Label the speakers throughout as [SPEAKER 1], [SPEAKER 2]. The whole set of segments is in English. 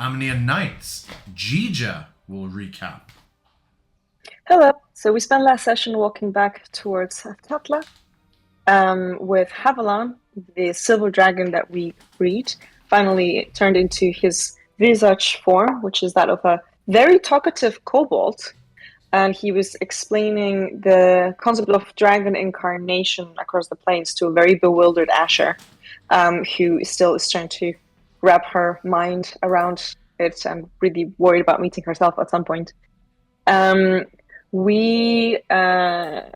[SPEAKER 1] Amnian Nights. Gija will recap.
[SPEAKER 2] Hello. So we spent last session walking back towards Athkatla, with Havalon, the silver dragon that we freed, finally turned into his visage form, which is that of a very talkative kobold. And he was explaining the concept of dragon incarnation across the plains to a very bewildered Asher, who still is trying to wrap her mind around it and really worried about meeting herself at some point. Um, we Sul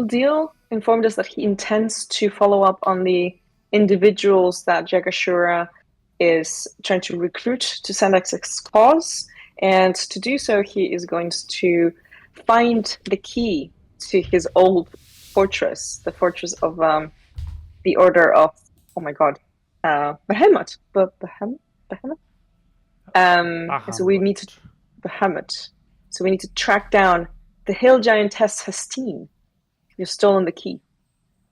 [SPEAKER 2] Deal informed us that he intends to follow up on the individuals that Jagashura is trying to recruit to Sandak's cause, and to do so, he is going to find the key to his old fortress, the fortress of the Order of, oh my god, Behemoth, but Behemoth. So we need to
[SPEAKER 3] Bahamut.
[SPEAKER 2] Behemoth. So we need to track down the hill giantess Hastine. You've stolen the key.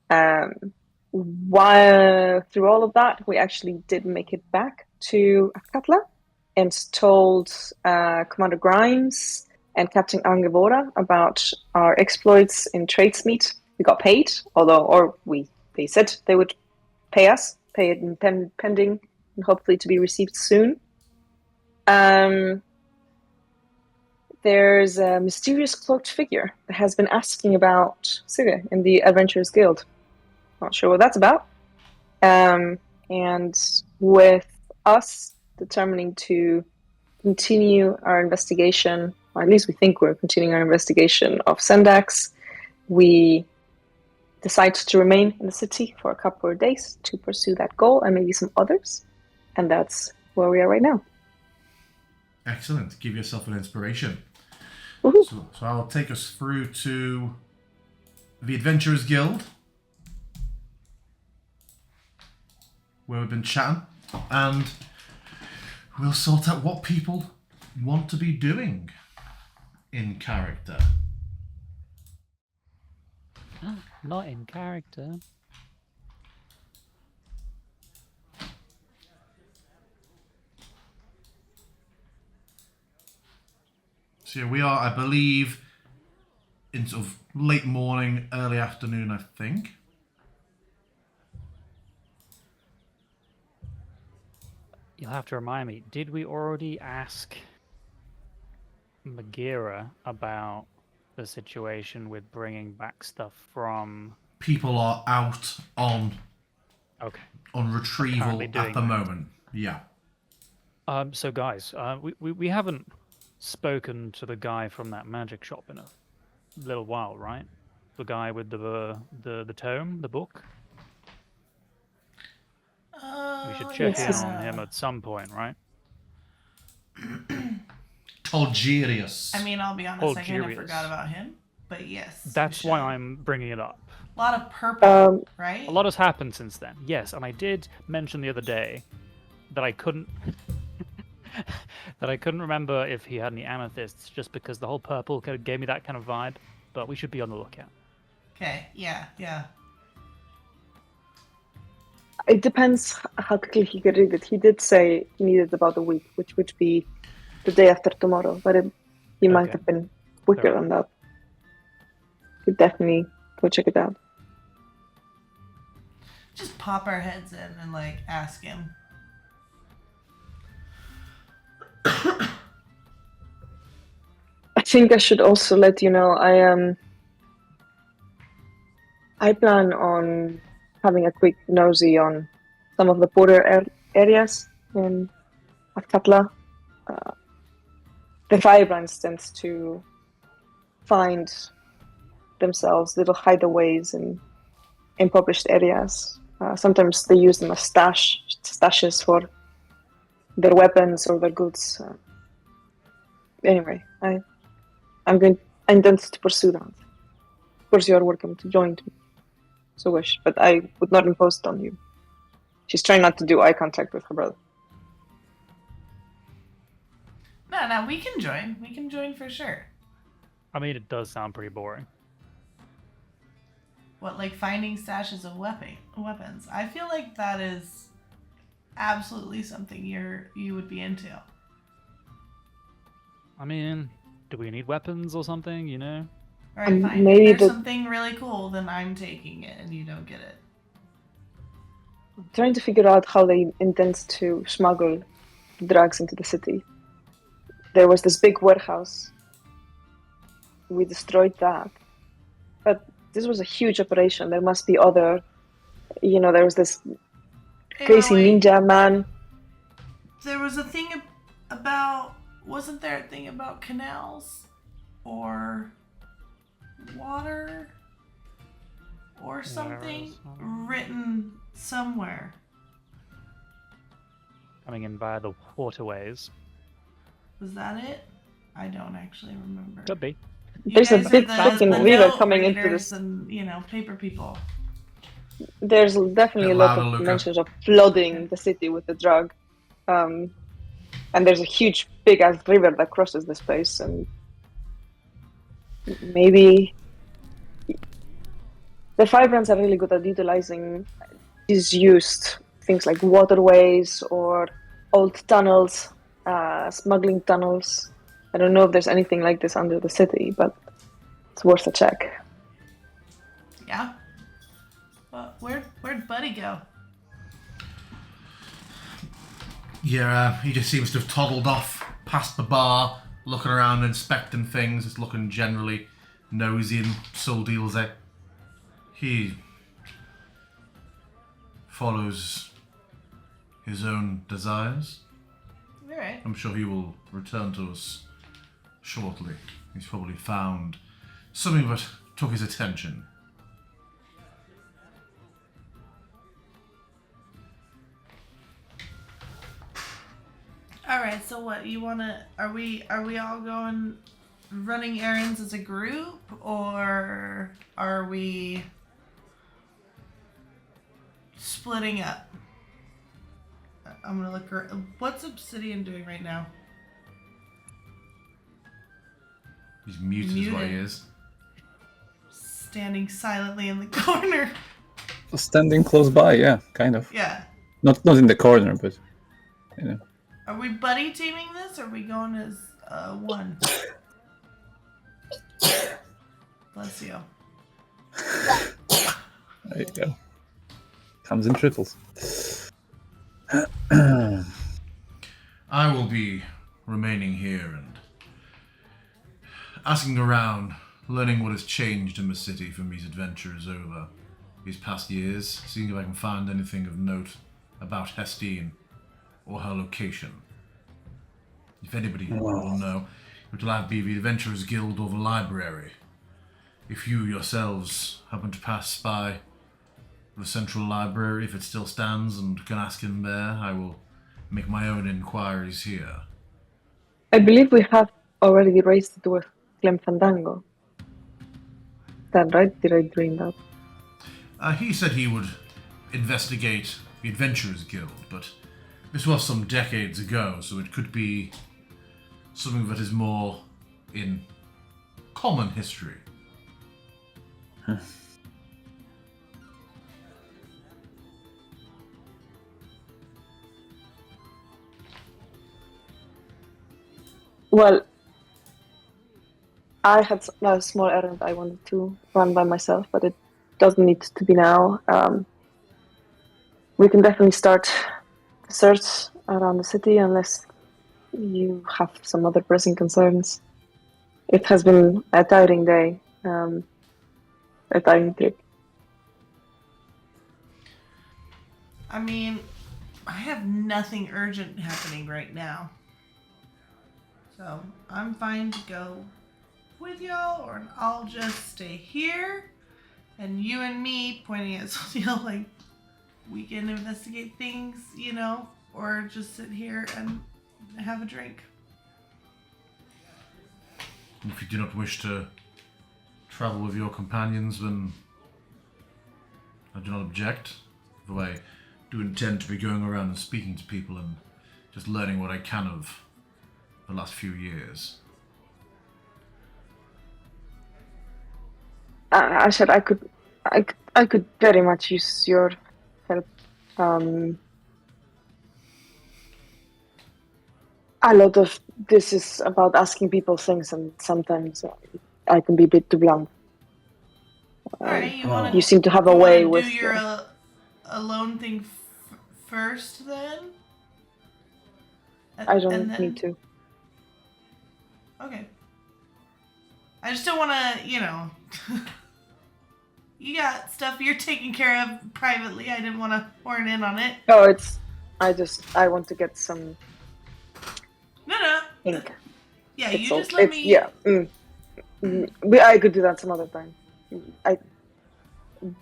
[SPEAKER 2] Um, while through all of that, we actually did make it back to Athkatla and told Commander Grimes and Captain Angevora about our exploits in Tradesmeet. We got paid, they said they would pay us, pay it in pending, and hopefully to be received soon. Um, there's a mysterious cloaked figure that has been asking about Sige in the Adventurers Guild. Not sure what that's about. And with us determining to continue our investigation, or at least we think we're continuing our investigation of Sendax, we decide to remain in the city for a couple of days to pursue that goal and maybe some others. And that's where we are right now.
[SPEAKER 1] Excellent. Give yourself an inspiration.
[SPEAKER 2] Woohoo.
[SPEAKER 1] So I'll take us through to the Adventurers Guild, where we've been chatting, and we'll sort out what people want to be doing in character.
[SPEAKER 3] Not in character.
[SPEAKER 1] So yeah, we are, I believe, in sort of late morning, early afternoon, I think.
[SPEAKER 3] You'll have to remind me, did we already ask Magira about the situation with bringing back stuff from...
[SPEAKER 1] People are out on
[SPEAKER 3] Okay.
[SPEAKER 1] retrieval
[SPEAKER 3] Currently
[SPEAKER 1] at
[SPEAKER 3] doing
[SPEAKER 1] the
[SPEAKER 3] that.
[SPEAKER 1] moment. Yeah.
[SPEAKER 3] So guys, we haven't spoken to the guy from that magic shop in a little while, right? The guy with the tome, the book. We should check in on him at some point, right?
[SPEAKER 1] Tolgerius.
[SPEAKER 4] I mean, I'll be honest, I kind of forgot about him. But yes.
[SPEAKER 3] That's why I'm bringing it up.
[SPEAKER 4] A lot of purple, right?
[SPEAKER 3] A lot has happened since then, yes. And I did mention the other day that I couldn't that I couldn't remember if he had any amethysts, just because the whole purple kind of gave me that kind of vibe. But we should be on the lookout.
[SPEAKER 4] Okay, yeah.
[SPEAKER 2] It depends how quickly he could read it. He did say he needed about a week, which would be the day after tomorrow, but he might have been quicker than that. Could definitely go check it out.
[SPEAKER 4] Just pop our heads in and ask him.
[SPEAKER 2] I think I should also let you know I plan on having a quick nosy on some of the border areas in Athkatla. The Firebrands tend to find themselves little hideaways in impoverished areas. Sometimes they use them as stashes for their weapons or their goods. Anyway, I intend to pursue that. Of course, you are welcome to join me, so wish, but I would not impose it on you. She's trying not to do eye contact with her brother.
[SPEAKER 4] No, we can join. We can join for sure.
[SPEAKER 3] I mean, it does sound pretty boring.
[SPEAKER 4] What, finding stashes of weapons? I feel like that is absolutely something you would be into.
[SPEAKER 3] I mean, do we need weapons or something, you know?
[SPEAKER 4] Alright, fine.
[SPEAKER 2] maybe
[SPEAKER 4] If there's
[SPEAKER 2] the-
[SPEAKER 4] something really cool, then I'm taking it and you don't get it.
[SPEAKER 2] Trying to figure out how they intend to smuggle drugs into the city. There was this big warehouse. We destroyed that. But this was a huge operation. There must be other, there was this
[SPEAKER 4] Hey,
[SPEAKER 2] crazy
[SPEAKER 4] wait.
[SPEAKER 2] ninja man.
[SPEAKER 4] There was a thing about. Wasn't there a thing about canals? Or water? Or something written somewhere.
[SPEAKER 3] Coming in via the waterways.
[SPEAKER 4] Was that it? I don't actually remember.
[SPEAKER 3] Could be.
[SPEAKER 2] There's a
[SPEAKER 4] guys are
[SPEAKER 2] big
[SPEAKER 4] the
[SPEAKER 2] fucking
[SPEAKER 4] note
[SPEAKER 2] river coming into
[SPEAKER 4] readers
[SPEAKER 2] this.
[SPEAKER 4] and, paper people.
[SPEAKER 2] There's definitely a
[SPEAKER 1] Bit
[SPEAKER 2] lot
[SPEAKER 1] louder,
[SPEAKER 2] of
[SPEAKER 1] Luca.
[SPEAKER 2] mentions of flooding the city with the drug. And there's a huge, big ass river that crosses this place. And maybe the five brands are really good at utilizing disused things like waterways or old tunnels, smuggling tunnels. I don't know if there's anything like this under the city, but it's worth a check.
[SPEAKER 4] Yeah. Well, where'd Buddy go?
[SPEAKER 1] Yeah, he just seems to have toddled off past the bar, looking around, inspecting things, just looking generally nosy and soul deals it. He follows his own desires.
[SPEAKER 4] Alright.
[SPEAKER 1] I'm sure he will return to us shortly. He's probably found something that took his attention.
[SPEAKER 4] Alright, so what, are we all going running errands as a group, or are we splitting up? I'm gonna look. What's Obsidian doing right now?
[SPEAKER 1] He's muted, is what he
[SPEAKER 4] Muted.
[SPEAKER 1] is.
[SPEAKER 4] Standing silently in the corner.
[SPEAKER 5] Standing close by, yeah, kind of.
[SPEAKER 4] Yeah.
[SPEAKER 5] Not in the corner, but you know.
[SPEAKER 4] Are we buddy teaming this, or are we going as one? Bless you.
[SPEAKER 5] There you go. Comes in triples.
[SPEAKER 1] I will be remaining here and asking around, learning what has changed in the city from these adventures over these past years, seeing if I can find anything of note about Hestine or her location. If anybody will know, it will either be the Adventurers Guild or the library. If you yourselves happen to pass by the central library, if it still stands and can ask him there, I will make my own inquiries here.
[SPEAKER 2] I believe we have already raised it with Clem Fandango. Is that right? Did I dream that?
[SPEAKER 1] He said he would investigate the Adventurers Guild, but this was some decades ago, so it could be something that is more in common history.
[SPEAKER 2] Well, I had a small errand I wanted to run by myself, but it doesn't need to be now. We can definitely start the search around the city unless you have some other pressing concerns. It has been a tiring day, a tiring trip.
[SPEAKER 4] I mean, I have nothing urgent happening right now. So, I'm fine to go with y'all, or I'll just stay here, and you and me pointing at Sophia like, we can investigate things, or just sit here and have a drink.
[SPEAKER 1] If you do not wish to travel with your companions, then I do not object. Though I do intend to be going around and speaking to people and just learning what I can of the last few years.
[SPEAKER 2] I said I could very much use your help. A lot of this is about asking people things, and sometimes I can be a bit too blunt.
[SPEAKER 4] Alright,
[SPEAKER 2] You seem to have a way with.
[SPEAKER 4] Do your alone thing first, then?
[SPEAKER 2] I don't need to.
[SPEAKER 4] Okay. I just don't want to, you got stuff you're taking care of privately. I didn't want to horn in on it.
[SPEAKER 2] Oh, I want to get some
[SPEAKER 4] No.
[SPEAKER 2] ink.
[SPEAKER 4] Yeah,
[SPEAKER 2] It's
[SPEAKER 4] you
[SPEAKER 2] all,
[SPEAKER 4] just let
[SPEAKER 2] it's,
[SPEAKER 4] me.
[SPEAKER 2] Yeah. I could do that some other time.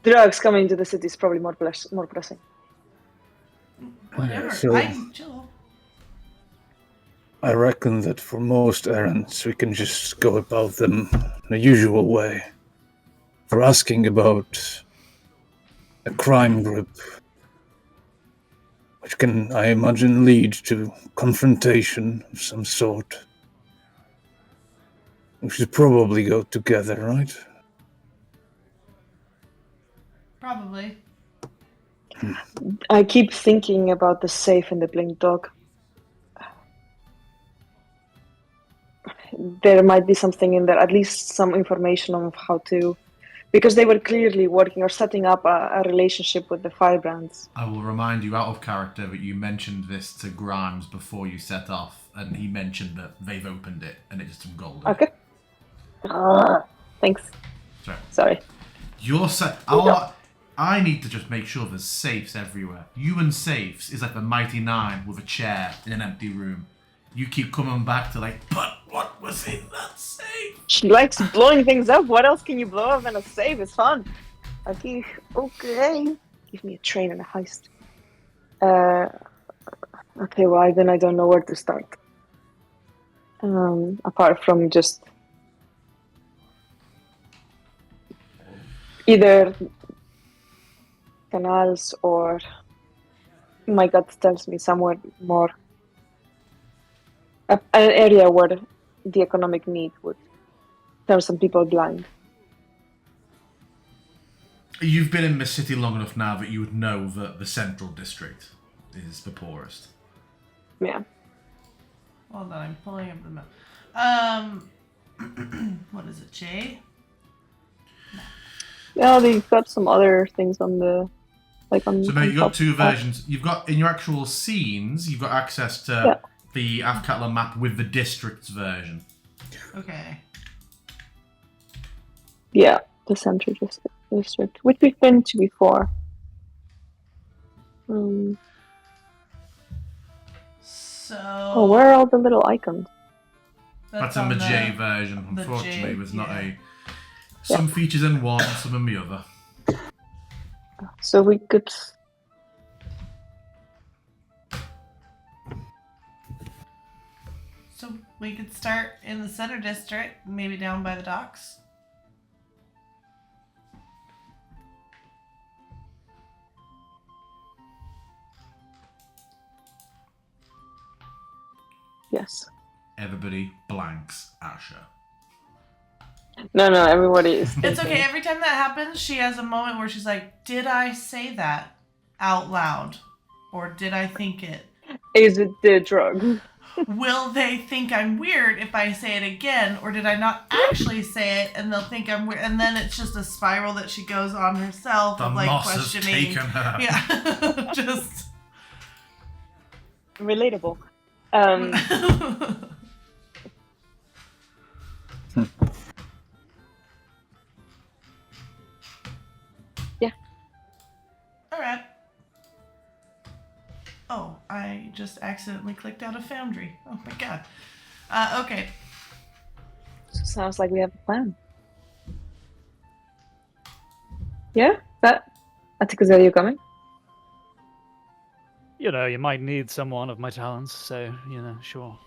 [SPEAKER 2] Drugs coming into the city is probably more pressing.
[SPEAKER 4] Whatever.
[SPEAKER 5] So-
[SPEAKER 4] I can chill.
[SPEAKER 5] I reckon that for most errands, we can just go about them in the usual way. For asking about a crime group, which can, I imagine, lead to confrontation of some sort. We should probably go together, right?
[SPEAKER 4] Probably.
[SPEAKER 2] I keep thinking about the safe and the blink dog. There might be something in there, at least some information on how to, because they were clearly working or setting up a relationship with the firebrands.
[SPEAKER 1] I will remind you out of character that you mentioned this to Grimes before you set off, and he mentioned that they've opened it and it's some gold in
[SPEAKER 2] Okay.
[SPEAKER 1] it.
[SPEAKER 2] Thanks.
[SPEAKER 1] Sorry.
[SPEAKER 2] Sorry.
[SPEAKER 1] I need to just make sure there's safes everywhere. You and safes is like the Mighty Nine with a chair in an empty room. You keep coming back to but what was in that safe?
[SPEAKER 2] She likes blowing things up. What else can you blow up in a safe? It's fun. Okay. Give me a train and a heist. Okay, well, then I don't know where to start. Apart from just either canals or my gut tells me somewhere more. An area where the economic need would turn some people blind.
[SPEAKER 1] You've been in the city long enough now that you would know that the central district is the poorest.
[SPEAKER 2] Yeah.
[SPEAKER 4] Hold on, I'm pulling up the map. What is it, Jay?
[SPEAKER 2] Yeah, they've got some other things on the on.
[SPEAKER 1] So now you've got
[SPEAKER 2] top.
[SPEAKER 1] two versions. You've got in your actual scenes, you've got access to the Athkatla map with the district's version.
[SPEAKER 4] Okay.
[SPEAKER 2] Yeah, the central district, which we've been to before.
[SPEAKER 4] So.
[SPEAKER 2] Where are all the little icons?
[SPEAKER 1] That's in the J version. Unfortunately,
[SPEAKER 4] J,
[SPEAKER 1] there's not a. Some features in one, some in the other.
[SPEAKER 2] So we could.
[SPEAKER 4] So we could start in the center district, maybe down by the docks.
[SPEAKER 2] Yes.
[SPEAKER 1] Everybody blanks Asher.
[SPEAKER 2] No, everybody is.
[SPEAKER 4] It's okay. Every time that happens, she has a moment where she's like, "Did I say that out loud, or did I think it?
[SPEAKER 2] Is it the drug?
[SPEAKER 4] Will they think I'm weird if I say it again, or did I not actually say it and they'll think I'm weird?" And then it's just a spiral that she goes on herself
[SPEAKER 1] The
[SPEAKER 4] of
[SPEAKER 1] moss
[SPEAKER 4] questioning.
[SPEAKER 1] has taken her.
[SPEAKER 4] Yeah, just
[SPEAKER 2] Relatable. Yeah.
[SPEAKER 4] All right. Oh, I just accidentally clicked out of Foundry. Oh my god. Okay.
[SPEAKER 2] Sounds like we have a plan. Yeah? Athkatla, are you coming?
[SPEAKER 3] You might need someone of my talents, so, sure.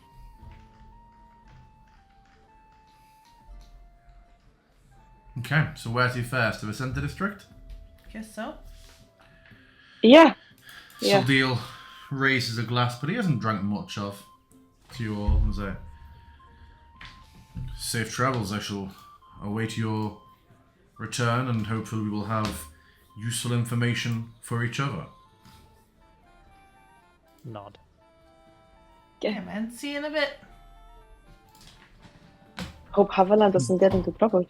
[SPEAKER 1] Okay, so where's he first? To the centre district?
[SPEAKER 4] Guess so.
[SPEAKER 2] Yeah.
[SPEAKER 1] Saldil raises a glass, but he hasn't drank much of. To you all, and say, safe travels. I shall await your return, and hopefully we will have useful information for each other.
[SPEAKER 3] Nod.
[SPEAKER 4] Yeah, man. See you in a bit.
[SPEAKER 2] Hope Haviland doesn't get into trouble.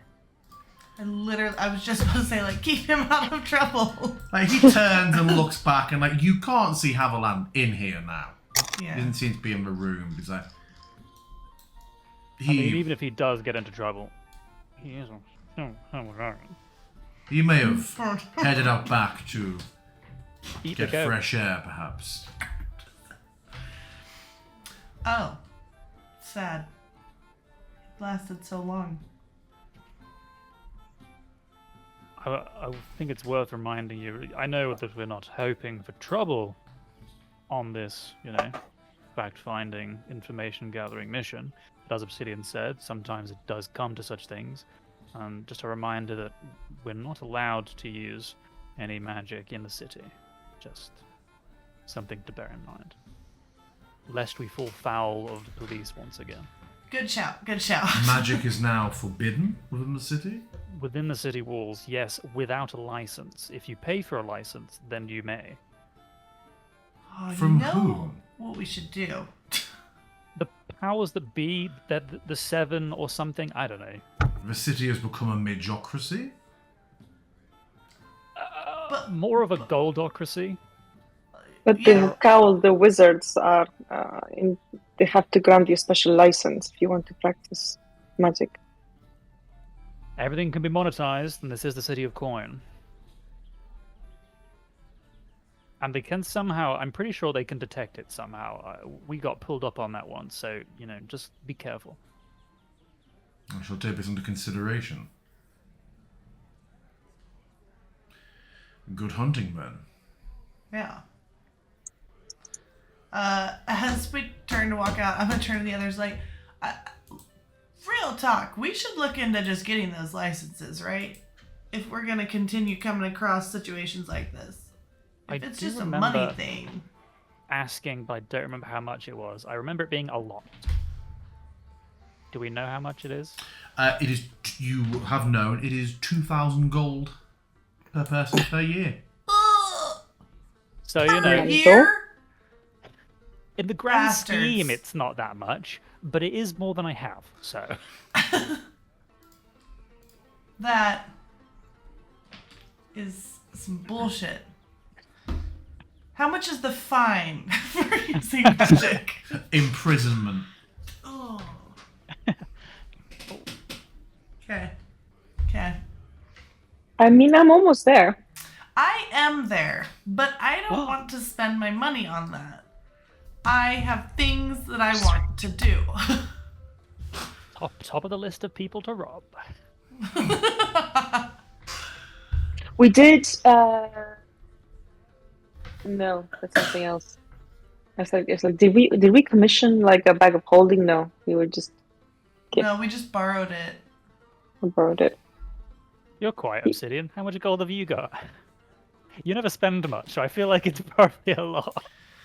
[SPEAKER 4] I was just about to say, like, keep him out of trouble.
[SPEAKER 1] Like, he turns and looks back, and like, you can't see Haviland in here now.
[SPEAKER 4] Yeah.
[SPEAKER 1] He doesn't seem to be in the room. He's like,
[SPEAKER 3] I mean, even if he does get into trouble, he is
[SPEAKER 1] he may have headed out back to
[SPEAKER 3] eat
[SPEAKER 1] get
[SPEAKER 3] the goat.
[SPEAKER 1] fresh air, perhaps.
[SPEAKER 4] Oh. Sad. It lasted so long.
[SPEAKER 3] I think it's worth reminding you. I know that we're not hoping for trouble on this, fact-finding, information-gathering mission. But as Obsidian said, sometimes it does come to such things. Just a reminder that we're not allowed to use any magic in the city. Just something to bear in mind. Lest we fall foul of the police once again.
[SPEAKER 4] Good shout. Good shout.
[SPEAKER 1] Magic is now forbidden within the city?
[SPEAKER 3] Within the city walls, yes, without a license. If you pay for a license, then you may.
[SPEAKER 4] Oh,
[SPEAKER 1] From
[SPEAKER 4] you know
[SPEAKER 1] whom?
[SPEAKER 4] what we should do?
[SPEAKER 3] The powers that be, the seven or something, I don't know.
[SPEAKER 1] The city has become a majocracy?
[SPEAKER 3] More of a goldocracy.
[SPEAKER 2] But
[SPEAKER 4] Yeah.
[SPEAKER 2] the wizards are they have to grant you a special license if you want to practice magic.
[SPEAKER 3] Everything can be monetized, and this is the city of coin. And they can somehow, I'm pretty sure they can detect it somehow. We got pulled up on that one, so, just be careful.
[SPEAKER 1] I shall take this into consideration. Good hunting, then.
[SPEAKER 4] Yeah. As we turn to walk out, I'm gonna turn to the others like, real talk, we should look into just getting those licenses, right? If we're gonna continue coming across situations like this. If it's just a money thing.
[SPEAKER 3] Asking, but I don't remember how much it was. I remember it being a lot. Do we know how much it is?
[SPEAKER 1] It is, you have known, it is 2,000 gold per person per year.
[SPEAKER 3] So,
[SPEAKER 4] Per year?
[SPEAKER 3] in the grand
[SPEAKER 4] Bastards.
[SPEAKER 3] scheme, it's not that much, but it is more than I have, so.
[SPEAKER 4] That is some bullshit. How much is the fine for using magic?
[SPEAKER 1] Imprisonment.
[SPEAKER 4] Oh. Okay. Okay.
[SPEAKER 2] I mean, I'm almost there.
[SPEAKER 4] I am there, but I don't want to spend my money on that. I have things that I want to do.
[SPEAKER 3] Top of the list of people to rob.
[SPEAKER 2] We did. No, that's something else. It's like, did we commission like a bag of holding? No, we were just
[SPEAKER 4] No, we just borrowed it.
[SPEAKER 2] borrowed it.
[SPEAKER 3] You're quiet, Obsidian. How much gold have you got? You never spend much, so I feel like it's probably a lot.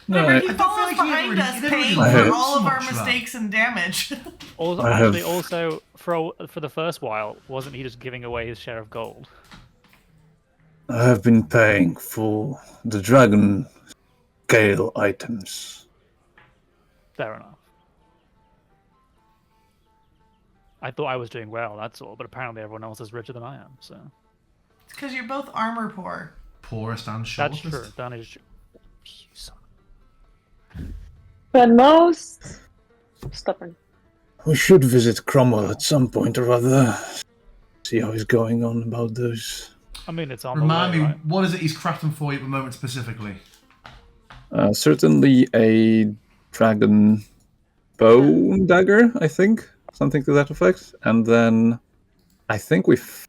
[SPEAKER 4] Remember, he
[SPEAKER 1] I
[SPEAKER 4] follows
[SPEAKER 1] feel like he
[SPEAKER 4] behind
[SPEAKER 1] already-
[SPEAKER 4] us,
[SPEAKER 1] he already
[SPEAKER 4] paying
[SPEAKER 5] knows
[SPEAKER 4] for all of our
[SPEAKER 1] much of that.
[SPEAKER 4] mistakes and damage.
[SPEAKER 3] Also,
[SPEAKER 5] I have-
[SPEAKER 3] actually, also for the first while, wasn't he just giving away his share of gold?
[SPEAKER 5] I have been paying for the dragon scale items.
[SPEAKER 3] Fair enough. I thought I was doing well, that's all, but apparently everyone else is richer than I am, so.
[SPEAKER 4] It's because you're both armor poor.
[SPEAKER 1] Poorest and
[SPEAKER 3] That's
[SPEAKER 1] shortest.
[SPEAKER 3] true. That is true. You son-
[SPEAKER 2] But most stubborn.
[SPEAKER 5] We should visit Cromwell at some point or other. See how he's going on about those.
[SPEAKER 3] I mean, it's on
[SPEAKER 1] Remind
[SPEAKER 3] the way,
[SPEAKER 1] me,
[SPEAKER 3] right?
[SPEAKER 1] what is it he's crafting for you at the moment specifically?
[SPEAKER 5] Certainly a dragon bow dagger, I think. Something to that effect. And then I think
[SPEAKER 4] Wasn't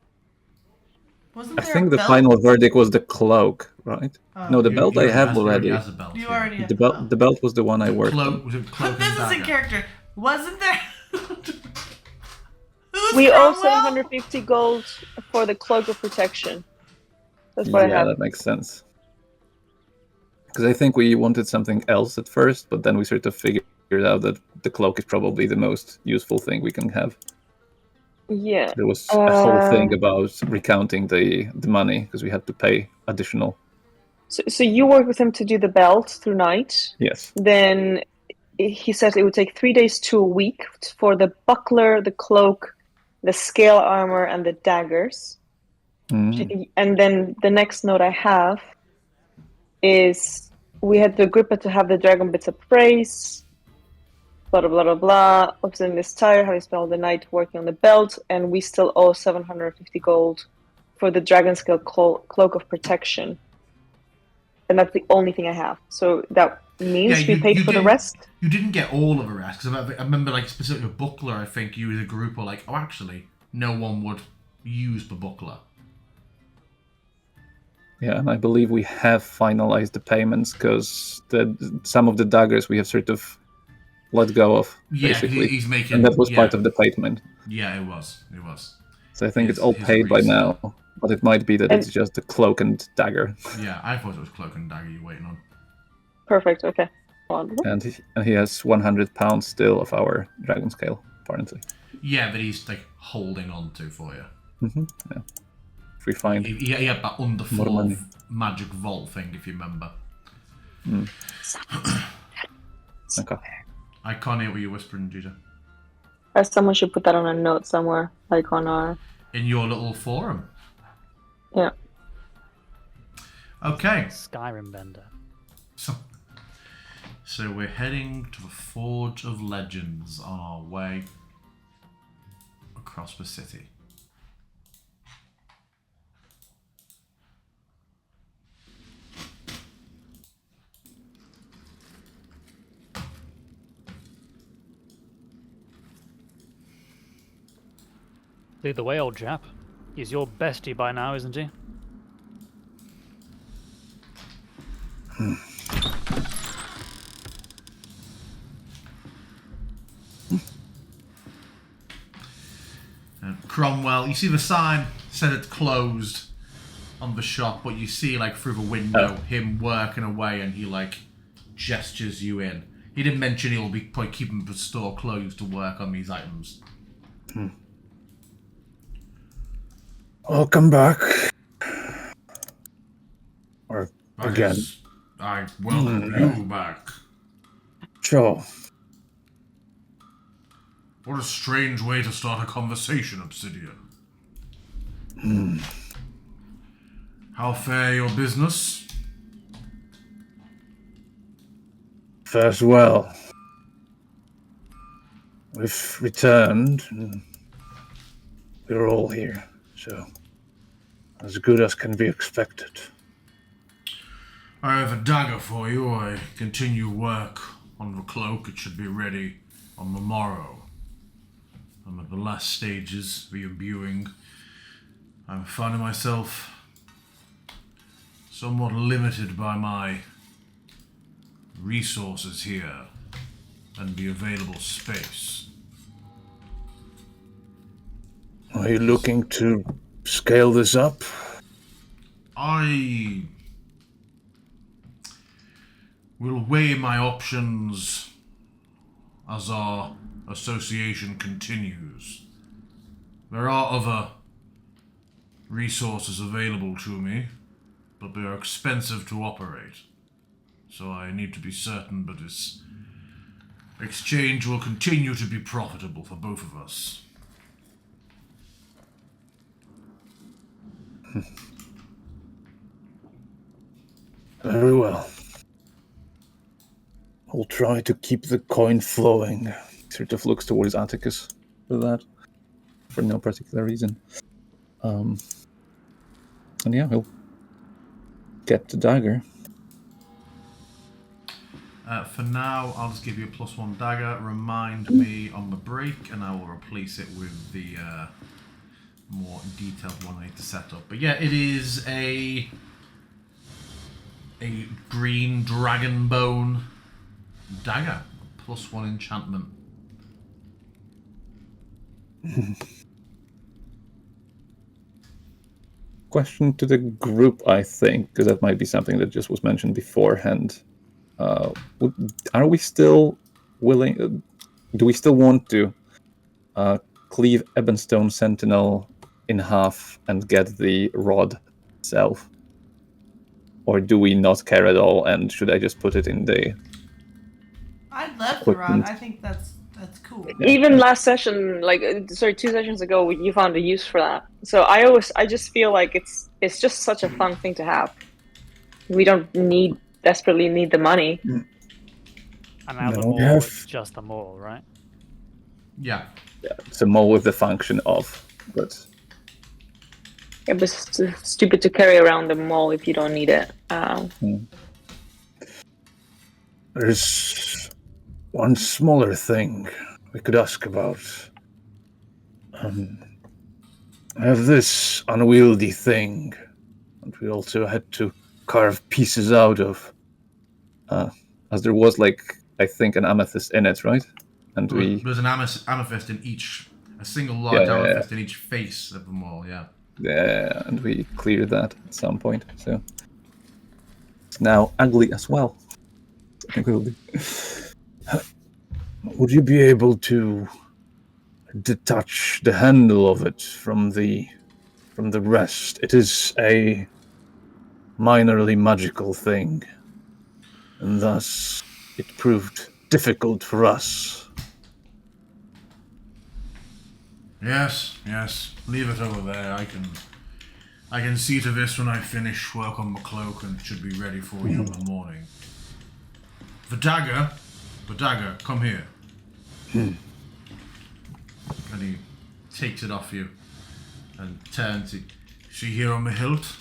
[SPEAKER 5] I
[SPEAKER 4] there
[SPEAKER 5] think
[SPEAKER 4] a
[SPEAKER 5] the
[SPEAKER 4] belt?
[SPEAKER 5] final verdict was the cloak, right?
[SPEAKER 4] Oh.
[SPEAKER 5] No, the
[SPEAKER 1] You-
[SPEAKER 5] belt
[SPEAKER 1] you
[SPEAKER 5] I have
[SPEAKER 1] has- he
[SPEAKER 5] already.
[SPEAKER 1] has a belt,
[SPEAKER 4] You
[SPEAKER 1] yeah.
[SPEAKER 4] already have
[SPEAKER 5] The belt, the belt was the one I worked on.
[SPEAKER 1] Cloak, was it cloak
[SPEAKER 4] Put this
[SPEAKER 1] and
[SPEAKER 4] is in
[SPEAKER 1] dagger?
[SPEAKER 4] character. Wasn't there? Who's
[SPEAKER 2] We also
[SPEAKER 4] Cromwell?
[SPEAKER 2] 150 gold for the cloak of protection. That's what I
[SPEAKER 5] Yeah,
[SPEAKER 2] have.
[SPEAKER 5] that makes sense. Because I think we wanted something else at first, but then we sort of figured out that the cloak is probably the most useful thing we can have.
[SPEAKER 2] Yeah.
[SPEAKER 5] There was a whole thing about recounting the money because we had to pay additional.
[SPEAKER 2] So you work with him to do the belt through night.
[SPEAKER 5] Yes.
[SPEAKER 2] Then he said it would take 3 days to a week for the buckler, the cloak, the scale armor, and the daggers. And then the next note I have is we had the Agrippa to have the dragon bits of praise, blah, blah, blah, blah, blah. Obsidian is tired, having spent all the night working on the belt, and we still owe 750 gold for the dragon scale cloak of protection. And that's the only thing I have. So that means we paid for the rest.
[SPEAKER 1] You didn't get all of the rest, because I remember, like, specifically with Buckler, I think you as a group were like, oh, actually, no one would use the Buckler.
[SPEAKER 5] Yeah, and I believe we have finalized the payments, because some of the daggers we have sort of let go of, basically.
[SPEAKER 1] He's making...
[SPEAKER 5] And that was part of the payment.
[SPEAKER 1] Yeah, it was.
[SPEAKER 5] So I think it's all paid by now, but it might be that it's just the cloak and dagger.
[SPEAKER 1] Yeah, I thought it was cloak and dagger you're waiting on.
[SPEAKER 2] Perfect, okay.
[SPEAKER 5] And he has £100 still of our dragon scale, apparently.
[SPEAKER 1] Yeah, that he's like holding on to for you.
[SPEAKER 5] Yeah. If we find
[SPEAKER 1] he had that underfloor magic vault thing, if you remember.
[SPEAKER 5] Okay.
[SPEAKER 1] I can't hear what you're whispering, Gita.
[SPEAKER 2] Someone should put that on a note somewhere, like on our...
[SPEAKER 1] In your little forum.
[SPEAKER 2] Yeah.
[SPEAKER 1] Okay.
[SPEAKER 3] Skyrim bender.
[SPEAKER 1] So we're heading to the Forge of Legends on our way across the city.
[SPEAKER 3] Lead the way, old chap. He's your bestie by now, isn't he?
[SPEAKER 1] Cromwell, you see the sign said it's closed on the shop, but you see, like, through the window him working away, and he, like, gestures you in. He didn't mention he'll be probably keeping the store closed to work on these items.
[SPEAKER 5] Welcome back. Or again.
[SPEAKER 1] I welcome you back.
[SPEAKER 5] Sure.
[SPEAKER 1] What a strange way to start a conversation, Obsidian. How fare your business?
[SPEAKER 5] Fares well. We've returned, and we're all here, so as good as can be expected.
[SPEAKER 1] I have a dagger for you. I continue work on the cloak. It should be ready on the morrow. I'm at the last stages, the imbuing. I'm finding myself somewhat limited by my resources here and the available space.
[SPEAKER 5] Are you looking to scale this up?
[SPEAKER 1] I will weigh my options as our association continues. There are other resources available to me, but they are expensive to operate. So I need to be certain that this exchange will continue to be profitable for both of us.
[SPEAKER 5] Very well. I'll try to keep the coin flowing. Sort of looks towards Atticus for that, for no particular reason. And yeah, he'll get the dagger.
[SPEAKER 1] For now, I'll just give you a +1 dagger. Remind me on the break, and I will replace it with the more detailed one I need to set up. But yeah, it is a green dragon bone dagger, +1 enchantment.
[SPEAKER 5] Question to the group, I think, because that might be something that just was mentioned beforehand. Are we still willing? Do we still want to cleave Ebonstone Sentinel in half and get the rod itself? Or do we not care at all, and should I just put it in the...
[SPEAKER 4] I'd love Athkatla.
[SPEAKER 5] equipment.
[SPEAKER 4] I think that's cool.
[SPEAKER 2] Even last session, like 2 sessions ago, you found a use for that. So I just feel like it's just such a fun thing to have. We don't desperately need the money.
[SPEAKER 3] And now the
[SPEAKER 5] No, we
[SPEAKER 3] mall,
[SPEAKER 5] have-
[SPEAKER 3] it's just the mall, right?
[SPEAKER 1] Yeah.
[SPEAKER 5] It's a mole with the function of, but
[SPEAKER 2] It was stupid to carry around the mall if you don't need it.
[SPEAKER 5] there's one smaller thing we could ask about. I have this unwieldy thing that we also had to carve pieces out of, as there was, like, I think, an amethyst in it, right? And
[SPEAKER 1] There's an amethyst in a single large amethyst in each face of them all, yeah.
[SPEAKER 5] Yeah, and we cleared that at some point, so it's now ugly as well. I think we'll do. Would you be able to detach the handle of it from the rest? It is a minorly magical thing, and thus it proved difficult for us.
[SPEAKER 1] Yes, leave it over there. I can see to this when I finish work on my cloak and it should be ready for you in the morning. The dagger, come here. And he takes it off you and turns it. See here on the hilt?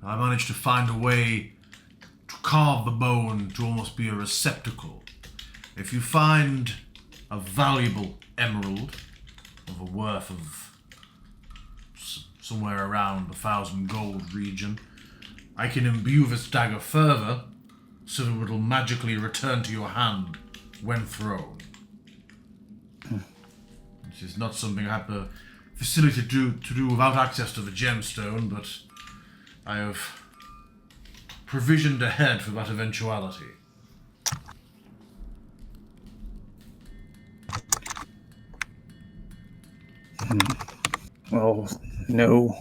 [SPEAKER 1] I managed to find a way to carve the bone to almost be a receptacle. If you find a valuable emerald of a worth of somewhere around 1,000 gold region, I can imbue this dagger further so that it will magically return to your hand when thrown. This is not something I have the facility to do without access to the gemstone, but I have provisioned ahead for that eventuality.
[SPEAKER 5] Well, no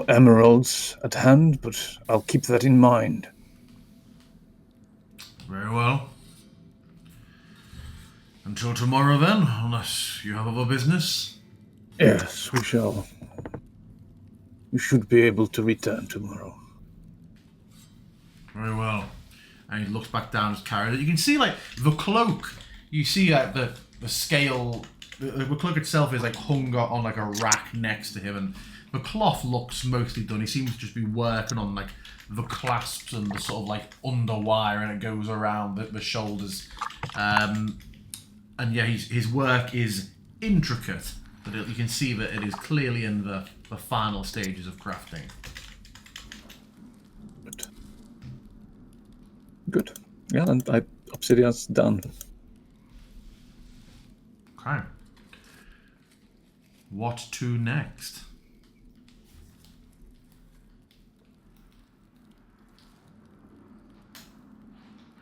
[SPEAKER 5] emeralds at hand, but I'll keep that in mind.
[SPEAKER 1] Very well. Until tomorrow then, unless you have other business.
[SPEAKER 5] Yes, we shall. We should be able to return tomorrow.
[SPEAKER 1] Very well. And he looks back down his carriage. You can see, like, the cloak. You see, the scale. The cloak itself is, like, hung on, like, a rack next to him. And the cloth looks mostly done. He seems to just be working on, like, the clasps and the sort of, like, underwire. And it goes around the shoulders. And yeah, his work is intricate. But you can see that it is clearly in the final stages of crafting.
[SPEAKER 5] Good. Yeah, and obsidian's done.
[SPEAKER 1] Okay. What to next?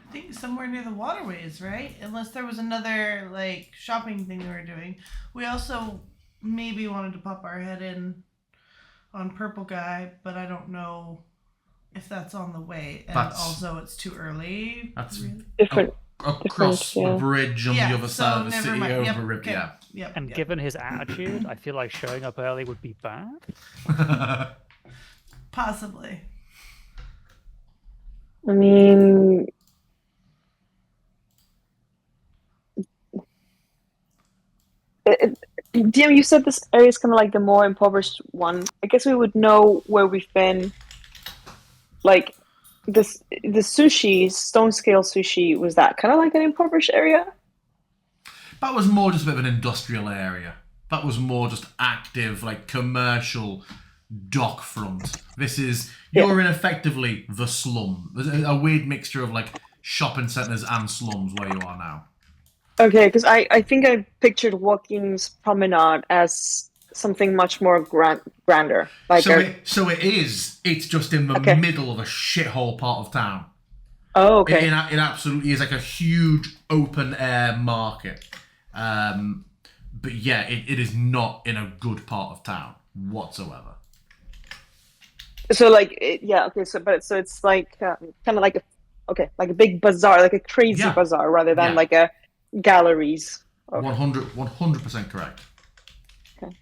[SPEAKER 4] I think somewhere near the waterways, right? Unless there was another, like, shopping thing we were doing. We also maybe wanted to pop our head in on Purple Guy, but I don't know if that's on the way. And also it's too early.
[SPEAKER 1] That's
[SPEAKER 2] Different.
[SPEAKER 1] across
[SPEAKER 2] yeah.
[SPEAKER 1] the bridge on the other side of the
[SPEAKER 4] never
[SPEAKER 1] city
[SPEAKER 4] mind.
[SPEAKER 1] over
[SPEAKER 4] Yep,
[SPEAKER 1] the river.
[SPEAKER 4] okay.
[SPEAKER 1] Yeah.
[SPEAKER 4] Yep.
[SPEAKER 3] And
[SPEAKER 4] yep.
[SPEAKER 3] given his attitude, I feel like showing up early would be bad.
[SPEAKER 4] Possibly.
[SPEAKER 2] I mean, DM, you said this area is kind of like the more impoverished one. I guess we would know where we've been. Like, the sushi, stone scale sushi, was that kind of like an impoverished area?
[SPEAKER 1] That was more just a bit of an industrial area. That was more just active, like, commercial dock front. This is, you're in effectively the slum. There's a weird mixture of, like, shopping centres and slums where you are now.
[SPEAKER 2] Okay, because I think I pictured Joaquin's Promenade as something much more grander. Like
[SPEAKER 1] So it is. It's just in the middle of a shithole part of town.
[SPEAKER 2] Oh, okay.
[SPEAKER 1] It absolutely is like a huge open air market. But yeah, it is not in a good part of town whatsoever.
[SPEAKER 2] So like, so it's like kind of like Okay, like a big bazaar, like a crazy
[SPEAKER 1] Yeah.
[SPEAKER 2] bazaar, rather than
[SPEAKER 1] Yeah.
[SPEAKER 2] like a galleries. Okay.
[SPEAKER 1] 100% correct.
[SPEAKER 2] Okay.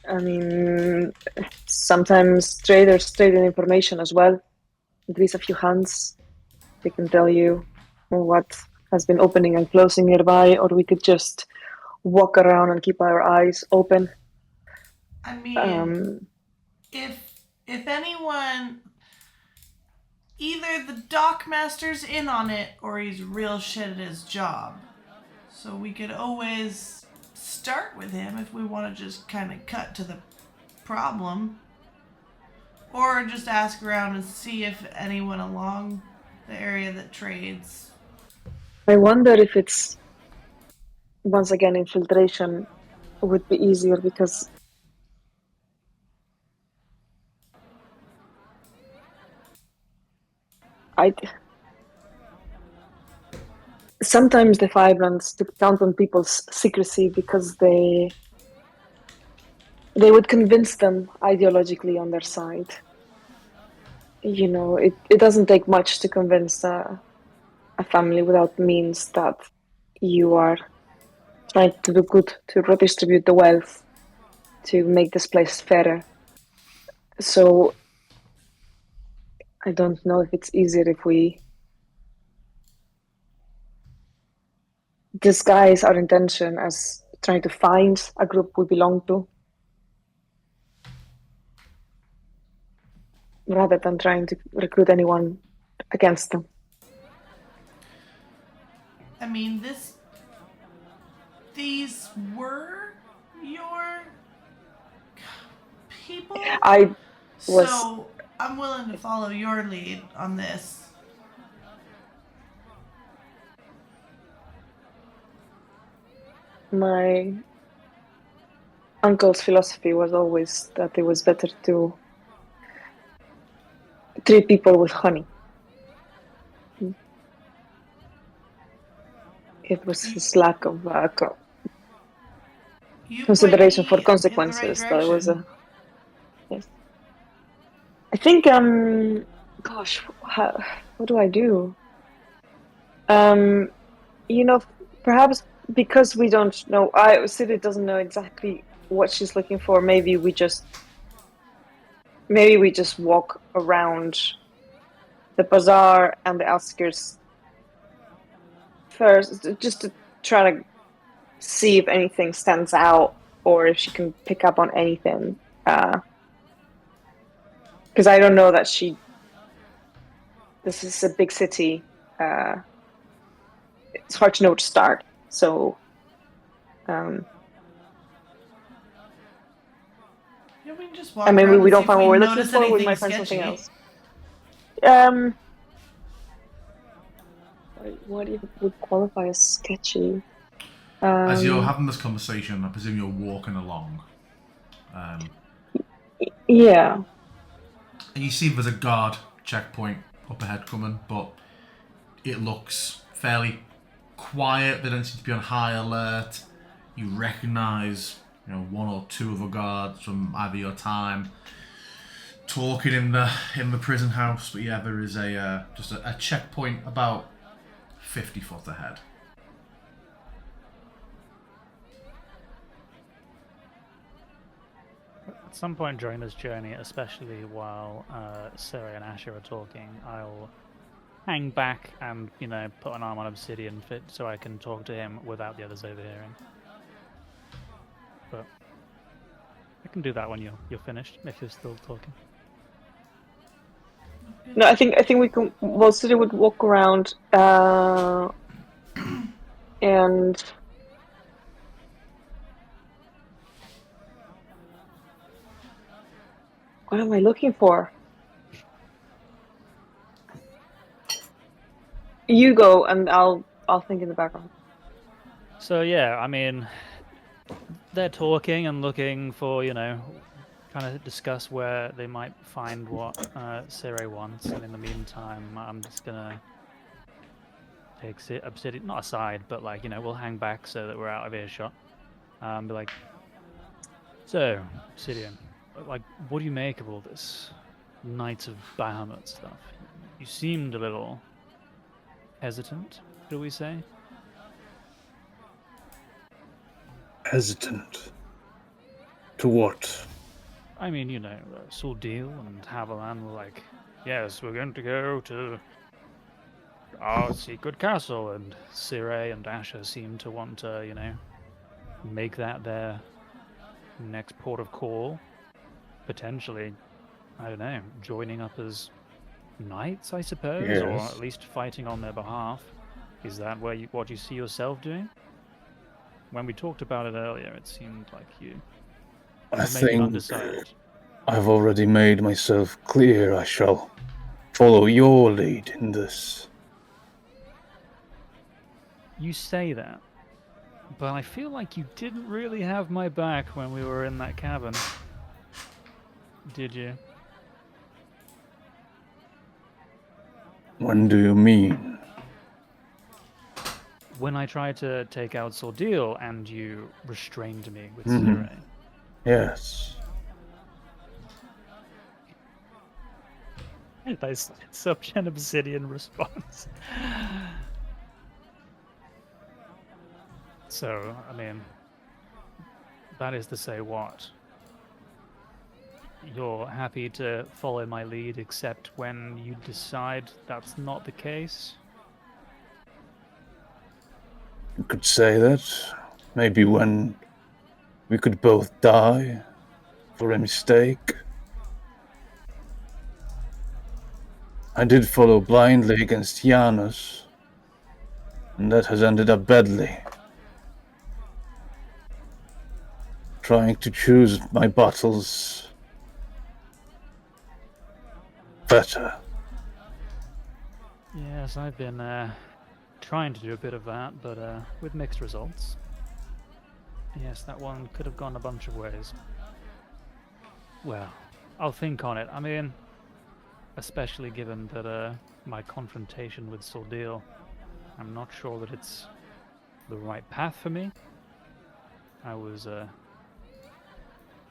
[SPEAKER 2] I mean, sometimes traders trade in information as well. At least a few hands. They can tell you what has been opening and closing nearby, or we could just walk around and keep our eyes open.
[SPEAKER 4] I mean,
[SPEAKER 2] Um,
[SPEAKER 4] if anyone, either the dockmaster's in on it or he's real shit at his job. So we could always start with him if we want to just kind of cut to the problem. Or just ask around and see if anyone along the area that trades.
[SPEAKER 2] I wonder if it's once again infiltration would be easier because I sometimes the Firelands to count on people's secrecy because they would convince them ideologically on their side. You know, it doesn't take much to convince a family without means that you are trying to do good, to redistribute the wealth, to make this place fairer. So I don't know if it's easier if we disguise our intention as trying to find a group we belong to rather than trying to recruit anyone against them.
[SPEAKER 4] I mean, these were your people?
[SPEAKER 2] I was
[SPEAKER 4] So I'm willing to follow your lead on this.
[SPEAKER 2] my uncle's philosophy was always that it was better to treat people with honey. It was his lack of
[SPEAKER 4] You
[SPEAKER 2] consideration for
[SPEAKER 4] point me in the right
[SPEAKER 2] consequences that was
[SPEAKER 4] direction.
[SPEAKER 2] a yes. I think gosh, what do I do? Um, you know, perhaps because we don't know, City doesn't know exactly what she's looking for. Maybe we just walk around the bazaar and the outskirts first, just to try to see if anything stands out or if she can pick up on anything. Because I don't know that this is a big city. It's hard to know where to start. So, um,
[SPEAKER 4] Yeah, we can just
[SPEAKER 2] and
[SPEAKER 4] walk
[SPEAKER 2] maybe
[SPEAKER 4] around
[SPEAKER 2] we
[SPEAKER 4] and see
[SPEAKER 2] don't
[SPEAKER 4] if
[SPEAKER 2] find
[SPEAKER 4] we
[SPEAKER 2] what we're looking
[SPEAKER 4] notice
[SPEAKER 2] for. We
[SPEAKER 4] anything
[SPEAKER 2] might find something
[SPEAKER 4] sketchy.
[SPEAKER 2] else. What do you would qualify as sketchy?
[SPEAKER 1] As you're having this conversation, I presume you're walking along.
[SPEAKER 2] Yeah.
[SPEAKER 1] And you see there's a guard checkpoint up ahead coming, but it looks fairly quiet. They don't seem to be on high alert. You recognise, one or two other guards from either your time talking in the prison house. But yeah, there is just a checkpoint about 50 foot ahead.
[SPEAKER 3] At some point during this journey, especially while Sarah and Asher are talking, I'll hang back and, put an arm on Obsidian fit so I can talk to him without the others overhearing. But I can do that when you're finished, if you're still talking.
[SPEAKER 2] No, I think we can. Well, City would walk around, and what am I looking for? You go, and I'll think in the background.
[SPEAKER 3] So yeah, I mean, they're talking and looking for, trying to discuss where they might find what Sire wants, and in the meantime, I'm just gonna take Obsidian, not aside, but we'll hang back so that we're out of earshot. Be like, so, Obsidian, like, what do you make of all this Knights of Bahamut stuff? You seemed a little hesitant, shall we say?
[SPEAKER 5] Hesitant. To what?
[SPEAKER 3] I mean, Sordil and Haviland were like, yes, we're going to go to our secret castle, and Sirey and Asher seem to want to, make that their next port of call. Potentially, I don't know, joining up as knights, I suppose, or
[SPEAKER 5] Yes.
[SPEAKER 3] at least fighting on their behalf. Is that what you see yourself doing? When we talked about it earlier, it seemed like you
[SPEAKER 5] I
[SPEAKER 3] were maybe
[SPEAKER 5] think
[SPEAKER 3] undecided.
[SPEAKER 5] I've already made myself clear. I shall follow your lead in this.
[SPEAKER 3] You say that, but I feel like you didn't really have my back when we were in that cabin. Did you?
[SPEAKER 5] When do you mean?
[SPEAKER 3] When I tried to take out Sordil and you restrained me with
[SPEAKER 5] Mhm.
[SPEAKER 3] Sirey.
[SPEAKER 5] Yes.
[SPEAKER 3] That's such an obsidian response. So, I mean, that is to say what? You're happy to follow my lead except when you decide that's not the case?
[SPEAKER 5] You could say that. Maybe when we could both die for a mistake. I did follow blindly against Janus, and that has ended up badly. Trying to choose my battles better.
[SPEAKER 3] Yes, I've been trying to do a bit of that, but with mixed results. Yes, that one could have gone a bunch of ways. Well, I'll think on it. I mean, especially given that my confrontation with Sordil, I'm not sure that it's the right path for me. I was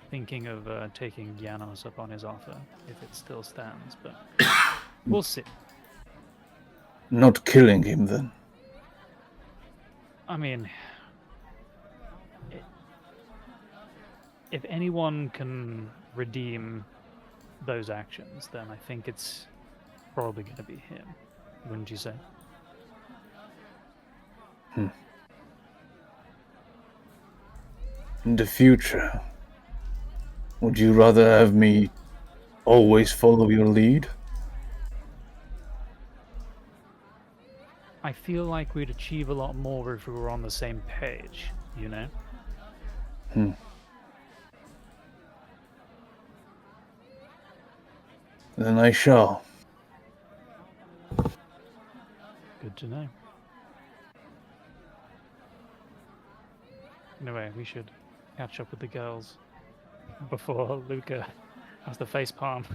[SPEAKER 3] thinking of taking Janos up on his offer, if it still stands, but we'll see.
[SPEAKER 5] Not killing him, then.
[SPEAKER 3] I mean, if anyone can redeem those actions, then I think it's probably going to be him, wouldn't you say?
[SPEAKER 5] In the future, would you rather have me always follow your lead?
[SPEAKER 3] I feel like we'd achieve a lot more if we were on the same page, you know?
[SPEAKER 5] Then I shall.
[SPEAKER 3] Good to know. Anyway, we should catch up with the girls before Luca has the face palm.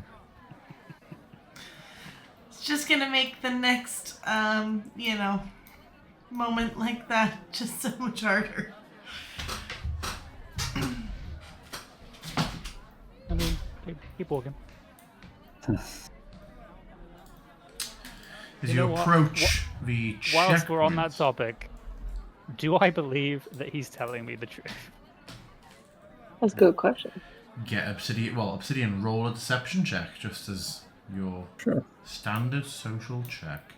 [SPEAKER 4] It's just gonna make the next, moment like that just so much harder.
[SPEAKER 3] I mean, keep walking.
[SPEAKER 1] As
[SPEAKER 3] You
[SPEAKER 1] you
[SPEAKER 3] know what?
[SPEAKER 1] approach the
[SPEAKER 3] Whilst we're on that
[SPEAKER 1] checkpoint-
[SPEAKER 3] topic, do I believe that he's telling me the truth?
[SPEAKER 2] That's a good question.
[SPEAKER 1] Get Obsidian roll a deception check, just as your
[SPEAKER 5] Sure.
[SPEAKER 1] standard social check.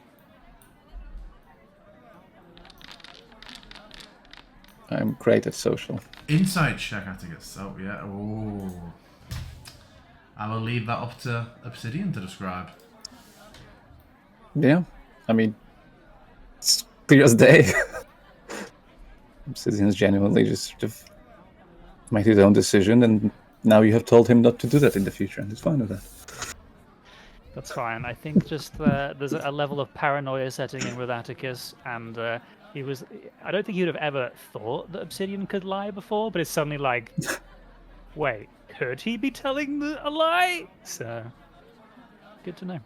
[SPEAKER 5] I'm great at social.
[SPEAKER 1] Insight check, Atticus. Oh, yeah. Oh. I will leave that up to Obsidian to describe.
[SPEAKER 5] Yeah, I mean, it's clear as day. Obsidian's genuinely just sort of made his own decision, and now you have told him not to do that in the future, and he's fine with that.
[SPEAKER 3] That's fine. I think just there's a level of paranoia setting in with Atticus, and I don't think he would have ever thought that Obsidian could lie before, but it's suddenly like, wait, could he be telling a lie? So, good to know.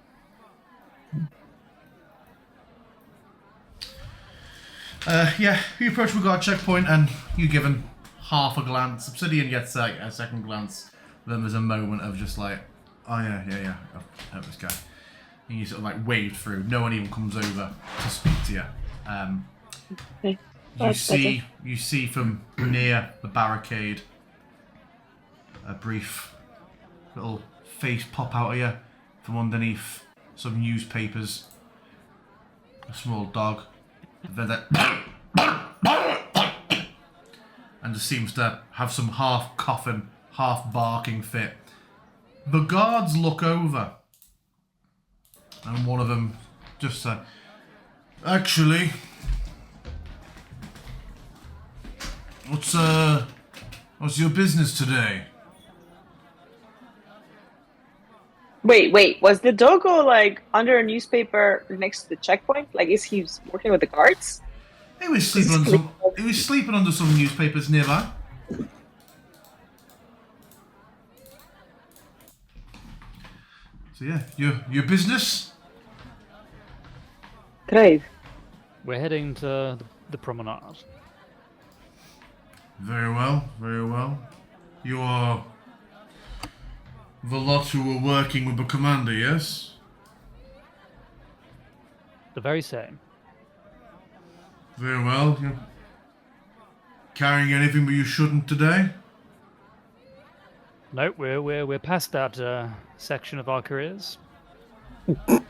[SPEAKER 1] You approach the guard checkpoint and you given half a glance. Obsidian gets a second glance Then there's a moment of just like, oh yeah, I've helped this guy. And you sort of like wave through. No one even comes over to speak to you.
[SPEAKER 2] Okay.
[SPEAKER 1] You see from near the barricade a brief little face pop out of you from underneath some newspapers. A small dog. Then and just seems to have some half coughing, half barking fit. The guards look over, and one of them just said, actually, what's your business today?
[SPEAKER 2] Wait. Was the doggo like under a newspaper next to the checkpoint? Like, is he working with the guards?
[SPEAKER 1] He was sleeping under some newspapers nearby. So yeah, your business?
[SPEAKER 2] Grave.
[SPEAKER 3] We're heading to the promenade.
[SPEAKER 1] Very well, very well. You are the lot who were working with the commander, yes?
[SPEAKER 3] The very same.
[SPEAKER 1] Very well. You're carrying anything that you shouldn't today?
[SPEAKER 3] No, we're past that section of our careers.
[SPEAKER 1] And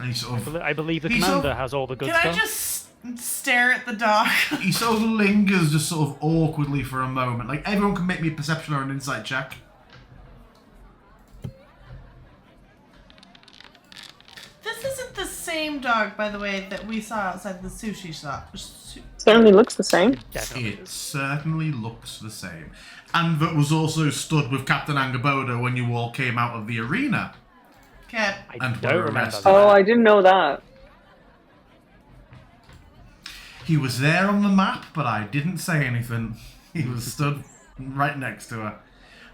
[SPEAKER 1] he sort of,
[SPEAKER 3] I believe the
[SPEAKER 1] He's
[SPEAKER 3] commander
[SPEAKER 1] all-
[SPEAKER 3] has all the good
[SPEAKER 4] Can
[SPEAKER 3] stuff.
[SPEAKER 4] I just stare at the dog?
[SPEAKER 1] he sort of lingers just sort of awkwardly for a moment. Like, everyone can make me a perception or an insight check.
[SPEAKER 4] This isn't the same dog, by the way, that we saw outside the sushi shop.
[SPEAKER 2] Certainly looks the same.
[SPEAKER 3] Definitely
[SPEAKER 1] It
[SPEAKER 3] is.
[SPEAKER 1] certainly looks the same. And that was also stood with Captain Angaboda when you all came out of the arena.
[SPEAKER 4] Cat.
[SPEAKER 3] I
[SPEAKER 1] And
[SPEAKER 3] don't
[SPEAKER 1] were
[SPEAKER 3] remember
[SPEAKER 1] arrested.
[SPEAKER 3] that.
[SPEAKER 2] Oh, I didn't know that.
[SPEAKER 1] He was there on the map, but I didn't say anything. He was stood right next to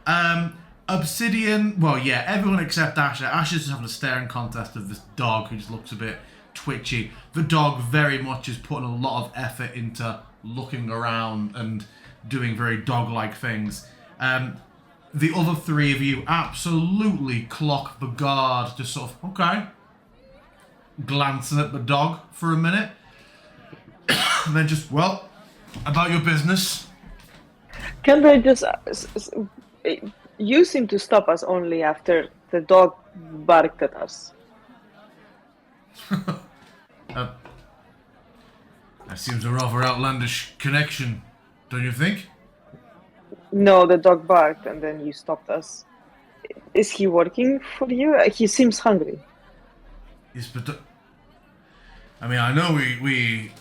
[SPEAKER 1] her. Obsidian, well, yeah, everyone except Asher. Asher's just having a staring contest of this dog who just looks a bit twitchy. The dog very much is putting a lot of effort into looking around and doing very dog-like things. The other three of you absolutely clock the guard, just sort of, okay, glancing at the dog for a minute. And then just, well, about your business.
[SPEAKER 2] Can they just... You seem to stop us only after the dog barked at us.
[SPEAKER 1] That seems a rather outlandish connection, don't you think?
[SPEAKER 2] No, the dog barked and then you stopped us. Is he working for you? He seems hungry.
[SPEAKER 1] Yes, but I mean, I know we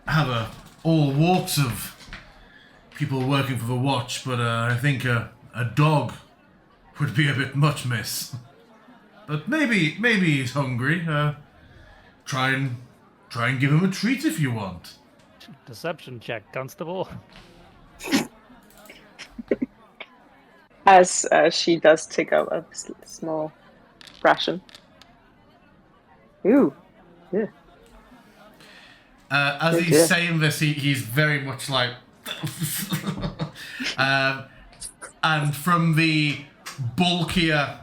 [SPEAKER 1] have all walks of people working for the watch, but I think a dog would be a bit much, miss. But maybe he's hungry. Try and give him a treat if you want.
[SPEAKER 3] Deception check, constable.
[SPEAKER 2] As she does take out a small ration. Ooh, yeah.
[SPEAKER 1] As
[SPEAKER 2] Good,
[SPEAKER 1] he's
[SPEAKER 2] yeah.
[SPEAKER 1] saying this, he's very much like... and from the bulkier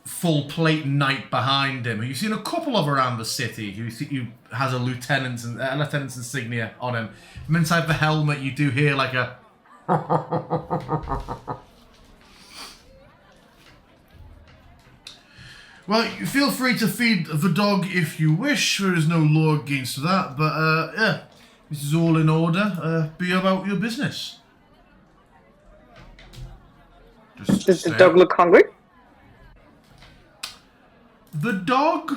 [SPEAKER 1] full plate knight behind him, you've seen a couple of around the city who has a lieutenant's insignia on him. From inside the helmet, you do hear like a... Well, feel free to feed the dog if you wish. There is no law against that. But, yeah, this is all in order. Be about your business. Just
[SPEAKER 2] Does the
[SPEAKER 1] stay-
[SPEAKER 2] dog look hungry?
[SPEAKER 1] The dog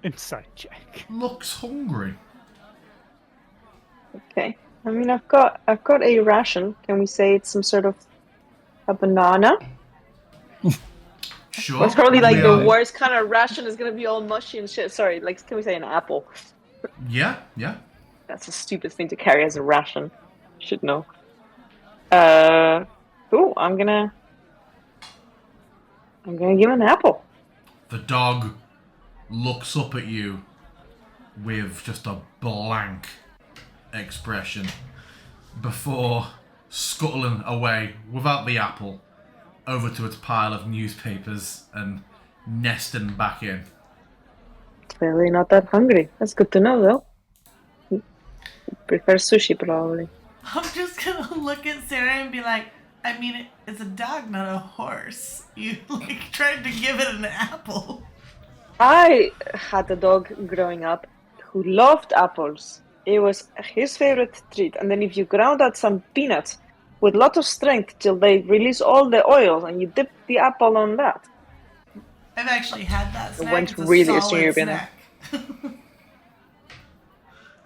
[SPEAKER 3] Insight check.
[SPEAKER 1] looks hungry.
[SPEAKER 2] Okay. I mean, I've got a ration. Can we say it's some sort of a banana?
[SPEAKER 1] Sure.
[SPEAKER 2] It's probably like
[SPEAKER 1] we
[SPEAKER 2] the
[SPEAKER 1] are-
[SPEAKER 2] worst kind of ration. Is gonna be all mushy and shit. Sorry, like can we say an apple?
[SPEAKER 1] Yeah.
[SPEAKER 2] That's a stupid thing to carry as a ration. Should know. Ooh, I'm gonna give him an apple.
[SPEAKER 1] The dog looks up at you with just a blank expression. before scuttling away without the apple over to its pile of newspapers and nesting back in.
[SPEAKER 2] Clearly not that hungry. That's good to know, though. Prefer sushi, probably.
[SPEAKER 4] I'm just gonna look at Sarah and be like, I mean, it's a dog, not a horse. You like tried to give it an apple.
[SPEAKER 2] I had a dog growing up who loved apples. It was his favorite treat. And then if you ground out some peanuts with lots of strength till they release all the oil, and you dip the apple on that.
[SPEAKER 4] I've actually had that snack.
[SPEAKER 2] went
[SPEAKER 4] It's a
[SPEAKER 2] really Eastern
[SPEAKER 4] solid
[SPEAKER 2] European.
[SPEAKER 4] snack.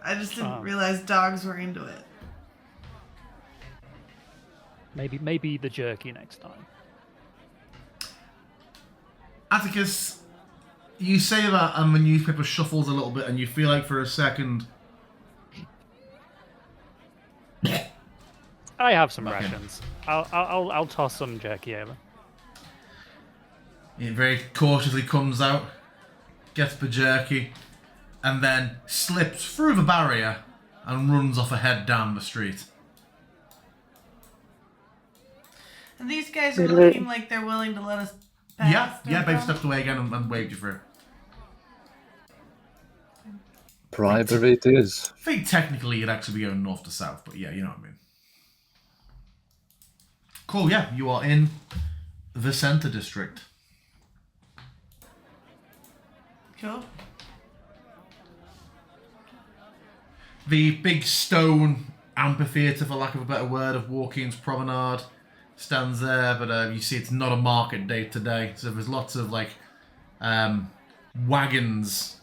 [SPEAKER 4] I just didn't realize dogs were into it.
[SPEAKER 3] Maybe the jerky next time.
[SPEAKER 1] Atticus, you say that and the newspaper shuffles a little bit and you feel like for a second...
[SPEAKER 3] I have some
[SPEAKER 1] Okay.
[SPEAKER 3] rations. I'll toss some jerky over.
[SPEAKER 1] It very cautiously comes out, gets the jerky, and then slips through the barrier and runs off ahead down the street.
[SPEAKER 4] And these guys are
[SPEAKER 2] Really?
[SPEAKER 4] looking like they're willing to let us pass.
[SPEAKER 1] Yeah,
[SPEAKER 4] don't
[SPEAKER 1] they've
[SPEAKER 4] they?
[SPEAKER 1] stepped away again and waved you through.
[SPEAKER 5] Private it is.
[SPEAKER 1] I think technically you'd actually be going north to south, but yeah, you know what I mean. Cool, yeah, you are in the centre district.
[SPEAKER 4] Cool.
[SPEAKER 1] The big stone amphitheatre, for lack of a better word, of Walking's Promenade stands there, but you see it's not a market day today, so there's lots of like wagons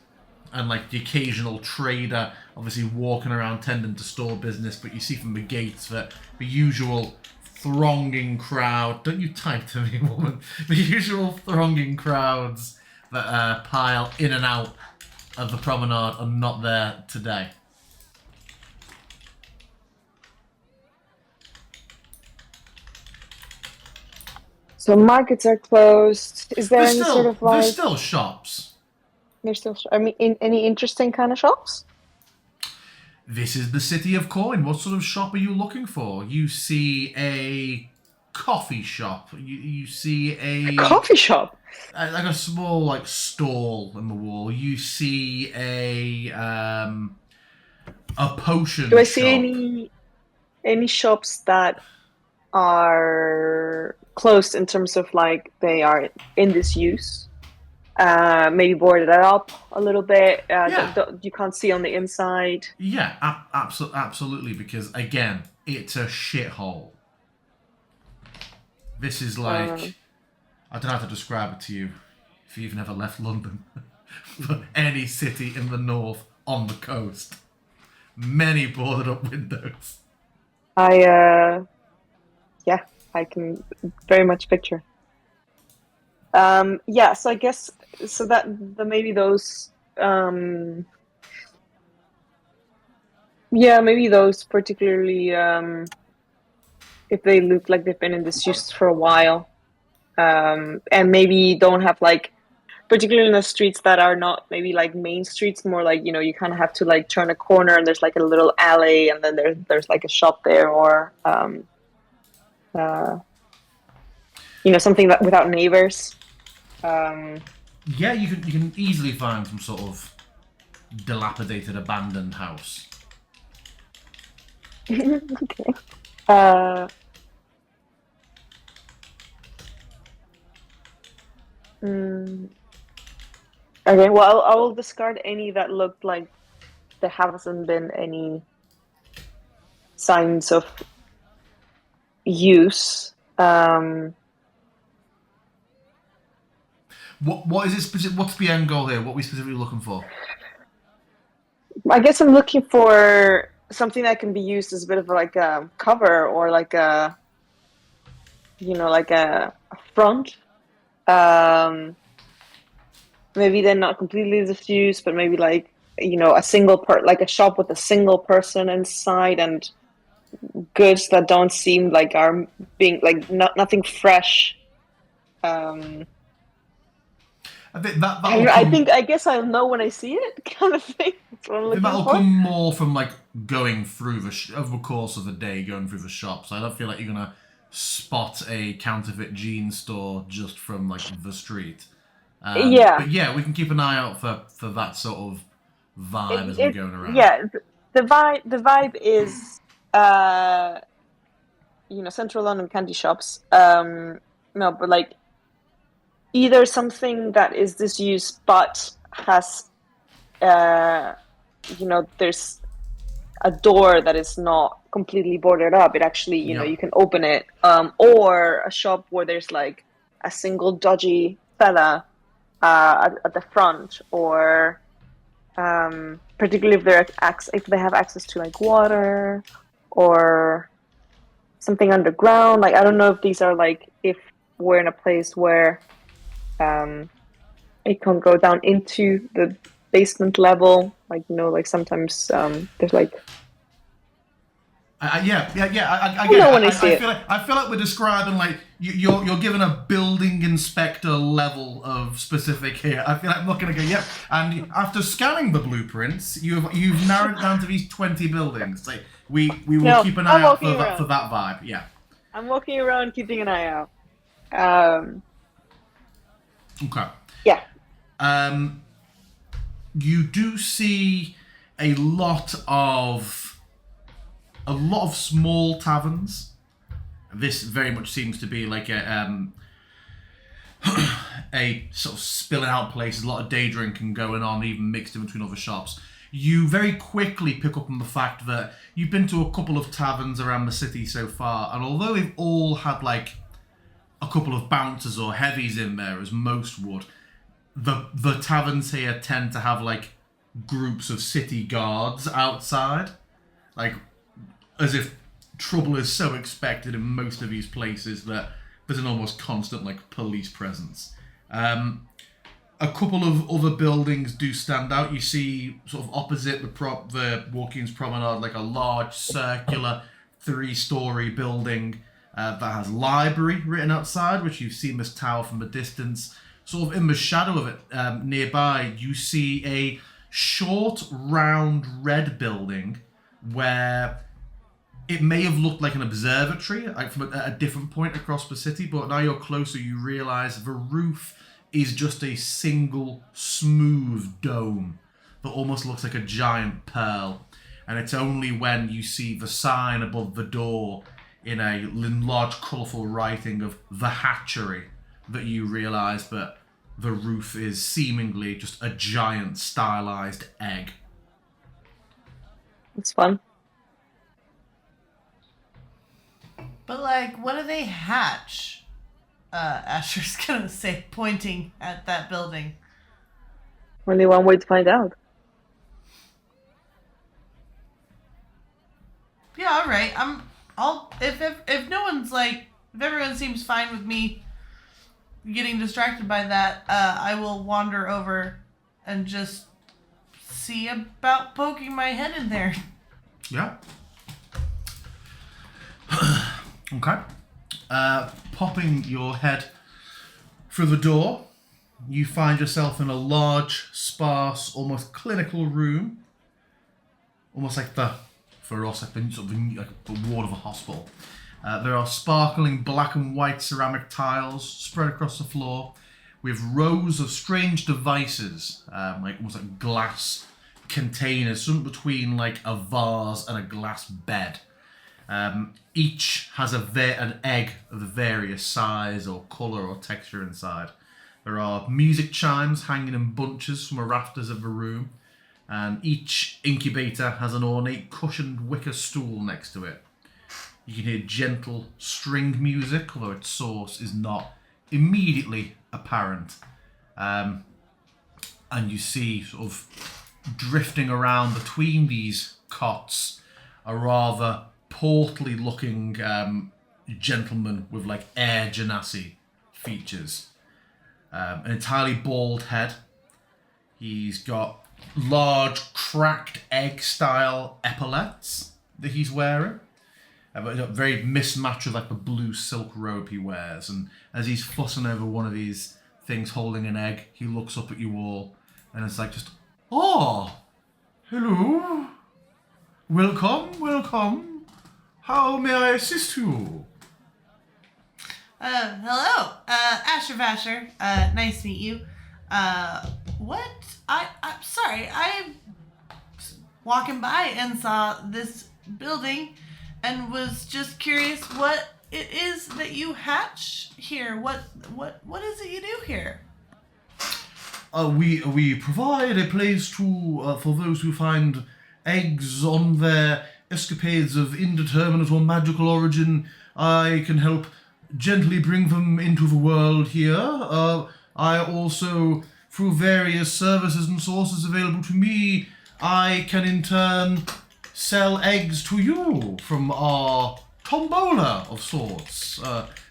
[SPEAKER 1] and like the occasional trader obviously walking around tending to store business, but you see from the gates that the usual thronging crowd, don't you type to me, woman, the usual thronging crowds that pile in and out of the promenade are not there today.
[SPEAKER 2] So markets are closed. Is there
[SPEAKER 1] There's
[SPEAKER 2] any
[SPEAKER 1] still,
[SPEAKER 2] sort of like...
[SPEAKER 1] there's still shops.
[SPEAKER 2] There's still... I mean, any interesting kind of shops?
[SPEAKER 1] This is the city of coin. What sort of shop are you looking for? You see a coffee shop. You see a
[SPEAKER 2] Coffee shop?
[SPEAKER 1] like a small like stall in the wall. You see a potion
[SPEAKER 2] Do I
[SPEAKER 1] shop.
[SPEAKER 2] see any shops that are closed in terms of like they are in disuse? Maybe boarded up a little bit.
[SPEAKER 1] Yeah.
[SPEAKER 2] You can't see on the inside.
[SPEAKER 1] Yeah, absolutely. Because again, it's a shithole. This is like I don't know how to describe it to you if you've never left London, but any city in the north on the coast, many boarded up windows.
[SPEAKER 2] I can very much picture. Yeah, so I guess so that maybe those maybe those particularly if they look like they've been in disuse for a while, and maybe don't have like, particularly in the streets that are not maybe like main streets, more like, you know, you kind of have to like turn a corner and there's like a little alley and then there's like a shop there, or you know, something that without neighbors.
[SPEAKER 1] Yeah, you can easily find some sort of dilapidated, abandoned house.
[SPEAKER 2] Okay. Okay, well, I will discard any that looked like there hasn't been any signs of use.
[SPEAKER 1] What is it specific? What's the end goal here? What are we specifically looking for?
[SPEAKER 2] I guess I'm looking for something that can be used as a bit of like a cover, or like a, you know, like a front. Maybe they're not completely diffused, but maybe like, you know, like a shop with a single person inside, and goods that don't seem like are being like nothing fresh.
[SPEAKER 1] I
[SPEAKER 2] I guess I'll know when I see it, kind of thing. That's what I'm looking
[SPEAKER 1] that'll
[SPEAKER 2] for.
[SPEAKER 1] come more from like going through over the course of the day, going through the shops. I don't feel like you're gonna spot a counterfeit jeans store just from like the street.
[SPEAKER 2] Yeah.
[SPEAKER 1] But yeah, we can keep an eye out for that sort of vibe as we're going around.
[SPEAKER 2] Yeah, the vibe is Central London candy shops. No, but like either something that is disused but has there's a door that is not completely boarded up. It actually, you can open it. Or a shop where there's like a single dodgy fella at the front, or particularly if they have access to like water or something underground. Like I don't know if these are like if we're in a place where it can go down into the basement level. Like like sometimes there's like.
[SPEAKER 1] I get it. I feel like we're describing like you're given a building inspector level of specific here. I feel like I'm not going to go yep. And after scanning the blueprints, you've narrowed it down to these 20 buildings. Like we will keep an eye out for that vibe. Yeah.
[SPEAKER 2] I'm walking around, keeping an eye out.
[SPEAKER 1] Okay.
[SPEAKER 2] Yeah.
[SPEAKER 1] You do see a lot of small taverns. This very much seems to be like a sort of spilling out place. A lot of day drinking going on, even mixed in between other shops. You very quickly pick up on the fact that you've been to a couple of taverns around the city so far, and although they've all had like a couple of bouncers or heavies in there, as most would, the taverns here tend to have like groups of city guards outside, like as if trouble is so expected in most of these places that there's an almost constant like police presence. A couple of other buildings do stand out. You see sort of opposite the Walk-ins Promenade like a large circular 3-story building that has library written outside, which you've seen this tower from a distance. Sort of in the shadow of it, nearby, you see a short, round, red building where it may have looked like an observatory from a different point across the city, but now you're closer, you realise the roof is just a single smooth dome that almost looks like a giant pearl. And it's only when you see the sign above the door in a large colourful writing of the hatchery that you realise that the roof is seemingly just a giant stylized egg.
[SPEAKER 2] It's fun.
[SPEAKER 4] But like, what do they hatch? Asher's gonna say, pointing at that building.
[SPEAKER 2] Only one way to find out.
[SPEAKER 4] Yeah, all right. If no one's like, if everyone seems fine with me getting distracted by that, I will wander over and just see about poking my head in there.
[SPEAKER 1] Yeah. Okay. Popping your head through the door, you find yourself in a large, sparse, almost clinical room. Almost like for us, like the ward of a hospital. There are sparkling black and white ceramic tiles spread across the floor with rows of strange devices, like almost like glass containers, something between like a vase and a glass bed. Each has an egg of various size or colour or texture inside. There are music chimes hanging in bunches from the rafters of the room, and each incubator has an ornate cushioned wicker stool next to it. You can hear gentle stringed music, although its source is not immediately apparent. And you see sort of drifting around between these cots a rather portly looking gentleman with like Air Genasi features. An entirely bald head. He's got large cracked egg style epaulets that he's wearing. But a very mismatch with like the blue silk robe he wears. And as he's fussing over one of these things holding an egg, he looks up at you all and it's like just, oh, hello. Welcome, welcome. How may I assist you?
[SPEAKER 4] Hello, Asher Vasher. Nice to meet you. I'm sorry, I was walking by and saw this building and was just curious what it is that you hatch here. What is it you do here?
[SPEAKER 1] We provide a place to for those who find eggs on their escapades of indeterminate or magical origin. I can help gently bring them into the world here. I also, through various services and sources available to me, I can in turn sell eggs to you from our tombola of sorts.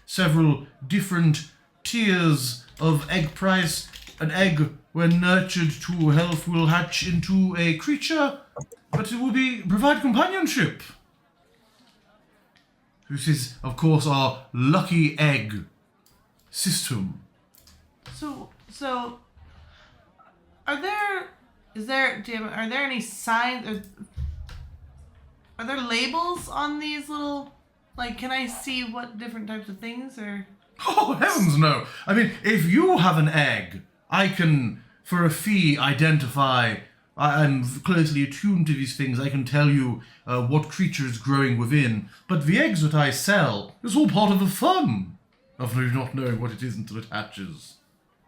[SPEAKER 1] Several different tiers of egg price. An egg, when nurtured to health, will hatch into a creature, but it will provide companionship. This is, of course, our lucky egg system.
[SPEAKER 4] So, are there any signs, are there labels on these little, like, can I see what different types of things are?
[SPEAKER 1] Oh, heavens no! I mean, if you have an egg, I can, for a fee, identify. I'm closely attuned to these things. I can tell you what creature is growing within. But the eggs that I sell is all part of the fun of you not knowing what it is until it hatches.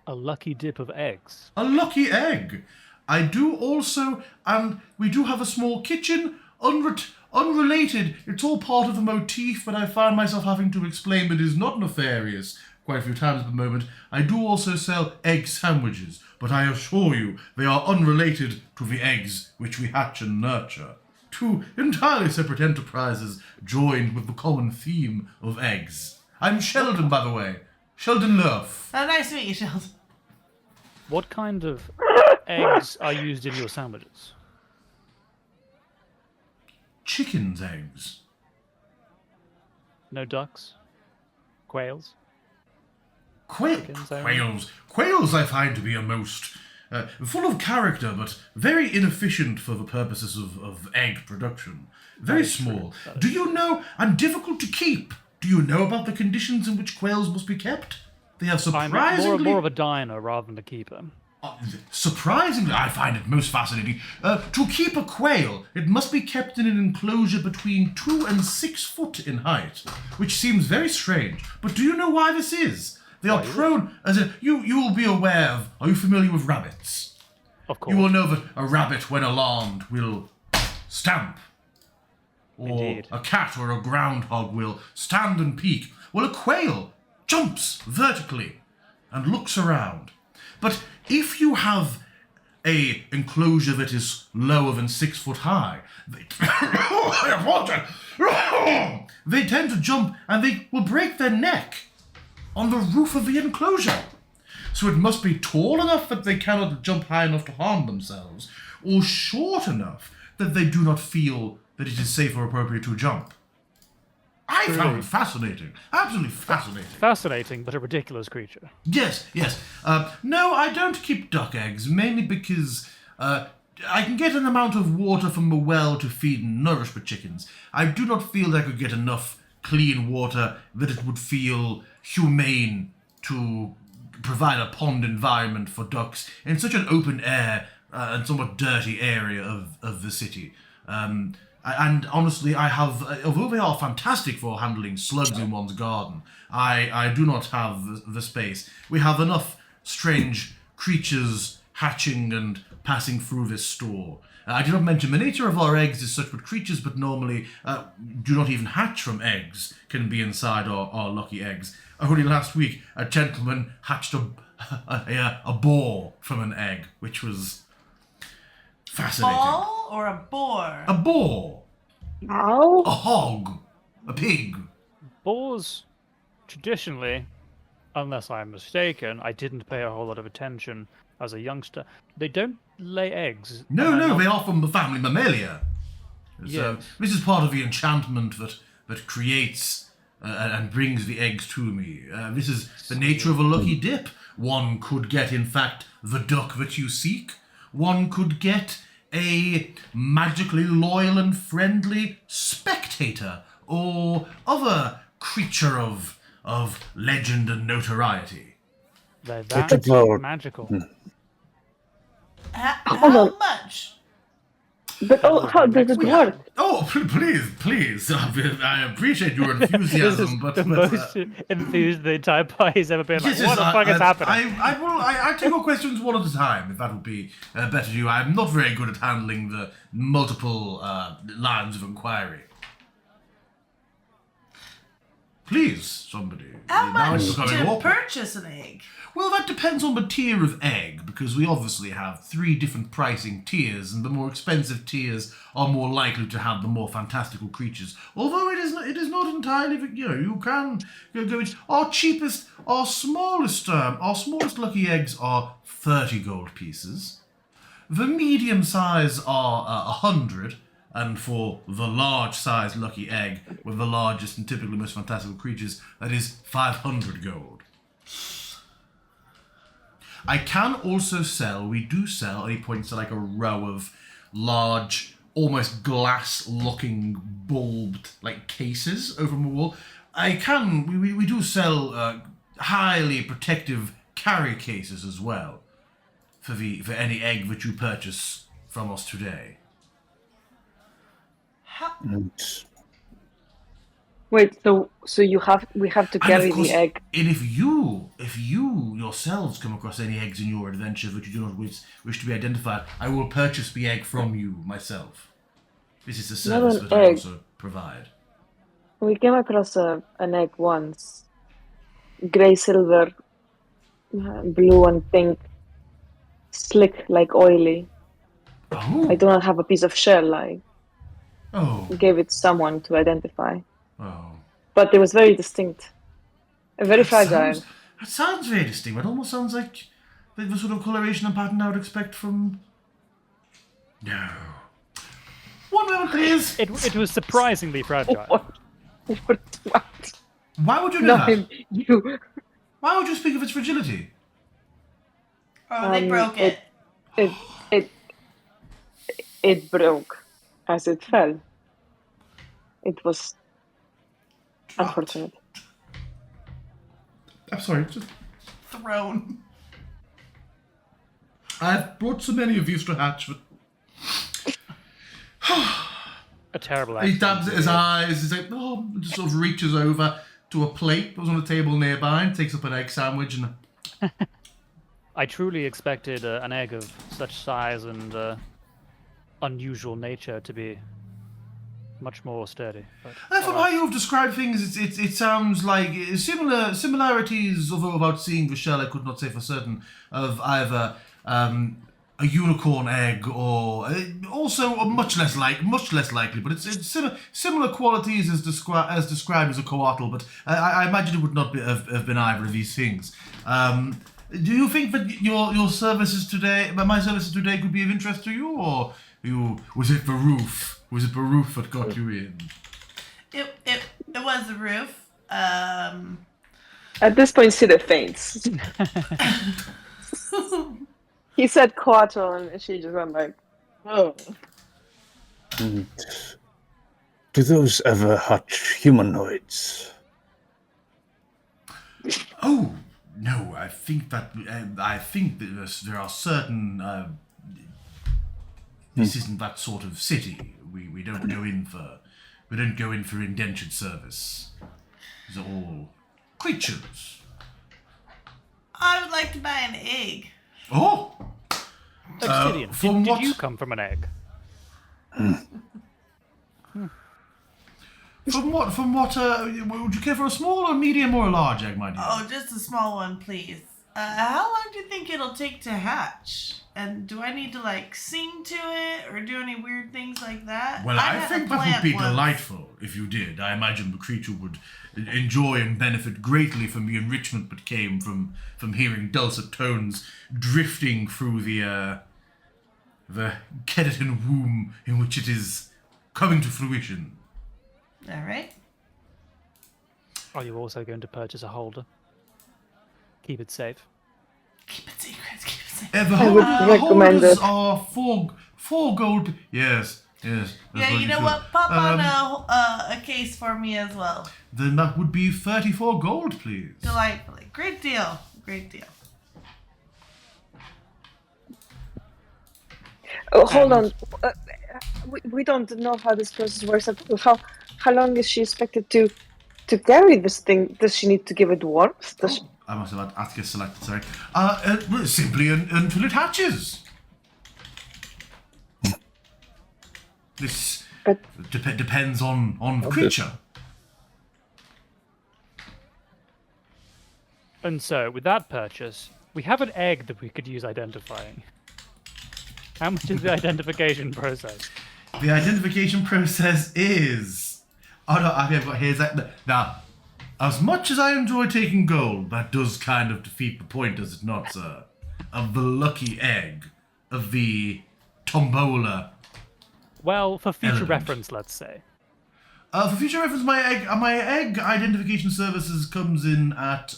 [SPEAKER 3] A lucky dip of eggs.
[SPEAKER 1] A lucky egg. I do also, and we do have a small kitchen, unrelated. It's all part of the motif, but I find myself having to explain that it is not nefarious quite a few times at the moment. I do also sell egg sandwiches, but I assure you they are unrelated to the eggs which we hatch and nurture. Two entirely separate enterprises joined with the common theme of eggs. I'm Sheldon, by the way. Sheldon Lurf.
[SPEAKER 4] Oh, nice to meet you, Sheldon.
[SPEAKER 3] What kind of eggs are used in your sandwiches?
[SPEAKER 1] Chicken's eggs.
[SPEAKER 3] No ducks? Quails?
[SPEAKER 1] Quails.
[SPEAKER 3] only?
[SPEAKER 1] Quails I find to be a most full of character, but very inefficient for the purposes of egg production. Very small. Do you know, and difficult to keep. Do you know about the conditions in which quails must be kept? They have
[SPEAKER 3] I'm
[SPEAKER 1] surprisingly...
[SPEAKER 3] more of a diner rather than a keeper.
[SPEAKER 1] Surprisingly, I find it most fascinating. To keep a quail, it must be kept in an enclosure between 2 and 6 foot in height, which seems very strange. But do you know why this is? They are prone, you will be aware of, are you familiar with rabbits?
[SPEAKER 3] Of course.
[SPEAKER 1] You will know that a rabbit, when alarmed, will stamp. Or
[SPEAKER 3] Indeed.
[SPEAKER 1] a cat or a groundhog will stand and peek. Well, a quail jumps vertically and looks around. But if you have a enclosure that is lower than 6 foot high, they tend to jump and they will break their neck on the roof of the enclosure. So it must be tall enough that they cannot jump high enough to harm themselves, or short enough that they do not feel that it is safe or appropriate to jump. I found it fascinating. Absolutely fascinating.
[SPEAKER 3] Fascinating, but a ridiculous creature.
[SPEAKER 1] Yes. No, I don't keep duck eggs, mainly because I can get an amount of water from the well to feed and nourish the chickens. I do not feel I could get enough clean water that it would feel humane to provide a pond environment for ducks in such an open air and somewhat dirty area of the city. And honestly, I have, although they are fantastic for handling slugs in one's garden, I do not have the space. We have enough strange creatures hatching and passing through this store. I did not mention the nature of our eggs is such that creatures, but normally do not even hatch from eggs, can be inside our lucky eggs. Only last week, a gentleman hatched a boar from an egg, which was fascinating.
[SPEAKER 4] Ball or a boar?
[SPEAKER 1] A boar.
[SPEAKER 2] Ow.
[SPEAKER 1] A hog. A pig.
[SPEAKER 3] Boars, traditionally, unless I'm mistaken, I didn't pay a whole lot of attention as a youngster. They don't lay eggs.
[SPEAKER 1] No, they are from the family Mammalia. So
[SPEAKER 3] Yes.
[SPEAKER 1] this is part of the enchantment that creates and brings the eggs to me. This is the nature of a lucky dip. One could get, in fact, the duck that you seek. One could get a magically loyal and friendly spectator, or other creature of legend and notoriety?
[SPEAKER 3] They're
[SPEAKER 5] What
[SPEAKER 3] that
[SPEAKER 5] about-
[SPEAKER 3] magical.
[SPEAKER 2] Hold on.
[SPEAKER 4] How much?
[SPEAKER 2] But
[SPEAKER 3] That
[SPEAKER 2] how
[SPEAKER 3] was my
[SPEAKER 2] does it
[SPEAKER 3] next
[SPEAKER 2] work?
[SPEAKER 1] Oh, please. I appreciate your
[SPEAKER 3] This is
[SPEAKER 1] enthusiasm, but
[SPEAKER 3] the most enthused the entire party's ever been. Like, what the fuck is happening?
[SPEAKER 1] I take your questions one at a time, if that would be better to you. I'm not very good at handling the multiple lines of inquiry. Please, somebody.
[SPEAKER 4] How
[SPEAKER 1] Now it's
[SPEAKER 4] much
[SPEAKER 1] becoming
[SPEAKER 4] to
[SPEAKER 1] awkward.
[SPEAKER 4] purchase an egg?
[SPEAKER 1] Well, that depends on the tier of egg, because we obviously have 3 different pricing tiers, and the more expensive tiers are more likely to have the more fantastical creatures. Although it is not entirely, you can go into our cheapest, our smallest lucky eggs are 30 gold pieces. The medium size are 100, and for the large size lucky egg with the largest and typically most fantastical creatures, that is 500 gold. I can also sell, we do sell, he points to like a row of large, almost glass-looking, bulbed, like, cases over on the wall. We do sell highly protective carry cases as well for any egg that you purchase from us today.
[SPEAKER 5] And
[SPEAKER 2] Wait, so we have to
[SPEAKER 1] And
[SPEAKER 2] carry
[SPEAKER 1] of course,
[SPEAKER 2] the egg.
[SPEAKER 1] and if you yourselves come across any eggs in your adventure that you do not wish to be identified, I will purchase the egg from you myself. This is a service
[SPEAKER 2] an
[SPEAKER 1] that I
[SPEAKER 2] egg.
[SPEAKER 1] also provide.
[SPEAKER 2] We came across an egg once. Gray, silver, blue and pink. Slick, like oily.
[SPEAKER 1] Oh,
[SPEAKER 2] I do not have a piece of shell. I
[SPEAKER 1] oh,
[SPEAKER 2] gave it to someone to identify.
[SPEAKER 1] oh.
[SPEAKER 2] But it was very distinct. Very
[SPEAKER 1] That
[SPEAKER 2] fragile.
[SPEAKER 1] sounds very distinct. It almost sounds like the sort of coloration and pattern I would expect from... No. One moment, please.
[SPEAKER 3] It was surprisingly fragile.
[SPEAKER 2] What?
[SPEAKER 1] Why would you do
[SPEAKER 2] No,
[SPEAKER 1] that?
[SPEAKER 2] you.
[SPEAKER 1] Why would you speak of its fragility?
[SPEAKER 4] Oh, they broke it.
[SPEAKER 2] It broke as it fell. It was unfortunate.
[SPEAKER 1] I'm sorry, just...
[SPEAKER 4] Thrown.
[SPEAKER 1] I've brought so many of these to hatch, but...
[SPEAKER 3] A terrible
[SPEAKER 1] He
[SPEAKER 3] accident.
[SPEAKER 1] dabs at his eyes, he's like, oh, just sort of reaches over to a plate that was on the table nearby and takes up an egg sandwich and...
[SPEAKER 3] I truly expected an egg of such size and unusual nature to be much more sturdy. But
[SPEAKER 1] From how you've described things, it sounds like similarities, although about seeing the shell, I could not say for certain, of either a unicorn egg or also much less likely, but it's similar qualities as described as a coatl, but I imagine it would not have been either of these things. Do you think that your services today, my services today, could be of interest to you, or was it the roof? Was it the roof that got you in?
[SPEAKER 4] It was the roof.
[SPEAKER 2] At this point, Sida faints. He said quarter, and she just went like, oh.
[SPEAKER 5] And do those ever hatch humanoids?
[SPEAKER 1] Oh no, I think that there are certain. This isn't that sort of city. We don't go in for indentured service. These are all creatures.
[SPEAKER 4] I would like to buy an egg.
[SPEAKER 1] Oh,
[SPEAKER 3] Obsidian,
[SPEAKER 1] from
[SPEAKER 3] did
[SPEAKER 1] what-
[SPEAKER 3] you come from an egg?
[SPEAKER 1] From what? Would you care for a small or medium or a large egg, my dear?
[SPEAKER 4] Oh, just a small one, please. How long do you think it'll take to hatch? And do I need to like sing to it or do any weird things like that?
[SPEAKER 1] Well, I
[SPEAKER 4] had a
[SPEAKER 1] think that would
[SPEAKER 4] plant
[SPEAKER 1] be
[SPEAKER 4] once.
[SPEAKER 1] delightful if you did. I imagine the creature would enjoy and benefit greatly from the enrichment that came from hearing dulcet tones drifting through the keratin womb in which it is coming to fruition.
[SPEAKER 4] All right.
[SPEAKER 3] Are you also going to purchase a holder? Keep it safe.
[SPEAKER 4] Keep it secret. Keep it
[SPEAKER 2] I would recommend
[SPEAKER 1] holders
[SPEAKER 2] it.
[SPEAKER 1] are four gold. Yes.
[SPEAKER 4] Yeah,
[SPEAKER 1] that's
[SPEAKER 4] you know
[SPEAKER 1] should.
[SPEAKER 4] what? Pop on a case for me as well.
[SPEAKER 1] Then that would be 34 gold, please.
[SPEAKER 4] Delightfully. Great deal. Great deal.
[SPEAKER 2] Oh, hold on. We don't know how this process works. How long is she expected to carry this thing? Does she need to give it warmth? Does she...
[SPEAKER 1] I must have had Athkatla selected, sorry. Well, simply until it hatches. This
[SPEAKER 2] But
[SPEAKER 1] depends on the creature.
[SPEAKER 3] And so, with that purchase, we have an egg that we could use identifying. How much is the identification process?
[SPEAKER 1] The identification process is... Oh no, I've got here's that. Now, as much as I enjoy taking gold, that does kind of defeat the point, does it not, sir? Of the lucky egg, of the tombola.
[SPEAKER 3] Well, for future
[SPEAKER 1] Element.
[SPEAKER 3] reference, let's say.
[SPEAKER 1] For future reference, my egg identification services comes in at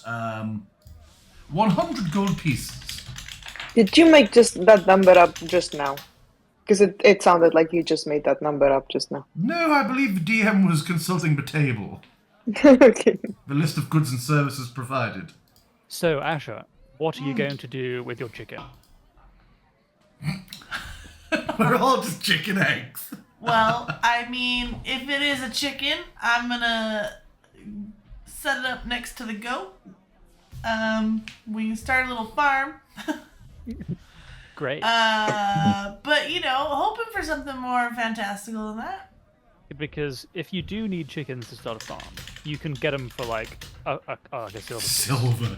[SPEAKER 1] 100 gold pieces.
[SPEAKER 2] did you make just that number up just now? Because it sounded like you just made that number up just now.
[SPEAKER 1] No, I believe the DM was consulting the table.
[SPEAKER 2] Okay.
[SPEAKER 1] The list of goods and services provided.
[SPEAKER 3] So, Asher, what are you going to do with your chicken?
[SPEAKER 1] We're all just chicken eggs.
[SPEAKER 4] Well, I mean, if it is a chicken, I'm gonna set it up next to the goat. We can start a little farm.
[SPEAKER 3] Great.
[SPEAKER 4] But you know, hoping for something more fantastical than that.
[SPEAKER 3] Because if you do need chickens to start a farm, you can get them for like a silver.
[SPEAKER 1] Silver.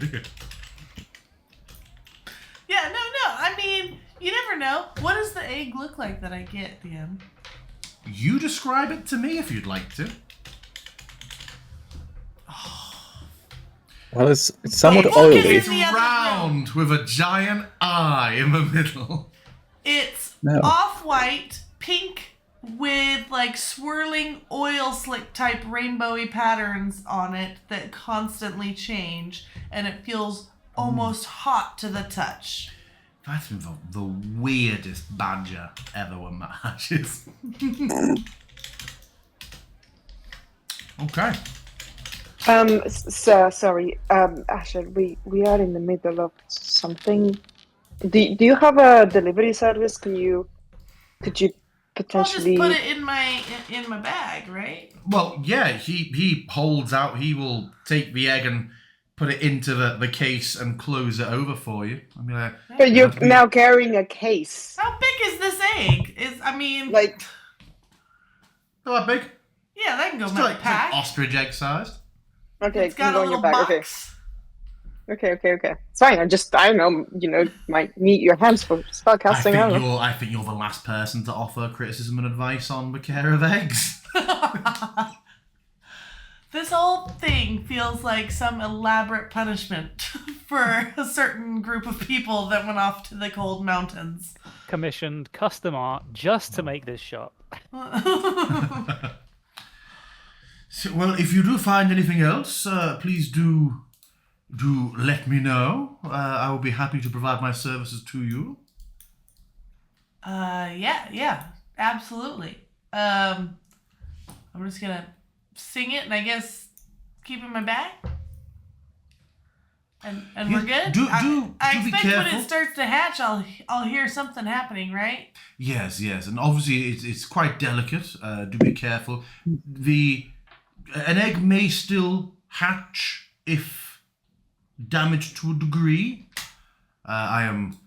[SPEAKER 4] Yeah, no. I mean, you never know. What does the egg look like that I get at the end?
[SPEAKER 1] You describe it to me if you'd like to.
[SPEAKER 5] Well, it's somewhat
[SPEAKER 4] Hey, look at
[SPEAKER 5] oily.
[SPEAKER 4] it.
[SPEAKER 1] It's
[SPEAKER 4] the other
[SPEAKER 1] round with a giant eye in the middle.
[SPEAKER 4] It's
[SPEAKER 5] No.
[SPEAKER 4] off-white, pink, with like swirling oil slick type rainbowy patterns on it that constantly change, and it feels almost hot to the touch.
[SPEAKER 1] That's been the weirdest badger ever when that hatches. Okay.
[SPEAKER 2] Sorry, Asher, we are in the middle of something. Do you have a delivery service? Could you
[SPEAKER 4] I'll just
[SPEAKER 2] potentially?
[SPEAKER 4] put it in my bag, right?
[SPEAKER 1] Well, yeah, he holds out, he will take the egg and put it into the case and close it over for you. I mean,
[SPEAKER 2] But you're
[SPEAKER 1] that'd be-
[SPEAKER 2] now carrying a case.
[SPEAKER 4] How big is this egg?
[SPEAKER 2] Like,
[SPEAKER 1] not that big.
[SPEAKER 4] Yeah, that can go in
[SPEAKER 1] It's
[SPEAKER 4] my
[SPEAKER 1] like, it's like
[SPEAKER 4] pack.
[SPEAKER 1] ostrich egg sized.
[SPEAKER 2] okay,
[SPEAKER 4] It's
[SPEAKER 2] can
[SPEAKER 4] got
[SPEAKER 2] go
[SPEAKER 4] a
[SPEAKER 2] in your
[SPEAKER 4] little
[SPEAKER 2] bag.
[SPEAKER 4] box.
[SPEAKER 2] Okay. It's fine. I don't know, might need your hands for spellcasting. I don't know.
[SPEAKER 1] I think you're the last person to offer criticism and advice on the care of eggs.
[SPEAKER 4] This whole thing feels like some elaborate punishment for a certain group of people that went off to the cold mountains.
[SPEAKER 3] Commissioned custom art just to make this shop.
[SPEAKER 1] So, well, if you do find anything else, please do let me know. I will be happy to provide my services to you.
[SPEAKER 4] Yeah, absolutely. I'm just gonna sing it and I guess keep it in my bag. And we're good? I
[SPEAKER 1] do be
[SPEAKER 4] expect when
[SPEAKER 1] careful.
[SPEAKER 4] it starts to hatch, I'll hear something happening, right?
[SPEAKER 1] Yes, and obviously it's quite delicate. Do be careful. An egg may still hatch if damaged to a degree. I am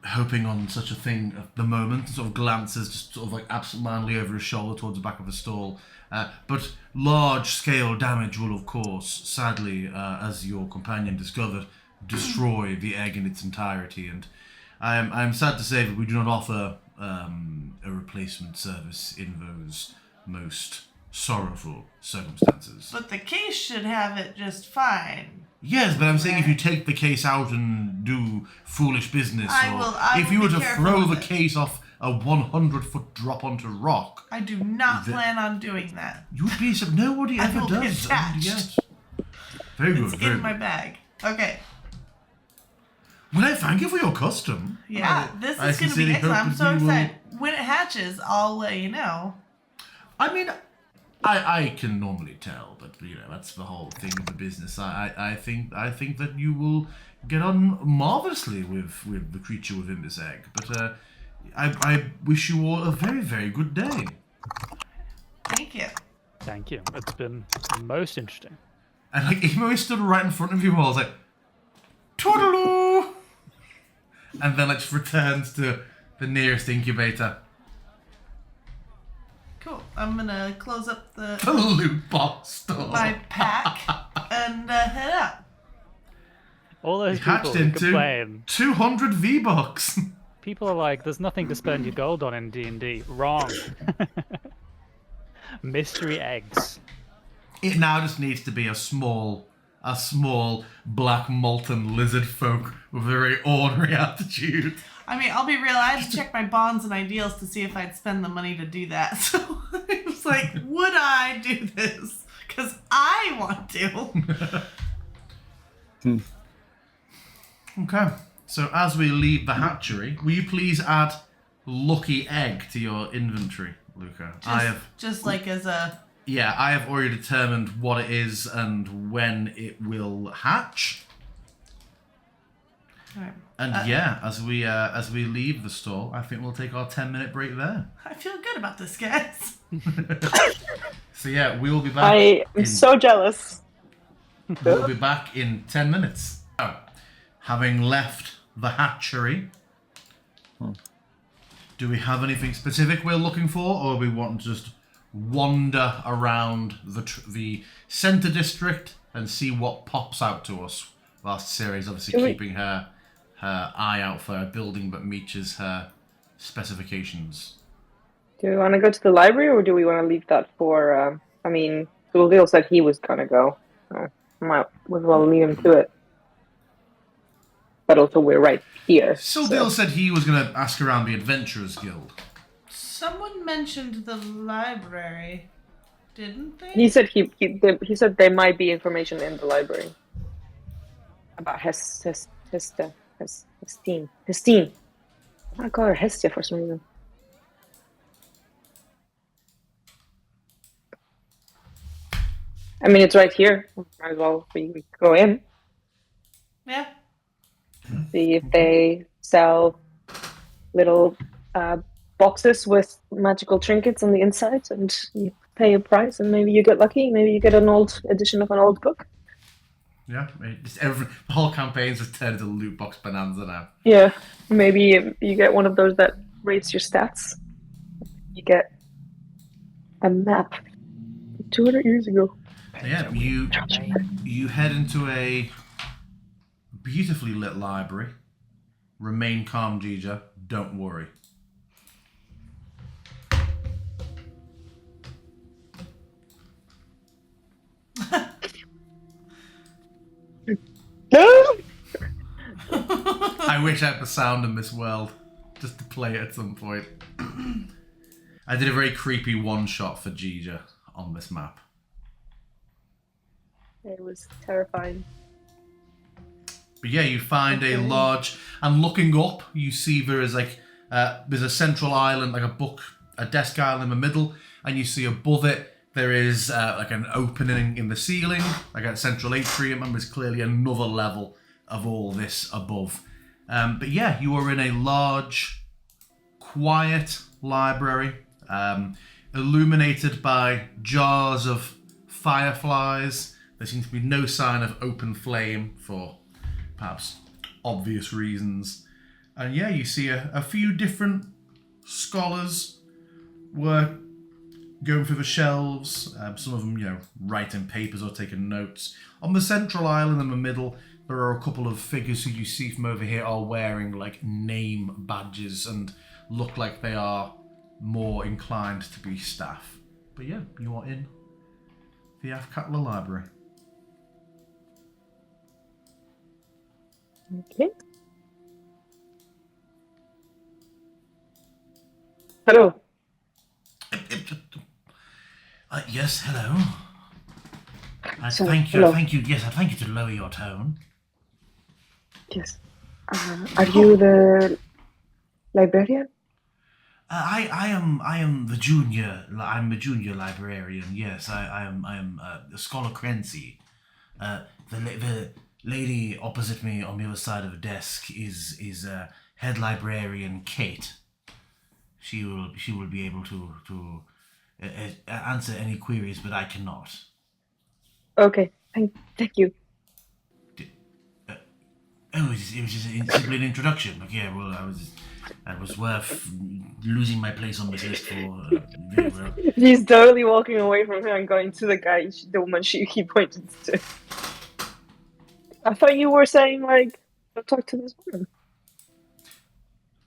[SPEAKER 1] hoping on such a thing at the moment. Sort of glances just sort of like absentmindedly over his shoulder towards the back of the stall. But large-scale damage will, of course, sadly, as your companion discovered, destroy the egg in its entirety. And I am sad to say that we do not offer a replacement service in those most sorrowful circumstances.
[SPEAKER 4] But the case should have it just fine.
[SPEAKER 1] Yes, but I'm saying if you take the case out and do foolish business,
[SPEAKER 4] I
[SPEAKER 1] if
[SPEAKER 4] will
[SPEAKER 1] you were
[SPEAKER 4] be
[SPEAKER 1] to
[SPEAKER 4] careful
[SPEAKER 1] throw
[SPEAKER 4] with
[SPEAKER 1] the
[SPEAKER 4] it.
[SPEAKER 1] case off a 100-foot drop onto rock,
[SPEAKER 4] I do not
[SPEAKER 1] The-
[SPEAKER 4] plan on doing that.
[SPEAKER 1] you'd be nobody
[SPEAKER 4] I
[SPEAKER 1] ever
[SPEAKER 4] will be
[SPEAKER 1] does.
[SPEAKER 4] attached.
[SPEAKER 1] Yes. Very good.
[SPEAKER 4] It's
[SPEAKER 1] Very
[SPEAKER 4] in my
[SPEAKER 1] good.
[SPEAKER 4] bag. Okay.
[SPEAKER 1] Well, I thank you for your custom.
[SPEAKER 4] Yeah, this
[SPEAKER 1] I
[SPEAKER 4] is going to be
[SPEAKER 1] sincerely
[SPEAKER 4] excellent.
[SPEAKER 1] hope
[SPEAKER 4] I'm
[SPEAKER 1] that
[SPEAKER 4] so
[SPEAKER 1] we will-
[SPEAKER 4] excited. When it hatches, I'll let you know.
[SPEAKER 1] I mean, I can normally tell, but that's the whole thing of the business. I think that you will get on marvelously with the creature within this egg. But I wish you all a very, very good day.
[SPEAKER 4] Thank you.
[SPEAKER 3] Thank you. It's been most interesting.
[SPEAKER 1] And like even when he stood right in front of you all, I was like, toodaloo! And then just returns to the nearest incubator.
[SPEAKER 4] Cool. I'm going to close up
[SPEAKER 1] The
[SPEAKER 4] the
[SPEAKER 1] loot box store.
[SPEAKER 4] my pack and head out.
[SPEAKER 3] All those
[SPEAKER 1] He hatched
[SPEAKER 3] people who
[SPEAKER 1] into
[SPEAKER 3] complain.
[SPEAKER 1] 200 V-Bucks.
[SPEAKER 3] People are like, there's nothing to spend your gold on in D&D. Wrong. Mystery eggs.
[SPEAKER 1] It now just needs to be a small black molten lizard folk with a very ornery attitude.
[SPEAKER 4] I mean, I'll be real. I had to check my bonds and ideals to see if I'd spend the money to do that. So it was like, would I do this? Because I want to.
[SPEAKER 1] Okay. So as we leave the hatchery, will you please add lucky egg to your inventory, Luca?
[SPEAKER 4] Just like as a...
[SPEAKER 1] Yeah, I have already determined what it is and when it will hatch.
[SPEAKER 4] Alright.
[SPEAKER 1] And as we leave the store, I think we'll take our 10-minute break there.
[SPEAKER 4] I feel good about this, guys.
[SPEAKER 1] So yeah, we will be back.
[SPEAKER 2] I am so jealous.
[SPEAKER 1] We'll be back in 10 minutes. So, having left the hatchery, do we have anything specific we're looking for, or we want to just wander around the centre district and see what pops out to us? Whilst Siri's obviously keeping her eye out for a building that meets her specifications.
[SPEAKER 2] Do we want to go to the library, or do we want to leave that for? I mean, Bill said he was gonna go. Might as well lead him to it. But also, we're right here.
[SPEAKER 1] Sildil said he was going to ask around the Adventurers Guild.
[SPEAKER 4] Someone mentioned the library, didn't they?
[SPEAKER 2] He said he said there might be information in the library about Hestine. I call her Hestia for some reason. I mean, it's right here. Might as well we go in.
[SPEAKER 4] Yeah.
[SPEAKER 2] See if they sell little boxes with magical trinkets on the inside, and you pay a price, and maybe you get lucky. Maybe you get an old edition of an old book.
[SPEAKER 1] Yeah, the whole campaign's just turned into loot box bonanza now.
[SPEAKER 2] Yeah, maybe you get one of those that rates your stats. You get a map 200 years ago.
[SPEAKER 1] Yeah, you head into a beautifully lit library. Remain calm, Gija. Don't worry. I wish I had the sound in this world, just to play it at some point. I did a very creepy one-shot for Gija on this map.
[SPEAKER 2] It was terrifying.
[SPEAKER 1] But yeah, you find a large, and looking up, you see there is there's a central island, like a desk island in the middle, and you see above it, there is an opening in the ceiling, like a central atrium, and there's clearly another level of all this above. But yeah, you are in a large, quiet library, illuminated by jars of fireflies. There seems to be no sign of open flame for perhaps obvious reasons. And yeah, you see a few different scholars were going through the shelves, some of them, writing papers or taking notes. On the central island in the middle, there are a couple of figures who you see from over here are wearing name badges and look like they are more inclined to be staff. But yeah, you are in the Athkatla library.
[SPEAKER 2] Okay. Hello.
[SPEAKER 1] Yes, hello.
[SPEAKER 2] So,
[SPEAKER 1] Thank
[SPEAKER 2] hello.
[SPEAKER 1] you. Yes, I thank you to lower your tone.
[SPEAKER 2] Yes. Are you the librarian?
[SPEAKER 1] I am the junior. I'm a junior librarian. Yes, I am Scholar Crency. The lady opposite me on the other side of the desk is head librarian Kate. She will be able to answer any queries, but I cannot.
[SPEAKER 2] Okay, thank you.
[SPEAKER 1] Oh, it was just simply an introduction. Okay, well, I was worth losing my place on this list for very well.
[SPEAKER 2] He's totally walking away from her and going to the woman he pointed to. I thought you were saying like, don't talk to this woman.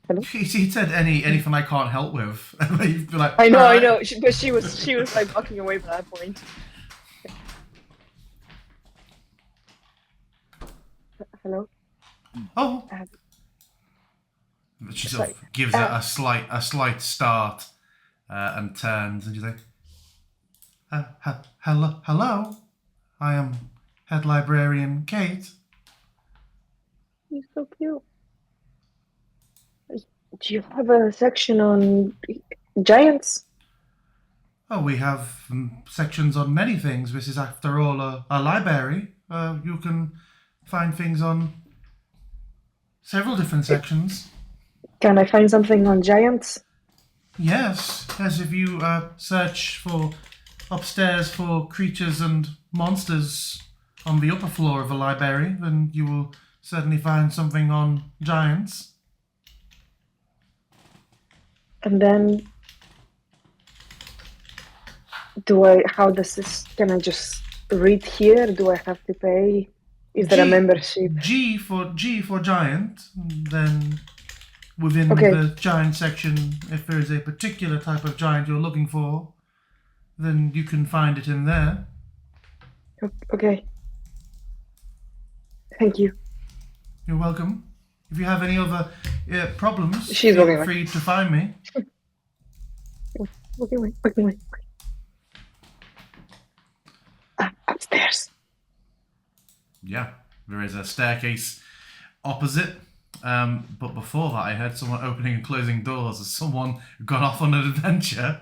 [SPEAKER 2] Hello?
[SPEAKER 1] He said anything I can't help with. You'd be like,
[SPEAKER 2] I know,
[SPEAKER 1] "Alright."
[SPEAKER 2] but she was like walking away from that point. Hello.
[SPEAKER 1] Oh. She sort of gives it a slight start and turns and she's like, hello, I am head librarian Kate.
[SPEAKER 2] He's so cute. Do you have a section on giants?
[SPEAKER 1] Oh, we have sections on many things. This is, after all, a library. You can find things on several different sections.
[SPEAKER 2] Can I find something on giants?
[SPEAKER 1] Yes, as if you search for upstairs for creatures and monsters on the upper floor of the library, then you will certainly find something on giants.
[SPEAKER 2] And then, how does this, can I just read here? Do I have to pay? Is there a membership?
[SPEAKER 1] G for giant, then within
[SPEAKER 2] Okay.
[SPEAKER 1] the giant section, if there is a particular type of giant you're looking for, then you can find it in there.
[SPEAKER 2] Okay. Thank you.
[SPEAKER 1] You're welcome. If you have any other problems,
[SPEAKER 2] She's
[SPEAKER 1] feel
[SPEAKER 2] walking
[SPEAKER 1] free to find me.
[SPEAKER 2] Walking away. Upstairs.
[SPEAKER 1] Yeah, there is a staircase opposite. But before that, I heard someone opening and closing doors as someone got off on an adventure.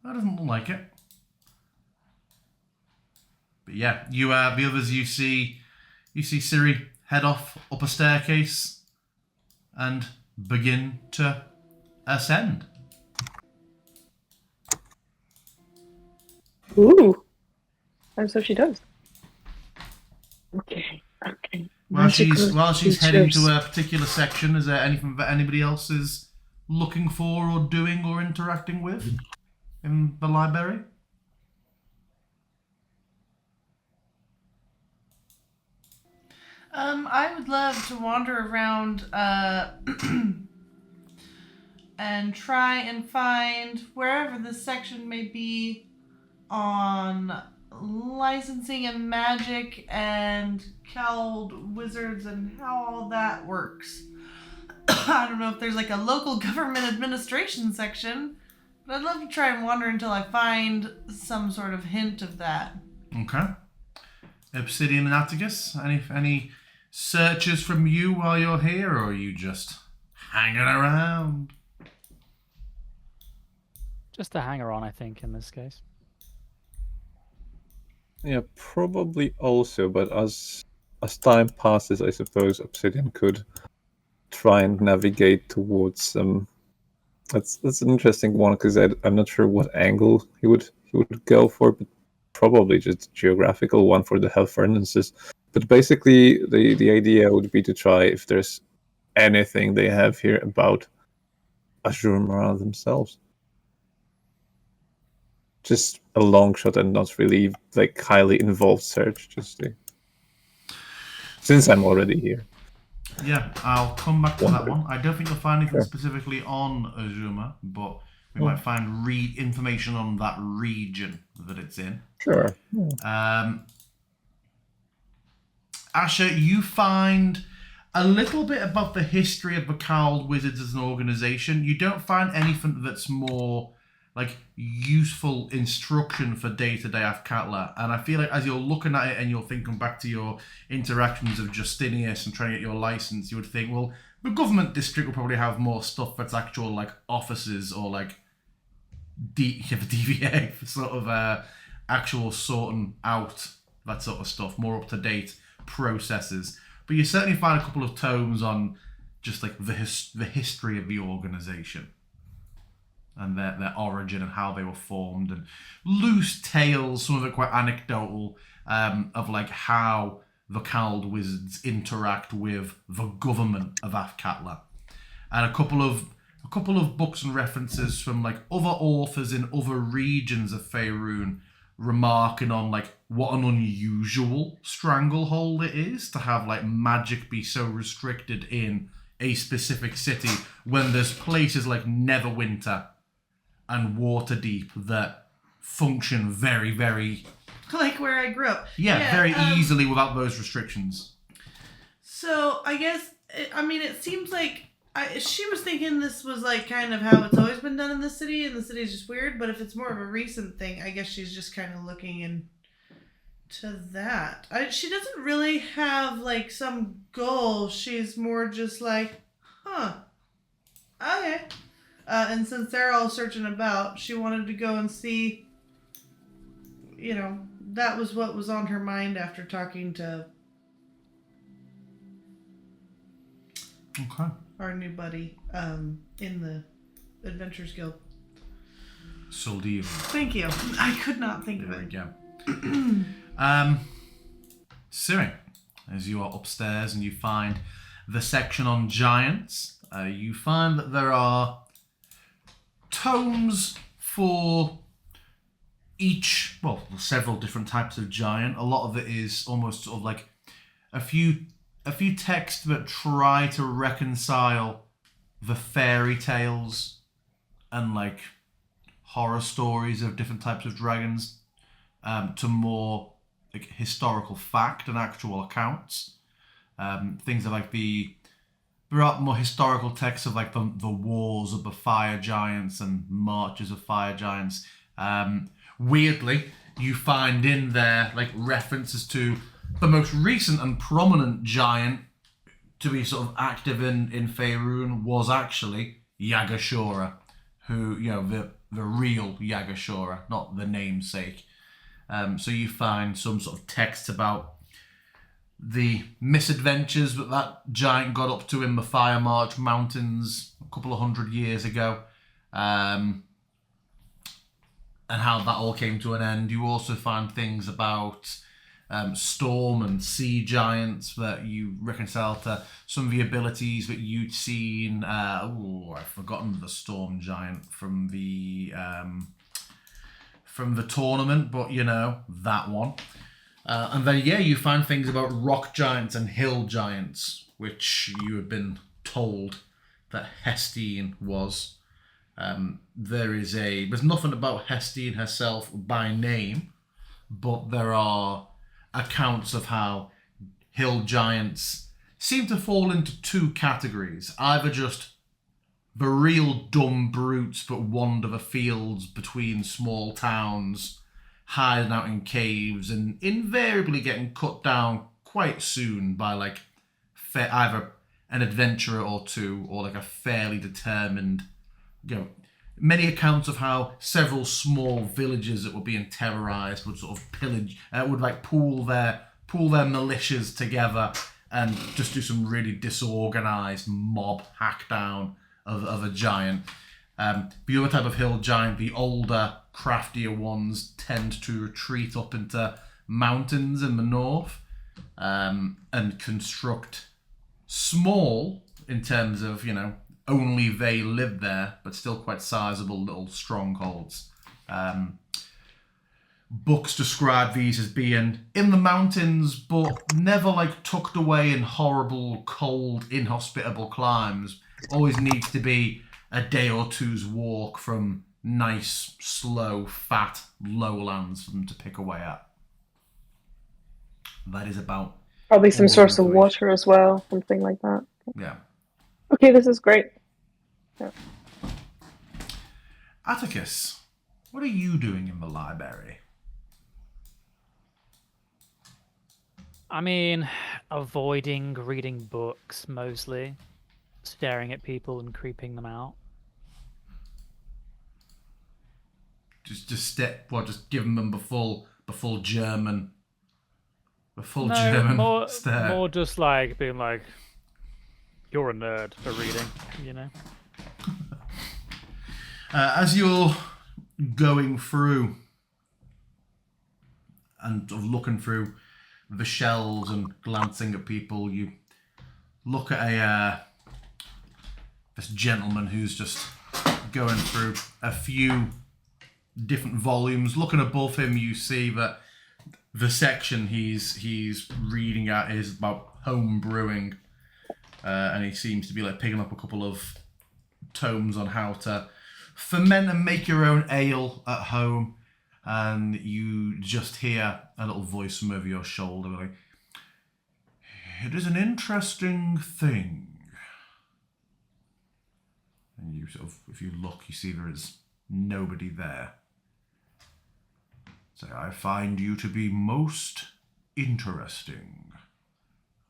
[SPEAKER 1] That doesn't look like it. But yeah, the others you see Ciri head off up a staircase and begin to ascend.
[SPEAKER 2] Ooh. And so she does. Okay.
[SPEAKER 1] While she's
[SPEAKER 2] Magical
[SPEAKER 1] heading
[SPEAKER 2] creatures.
[SPEAKER 1] to a particular section, is there anything that anybody else is looking for or doing or interacting with in the library?
[SPEAKER 4] I would love to wander around and try and find wherever this section may be on licensing and magic and cowled wizards and how all that works. I don't know if there's like a local government administration section, but I'd love to try and wander until I find some sort of hint of that.
[SPEAKER 1] Okay. Obsidian and Atticus, any searches from you while you're here, or are you just hanging around?
[SPEAKER 3] Just a hanger on, I think, in this case.
[SPEAKER 5] Yeah, probably also, but as time passes, I suppose Obsidian could try and navigate towards that's an interesting one, because I'm not sure what angle he would go for, but probably just a geographical one for the hell furnaces. But basically the idea would be to try if there's anything they have here about Azure themselves. Just a long shot and not really like highly involved search, since I'm already here.
[SPEAKER 1] Yeah, I'll come back to that one. I don't think you'll find anything specifically on Azuma, but we might find information on that region that it's in.
[SPEAKER 5] Sure.
[SPEAKER 1] Asher, you find a little bit about the history of the Cowled Wizards as an organization. You don't find anything that's more like useful instruction for day-to-day Athkatla. And I feel like as you're looking at it and you're thinking back to your interactions of Justinius and trying to get your license, you would think, well, the government district will probably have more stuff that's actual like offices or like the DVA for sort of actual sorting out that sort of stuff, more up-to-date processes. But you certainly find a couple of tomes on just like the history of the organization and their origin and how they were formed, and loose tales, some of it quite anecdotal, of like how the Cald wizards interact with the government of Athkatla, and a couple of books and references from like other authors in other regions of Faerun remarking on like what an unusual stranglehold it is to have like magic be so restricted in a specific city when there's places like Neverwinter and Waterdeep that function very, very...
[SPEAKER 4] Like where I grew up.
[SPEAKER 1] Yeah, very easily without those restrictions.
[SPEAKER 4] So, I guess, it seems like she was thinking this was like kind of how it's always been done in the city, and the city is just weird, but if it's more of a recent thing, I guess she's just kind of looking into that. She doesn't really have like some goal. She's more just like, okay. And since they're all searching about, she wanted to go and see, that was what was on her mind after talking to our new buddy in the Adventurers Guild.
[SPEAKER 1] Soldier.
[SPEAKER 4] Thank you. I could not think of it.
[SPEAKER 1] There we go. Siri, as you are upstairs and you find the section on giants, you find that there are tomes for each, several different types of giant. A lot of it is almost sort of like a few texts that try to reconcile the fairy tales and like horror stories of different types of dragons to more like historical fact and actual accounts. Things like there are more historical texts of like the wars of the fire giants and marches of fire giants. Weirdly, you find in there like references to the most recent and prominent giant to be sort of active in Faerun was actually Yagashora, who, the real Yagashora, not the namesake. So you find some sort of texts about the misadventures that giant got up to in the Fire March Mountains a couple of 100 years ago, and how that all came to an end. You also find things about storm and sea giants that you reconcile to some of the abilities that you'd seen. I've forgotten the storm giant from the tournament, but that one. And then, you find things about rock giants and hill giants, which you have been told that Hestine was. There's nothing about Hestine herself by name, but there are accounts of how hill giants seem to fall into two categories. Either just the real dumb brutes that wander the fields between small towns, hiding out in caves and invariably getting cut down quite soon by like either an adventurer or two or like a fairly determined, many accounts of how several small villages that were being terrorized would sort of pillage, would like pool their militias together and just do some really disorganized mob hack down of a giant. The other type of hill giant, the older, craftier ones, tend to retreat up into mountains in the north and construct small, in terms of, only they live there, but still quite sizable little strongholds. Books describe these as being in the mountains, but never like tucked away in horrible, cold, inhospitable climes. Always needs to be a day or two's walk from nice, slow, fat lowlands for them to pick away at. That is about
[SPEAKER 2] probably some source of water as well, something like that.
[SPEAKER 1] Yeah.
[SPEAKER 2] Okay, this is great. Yeah.
[SPEAKER 1] Atticus, What are you doing in the library?
[SPEAKER 3] I mean, avoiding reading books mostly, staring at people and creeping them out.
[SPEAKER 1] Just giving them the full German,
[SPEAKER 3] No,
[SPEAKER 1] German stare.
[SPEAKER 3] more just like being like, you're a nerd for reading, you know.
[SPEAKER 1] As you're going through and sort of looking through the shelves and glancing at people, you look at this gentleman who's just going through a few different volumes. Looking above him, you see that the section he's reading at is about home brewing, and he seems to be like picking up a couple of tomes on how to ferment and make your own ale at home. And you just hear a little voice from over your shoulder like, "It is an interesting thing." And you sort of, if you look, you see there is nobody there. So I find you to be most interesting.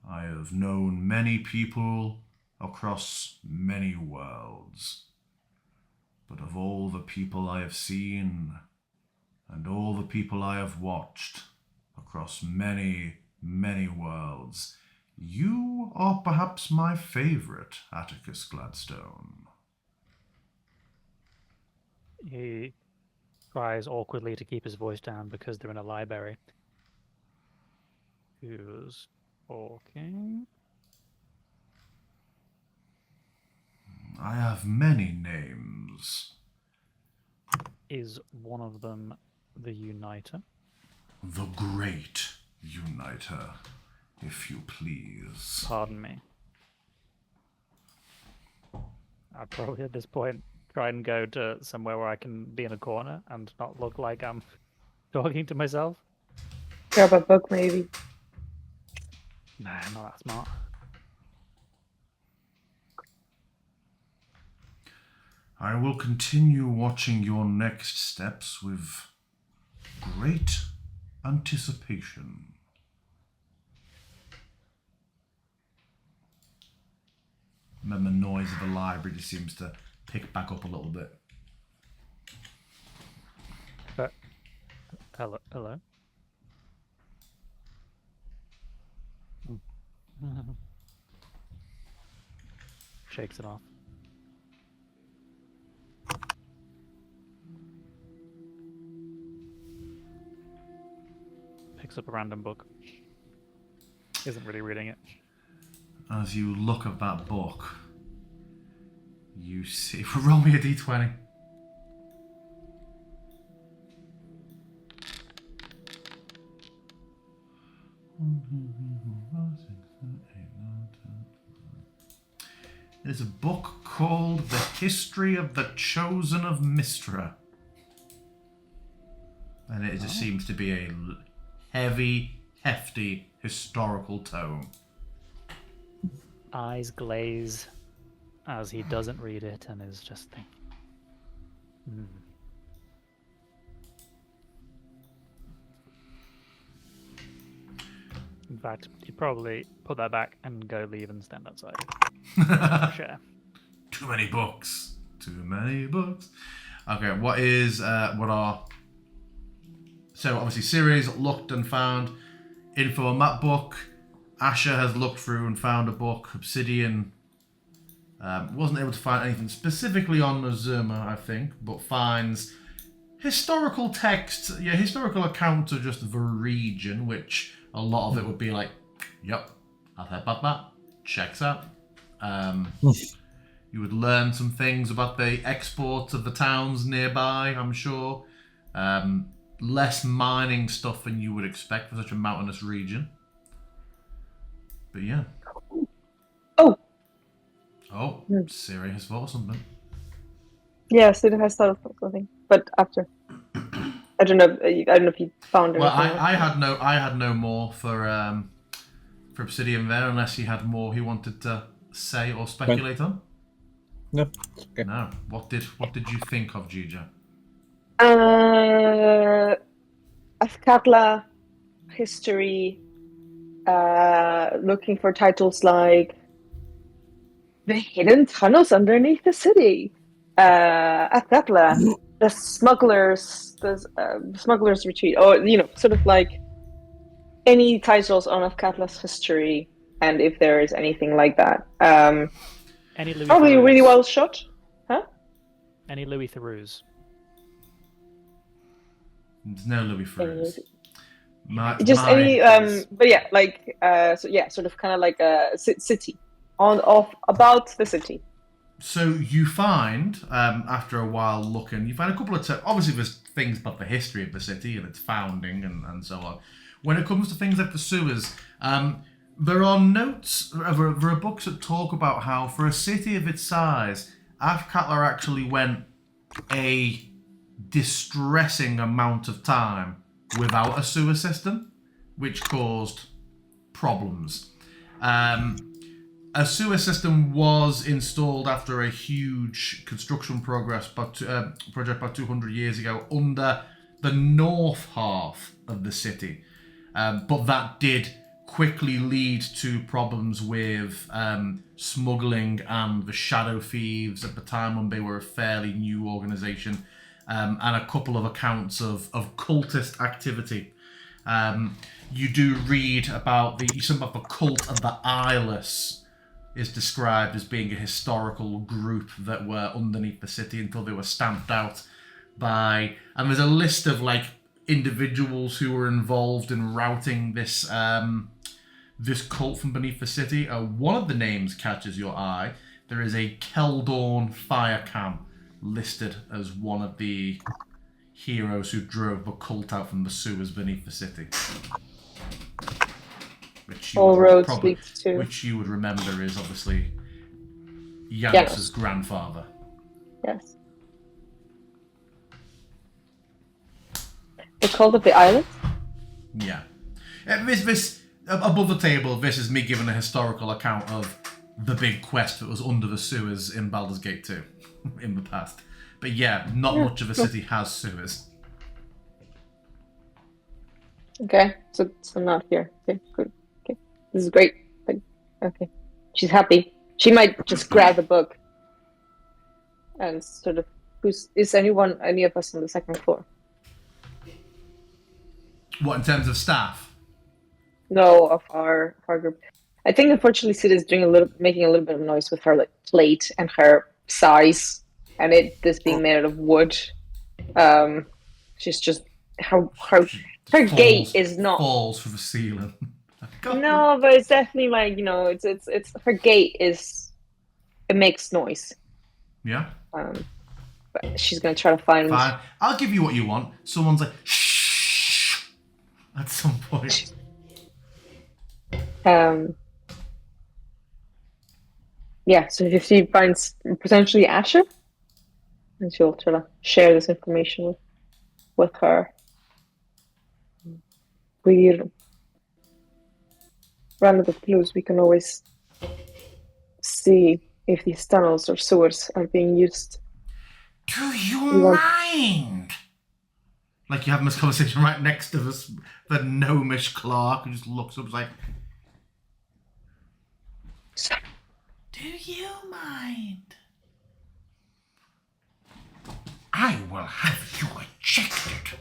[SPEAKER 1] I have known many people across many worlds. But of all the people I have seen, and all the people I have watched across many, many worlds, you are perhaps my favourite, Atticus Gladstone.
[SPEAKER 3] He tries awkwardly to keep his voice down because they're in a library. Who's talking?
[SPEAKER 1] I have many names.
[SPEAKER 3] Is one of them the Uniter?
[SPEAKER 1] The Great Uniter, if you please.
[SPEAKER 3] Pardon me. I'd probably at this point try and go to somewhere where I can be in a corner and not look like I'm talking to myself.
[SPEAKER 2] Grab a book, maybe.
[SPEAKER 3] Nah, I'm not that smart.
[SPEAKER 1] I will continue watching your next steps with great anticipation. And then the noise of the library just seems to pick back up a little bit.
[SPEAKER 3] But hello. Shakes it off. Picks up a random book. Isn't really reading it.
[SPEAKER 1] As you look at that book, you see... Roll me a d20. It is a book called The History of the Chosen of Mystra. And it just seems to be a heavy, hefty, historical tome.
[SPEAKER 3] Eyes glaze as he doesn't read it and is just thinking. In fact, you'd probably put that back and go leave and stand outside. Share.
[SPEAKER 1] Too many books. Too many books. Okay, what are... So obviously Siri's looked and found info on that book. Asher has looked through and found a book. Obsidian wasn't able to find anything specifically on Azuma, I think, but finds historical texts, historical accounts of just the region, which a lot of it would be like, yep, I've heard about that. Checks out. You would learn some things about the exports of the towns nearby, I'm sure. Less mining stuff than you would expect for such a mountainous region. But yeah. Oh, Siri has thought of something.
[SPEAKER 2] Yes, it has thought of something, but after. I don't know if you found it.
[SPEAKER 1] Well, I had no more for Obsidian there, unless he had more he wanted to say or speculate on.
[SPEAKER 5] No. Okay.
[SPEAKER 1] No. What did you think of, Gija?
[SPEAKER 2] Athkatla history, looking for titles like The Hidden Tunnels Underneath the City, Athkatla, the Smuggler's Retreat, or, sort of like any titles on Athkatla's history, and if there is anything like that.
[SPEAKER 3] Any Louis
[SPEAKER 2] Probably
[SPEAKER 3] Theroux.
[SPEAKER 2] really well shot. Huh?
[SPEAKER 3] Any Louis Theroux.
[SPEAKER 1] There's no Louis Frews.
[SPEAKER 2] Just any, but yeah, like, sort of kind of like a city, about the city.
[SPEAKER 1] So you find, after a while looking, you find a couple of obviously there's things about the history of the city and its founding and so on. When it comes to things like the sewers, there are notes, there are books that talk about how for a city of its size, Athkatla actually went a distressing amount of time without a sewer system, which caused problems. A sewer system was installed after a huge construction project about 200 years ago under the north half of the city. But that did quickly lead to problems with smuggling and the shadow thieves at the time when they were a fairly new organisation, and a couple of accounts of cultist activity. You do read about the cult of the Eyeless is described as being a historical group that were underneath the city until they were stamped out by... And there's a list of like individuals who were involved in routing this this cult from beneath the city. One of the names catches your eye. There is a Keldorn Firecam listed as one of the heroes who drove the cult out from the sewers beneath the city. Which you would remember is obviously Janos's grandfather.
[SPEAKER 2] Yes. The Cult of the Island?
[SPEAKER 1] Yeah. This above the table, this is me giving a historical account of the big quest that was under the sewers in Baldur's Gate 2 in the past. But yeah, not much of a city has sewers.
[SPEAKER 2] Okay, so not here. Okay, good. Okay, this is great. Okay, she's happy. She might just grab the book and sort of. Is any of us on the second floor?
[SPEAKER 1] What, in terms of staff?
[SPEAKER 2] No, of our group. I think unfortunately Sid is making a little bit of noise with her like plate and her size, and this being made out of wood. She's just her gait is not
[SPEAKER 1] falls from the ceiling.
[SPEAKER 2] No, but it's definitely like it's her gait it makes noise.
[SPEAKER 1] Yeah.
[SPEAKER 2] But she's gonna try to find.
[SPEAKER 1] Fine, I'll give you what you want. Someone's like shh at some point.
[SPEAKER 2] Yeah. So if she finds potentially Asher, and she'll try to share this information with her. We run out of clues. We can always see if these tunnels or sewers are being used.
[SPEAKER 1] Do you mind? Like you're having this conversation right next to this, the gnomish Clark who just looks up like,
[SPEAKER 4] do you mind?
[SPEAKER 1] I will have you ejected.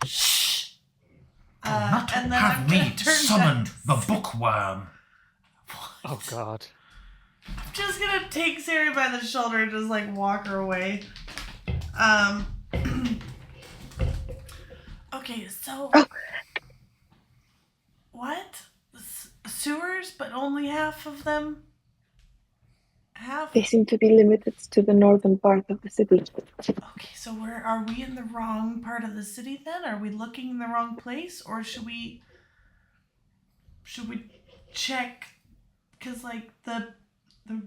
[SPEAKER 4] Shh.
[SPEAKER 1] Not have me to summon the bookworm.
[SPEAKER 3] Oh God.
[SPEAKER 4] I'm just gonna take Sari by the shoulder and just like walk her away. Okay, so what? Sewers, but only half of them? Half?
[SPEAKER 2] They seem to be limited to the northern part of the city.
[SPEAKER 4] Okay, so are we in the wrong part of the city then? Are we looking in the wrong place, or should we check? Because like the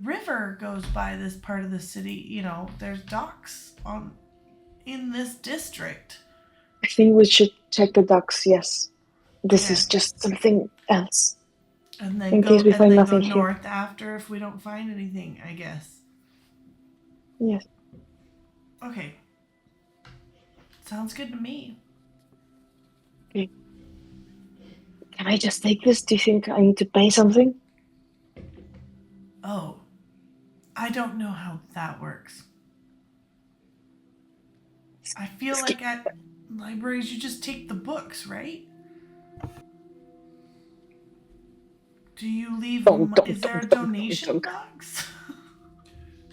[SPEAKER 4] river goes by this part of the city. There's docks in this district.
[SPEAKER 2] I think we should check the docks. Yes, this is just something else.
[SPEAKER 4] And then
[SPEAKER 2] in case we find nothing
[SPEAKER 4] go north
[SPEAKER 2] here.
[SPEAKER 4] after if we don't find anything, I guess.
[SPEAKER 2] Yes.
[SPEAKER 4] Okay. Sounds good to me.
[SPEAKER 2] Okay. Can I just take this? Do you think I need to pay something?
[SPEAKER 4] Oh, I don't know how that works. I feel like at libraries you just take the books, right? Do you leave? Is there a donation box?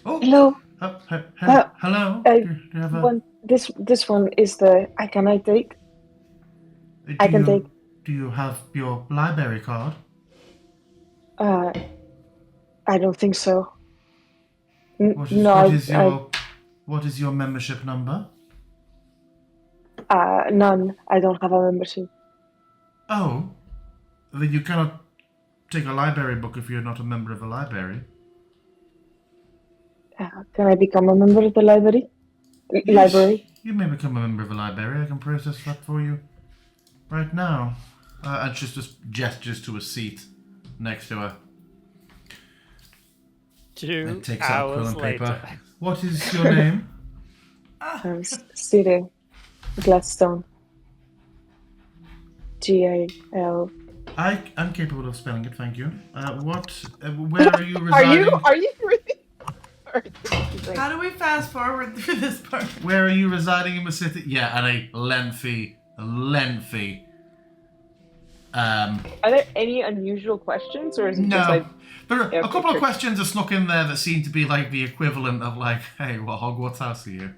[SPEAKER 1] Oh,
[SPEAKER 2] Hello.
[SPEAKER 1] hello.
[SPEAKER 2] I
[SPEAKER 1] Do you have a?
[SPEAKER 2] want this one is the I can I take? I can take.
[SPEAKER 1] Do you have your library card?
[SPEAKER 2] I don't think so.
[SPEAKER 1] What
[SPEAKER 2] No,
[SPEAKER 1] what is your membership number?
[SPEAKER 2] none. I don't have a membership.
[SPEAKER 1] Oh, then you cannot take a library book if you're not a member of a library.
[SPEAKER 2] Can I become a member of the library?
[SPEAKER 1] Yes,
[SPEAKER 2] Library.
[SPEAKER 1] you may become a member of a library. I can process that for you right now. And she just gestures to a seat next to her.
[SPEAKER 3] 2
[SPEAKER 1] And takes out quill
[SPEAKER 3] hours
[SPEAKER 1] and paper.
[SPEAKER 3] later.
[SPEAKER 1] What is your name?
[SPEAKER 2] City. Gladstone. Gal.
[SPEAKER 1] I'm capable of spelling it, thank you. Where are you residing?
[SPEAKER 2] Are you really?
[SPEAKER 4] How do we fast forward through this part?
[SPEAKER 1] Where are you residing in the city? Yeah, and a lengthy.
[SPEAKER 2] Are there any unusual questions, or is it
[SPEAKER 1] No.
[SPEAKER 2] just like
[SPEAKER 1] There are a couple of
[SPEAKER 2] sure.
[SPEAKER 1] questions are snuck in there that seem to be like the equivalent of like, hey, what Hogwarts house are you?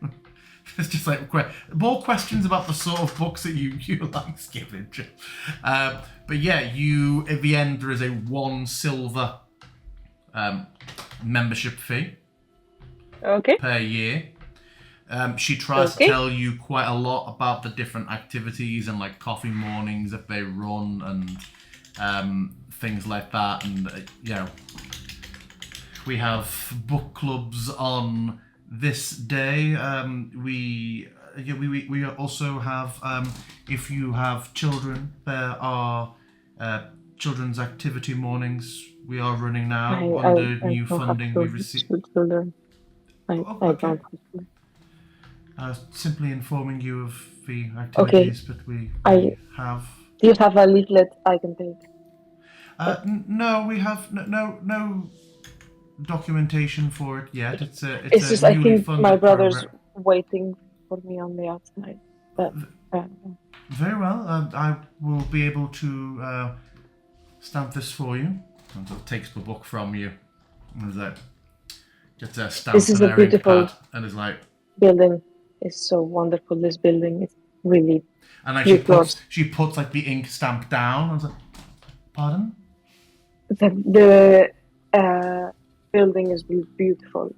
[SPEAKER 1] It's just like more questions about the sort of books that you like skipping. But yeah, you at the end there is a 1 silver membership fee
[SPEAKER 2] okay?
[SPEAKER 1] per year. She tries to tell you quite a lot about the different activities and like coffee mornings that they run and things like that. And we have book clubs on this day. We also have if you have children, there are children's activity mornings we are running now under new funding we received.
[SPEAKER 2] Children. I don't have children.
[SPEAKER 1] Simply informing you of the activities that we have.
[SPEAKER 2] Do you have a leaflet I can take?
[SPEAKER 1] No, we have no documentation for it yet. It's
[SPEAKER 2] just I think my brother's waiting for me on the outside. But
[SPEAKER 1] very well. I will be able to stamp this for you. And so takes the book from you. And is like gets a stamp
[SPEAKER 2] this is
[SPEAKER 1] and
[SPEAKER 2] a beautiful
[SPEAKER 1] pad and is like
[SPEAKER 2] building. It's so wonderful. This building is really.
[SPEAKER 1] And like she puts like the ink stamp down. I was like, pardon?
[SPEAKER 2] The building is beautiful.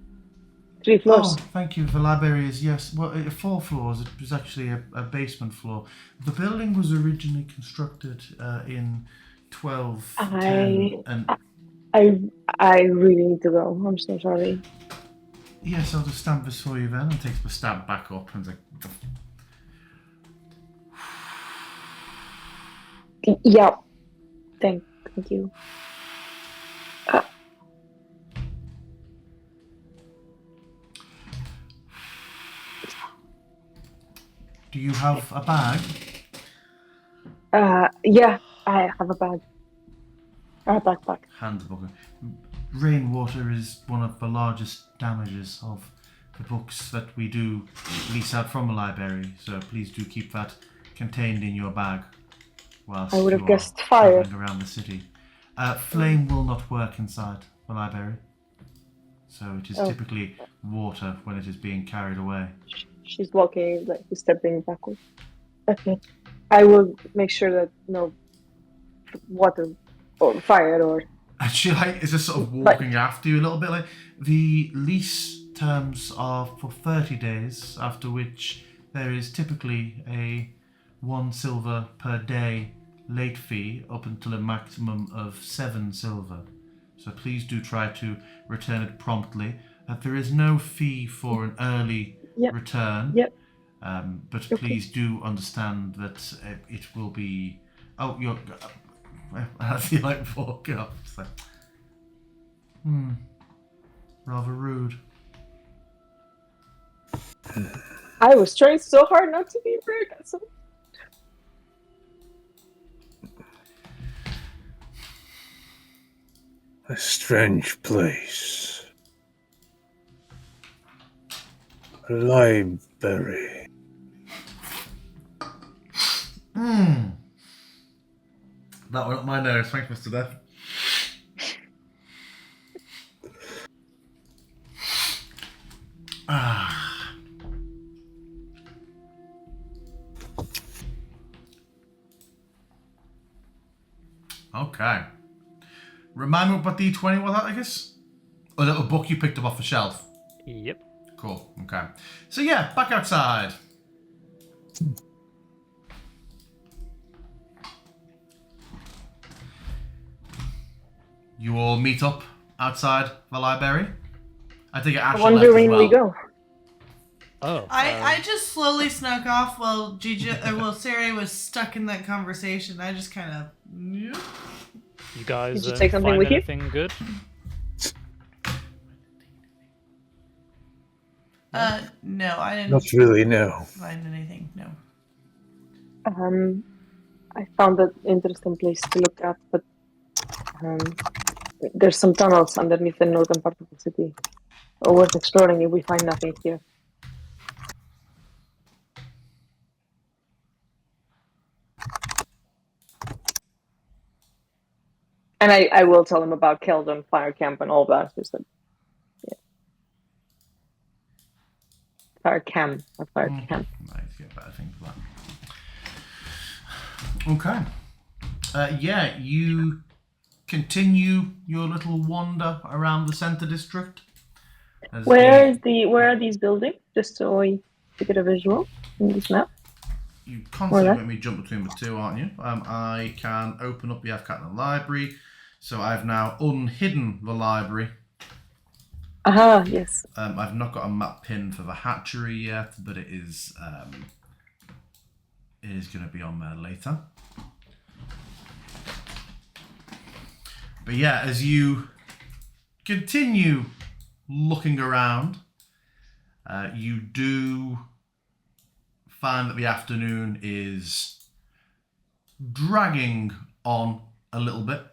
[SPEAKER 2] 3 floors.
[SPEAKER 1] Oh, thank you. The library is, yes, well, 4 floors. It was actually a basement floor. The building was originally constructed in 1210.
[SPEAKER 2] I really need to go. I'm so sorry.
[SPEAKER 1] Yes, I'll just stamp this for you then. And takes the stamp back up and is like...
[SPEAKER 2] Yeah. Thank you.
[SPEAKER 1] Do you have a bag?
[SPEAKER 2] Yeah, I have a bag. A backpack.
[SPEAKER 1] Hands the book. Rainwater is one of the largest damages of the books that we do lease out from a library, so please do keep that contained in your bag whilst
[SPEAKER 2] I would have
[SPEAKER 1] you
[SPEAKER 2] guessed
[SPEAKER 1] are
[SPEAKER 2] fire.
[SPEAKER 1] traveling around the city. Flame will not work inside the library, so it is typically water when it is being carried away.
[SPEAKER 2] She's walking, like she's stepping backwards. Okay. I will make sure that no water or fire or.
[SPEAKER 1] And she is just sort of walking after you a little bit. Like the lease terms are for 30 days, after which there is typically a 1 silver per day late fee up until a maximum of 7 silver. So please do try to return it promptly. There is no fee for an early return.
[SPEAKER 2] Yep.
[SPEAKER 1] But please do understand that it will be. Oh, you're. As you like walk up, it's like, rather rude.
[SPEAKER 2] I was trying so hard not to be rude. So...
[SPEAKER 5] A strange place. A library.
[SPEAKER 1] That went up my nose. Thanks, Mr. Death. Okay. Remind me what D20 was that, I guess? Or that a book you picked up off the shelf?
[SPEAKER 3] Yep.
[SPEAKER 1] Cool. Okay. So yeah, back outside. You all meet up outside the library. I think Asher left as
[SPEAKER 2] Wondering
[SPEAKER 1] well.
[SPEAKER 2] we go.
[SPEAKER 3] Oh.
[SPEAKER 4] I just slowly snuck off while Sarah was stuck in that conversation. I just kind of.
[SPEAKER 3] You guys
[SPEAKER 2] Did you take something
[SPEAKER 3] find
[SPEAKER 2] with you?
[SPEAKER 3] anything good?
[SPEAKER 4] No, I didn't
[SPEAKER 5] Not really, no.
[SPEAKER 4] find anything. No.
[SPEAKER 2] I found an interesting place to look at, but there's some tunnels underneath the northern part of the city. Worth exploring if we find nothing here. And I will tell them about Keldon, Fire Camp, and all that. Just that, yeah. Fire Camp, or Fire Camp.
[SPEAKER 1] Nice, get better things for that. Okay. Yeah, you continue your little wander around the center district.
[SPEAKER 2] Where are these buildings? Just so I get a visual in this map.
[SPEAKER 1] You constantly let me jump between the two, aren't you? I can open up the Athkatla library. So I've now unhidden the library.
[SPEAKER 2] Aha, yes.
[SPEAKER 1] I've not got a map pin for the hatchery yet, but it is going to be on there later. But yeah, as you continue looking around, you do find that the afternoon is dragging on a little bit.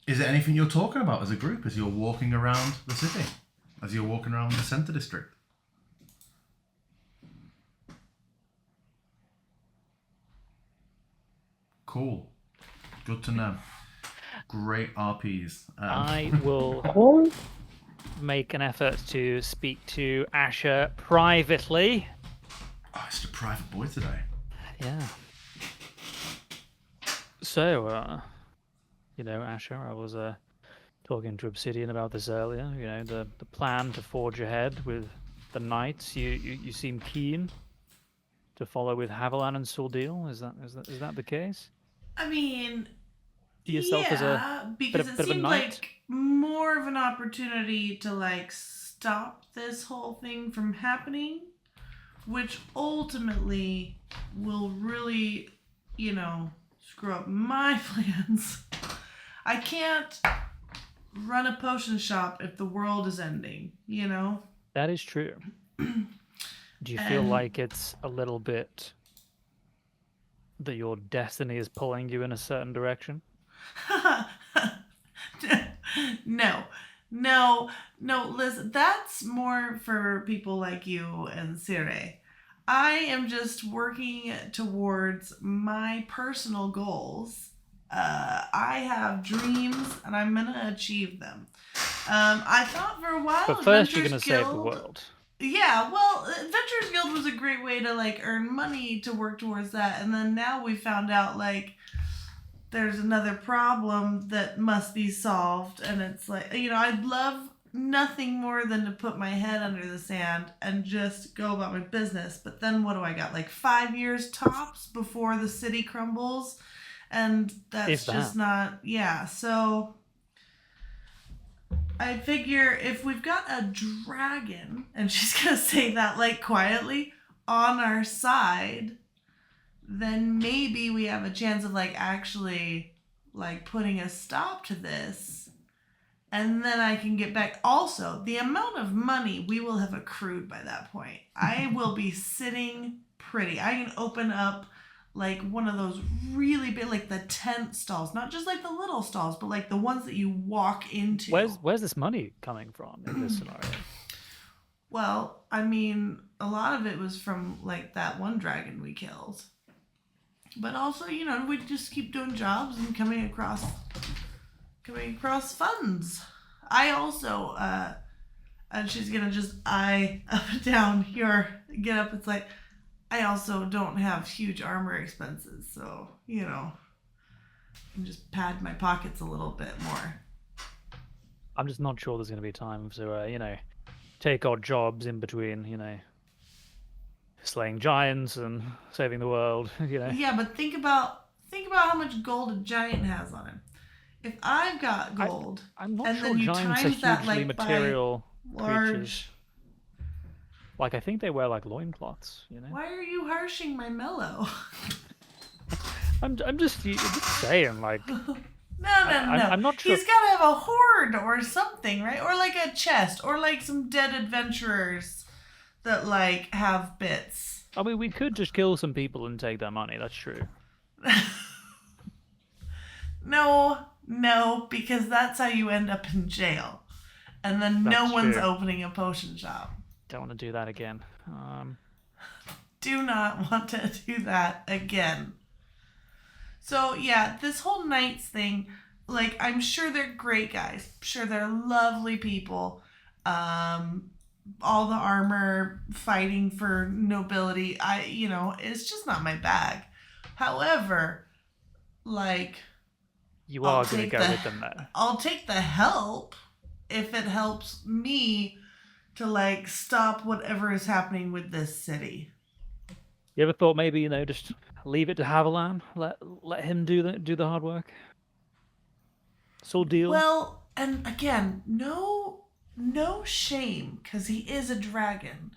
[SPEAKER 1] Is there anything you're talking about as a group as you're walking around the city? As you're walking around the centre district? Cool. Good to know. Great RPs.
[SPEAKER 3] I will
[SPEAKER 2] Oh,
[SPEAKER 3] make an effort to speak to Asher privately.
[SPEAKER 1] Oh, it's a private boy today.
[SPEAKER 3] Yeah. So, Asher, I was talking to Obsidian about this earlier. You know, the plan to forge ahead with the Knights. You seem keen to follow with Haviland and Sordil. Is that the case?
[SPEAKER 4] I mean,
[SPEAKER 3] See yourself as
[SPEAKER 4] because
[SPEAKER 3] bit
[SPEAKER 4] it
[SPEAKER 3] of a
[SPEAKER 4] seemed
[SPEAKER 3] knight?
[SPEAKER 4] like more of an opportunity to like stop this whole thing from happening, which ultimately will really, screw up my plans. I can't run a potion shop if the world is ending,
[SPEAKER 3] That is true. Do you feel like it's a little bit that your destiny is pulling you in a certain direction?
[SPEAKER 4] No, Liz, that's more for people like you and Sire. I am just working towards my personal goals. I have dreams and I'm gonna achieve them. I thought for a while,
[SPEAKER 3] But first, you're
[SPEAKER 4] Adventures
[SPEAKER 3] going to save the
[SPEAKER 4] Guild-
[SPEAKER 3] world.
[SPEAKER 4] Yeah, well, Adventures Guild was a great way to like earn money to work towards that, and then now we found out like there's another problem that must be solved, and it's like I'd love nothing more than to put my head under the sand and just go about my business. But then what do I got? Like 5 years tops before the city crumbles, and that's just not so. I figure if we've got a dragon, and she's gonna say that like quietly, on our side, then maybe we have a chance of like actually like putting a stop to this and then I can get back. Also, the amount of money we will have accrued by that point, I will be sitting pretty. I can open up like one of those really big, like the tent stalls, not just like the little stalls, but like the ones that you walk into.
[SPEAKER 3] Where's this money coming from in this scenario?
[SPEAKER 4] Well, I mean, a lot of it was from like that one dragon we killed. But also, you know, we just keep doing jobs and coming across funds. I also and she's gonna just eye up and down your get up. It's like, I also don't have huge armor expenses, so, you know, I can just pad my pockets a little bit more.
[SPEAKER 3] I'm just not sure there's going to be time to, you know, take odd jobs in between, you know, slaying giants and saving the world, you know.
[SPEAKER 4] Yeah, but think about how much gold a giant has on him. If I've got gold,
[SPEAKER 3] I'm not
[SPEAKER 4] and
[SPEAKER 3] sure
[SPEAKER 4] then you
[SPEAKER 3] giants are
[SPEAKER 4] times that,
[SPEAKER 3] hugely
[SPEAKER 4] like, by
[SPEAKER 3] material
[SPEAKER 4] large.
[SPEAKER 3] creatures. Like, I think they wear, like, loincloths, you know?
[SPEAKER 4] Why are you harshing my mellow?
[SPEAKER 3] I'm just saying, like...
[SPEAKER 4] No.
[SPEAKER 3] I'm not sure.
[SPEAKER 4] He's got to have a hoard or something, right? Or like a chest, or like some dead adventurers that like have bits.
[SPEAKER 3] I mean, we could just kill some people and take their money. That's true.
[SPEAKER 4] No, because that's how you end up in jail, and then
[SPEAKER 3] That's
[SPEAKER 4] no one's
[SPEAKER 3] true.
[SPEAKER 4] opening a potion shop.
[SPEAKER 3] Don't want to do that again.
[SPEAKER 4] Do not want to do that again. So yeah, this whole Knights thing, like, I'm sure they're great guys. I'm sure they're lovely people. All the armor, fighting for nobility, it's just not my bag. However, like,
[SPEAKER 3] You
[SPEAKER 4] I'll
[SPEAKER 3] are going to
[SPEAKER 4] take
[SPEAKER 3] go
[SPEAKER 4] the-
[SPEAKER 3] with them, though.
[SPEAKER 4] I'll take the help if it helps me to like stop whatever is happening with this city.
[SPEAKER 3] You ever thought maybe, you know, just leave it to Haviland? Let him do the hard work? Soul deal?
[SPEAKER 4] Well, and again, no shame, because he is a dragon.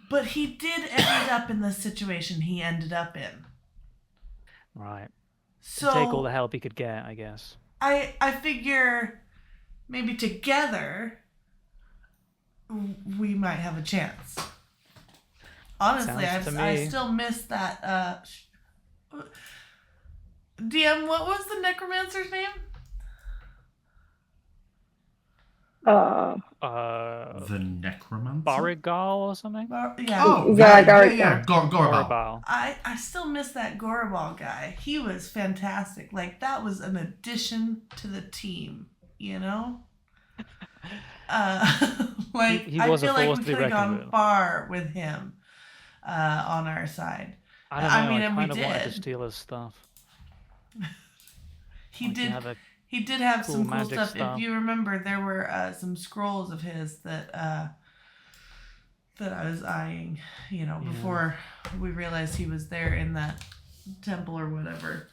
[SPEAKER 4] But he did end up in the situation he ended up in.
[SPEAKER 3] Right.
[SPEAKER 4] So
[SPEAKER 3] Take all the help he could get, I guess.
[SPEAKER 4] I figure maybe together we might have a chance. Honestly,
[SPEAKER 3] Sounds to
[SPEAKER 4] I
[SPEAKER 3] me.
[SPEAKER 4] still miss that. DM, what was the necromancer's name?
[SPEAKER 1] The necromancer?
[SPEAKER 3] Barigal or something?
[SPEAKER 4] Yeah.
[SPEAKER 1] Oh,
[SPEAKER 2] Yeah,
[SPEAKER 1] yeah. Gorabal.
[SPEAKER 3] Gorabal.
[SPEAKER 4] I still miss that Gorabal guy. He was fantastic. Like, that was an addition to the team, you know? Like,
[SPEAKER 3] He
[SPEAKER 4] I
[SPEAKER 3] was a
[SPEAKER 4] feel like
[SPEAKER 3] force
[SPEAKER 4] we
[SPEAKER 3] to be
[SPEAKER 4] could have
[SPEAKER 3] reckoned
[SPEAKER 4] gone
[SPEAKER 3] with.
[SPEAKER 4] far with him on our side.
[SPEAKER 3] I don't know,
[SPEAKER 4] I mean,
[SPEAKER 3] I
[SPEAKER 4] and we
[SPEAKER 3] kind of wanted to
[SPEAKER 4] did.
[SPEAKER 3] steal his stuff.
[SPEAKER 4] He
[SPEAKER 3] Like,
[SPEAKER 4] did.
[SPEAKER 3] have a
[SPEAKER 4] He did have
[SPEAKER 3] cool
[SPEAKER 4] some cool
[SPEAKER 3] magic
[SPEAKER 4] stuff.
[SPEAKER 3] stuff.
[SPEAKER 4] If you remember, there were some scrolls of his that I was eyeing,
[SPEAKER 3] Yeah.
[SPEAKER 4] before we realized he was there in that temple or whatever.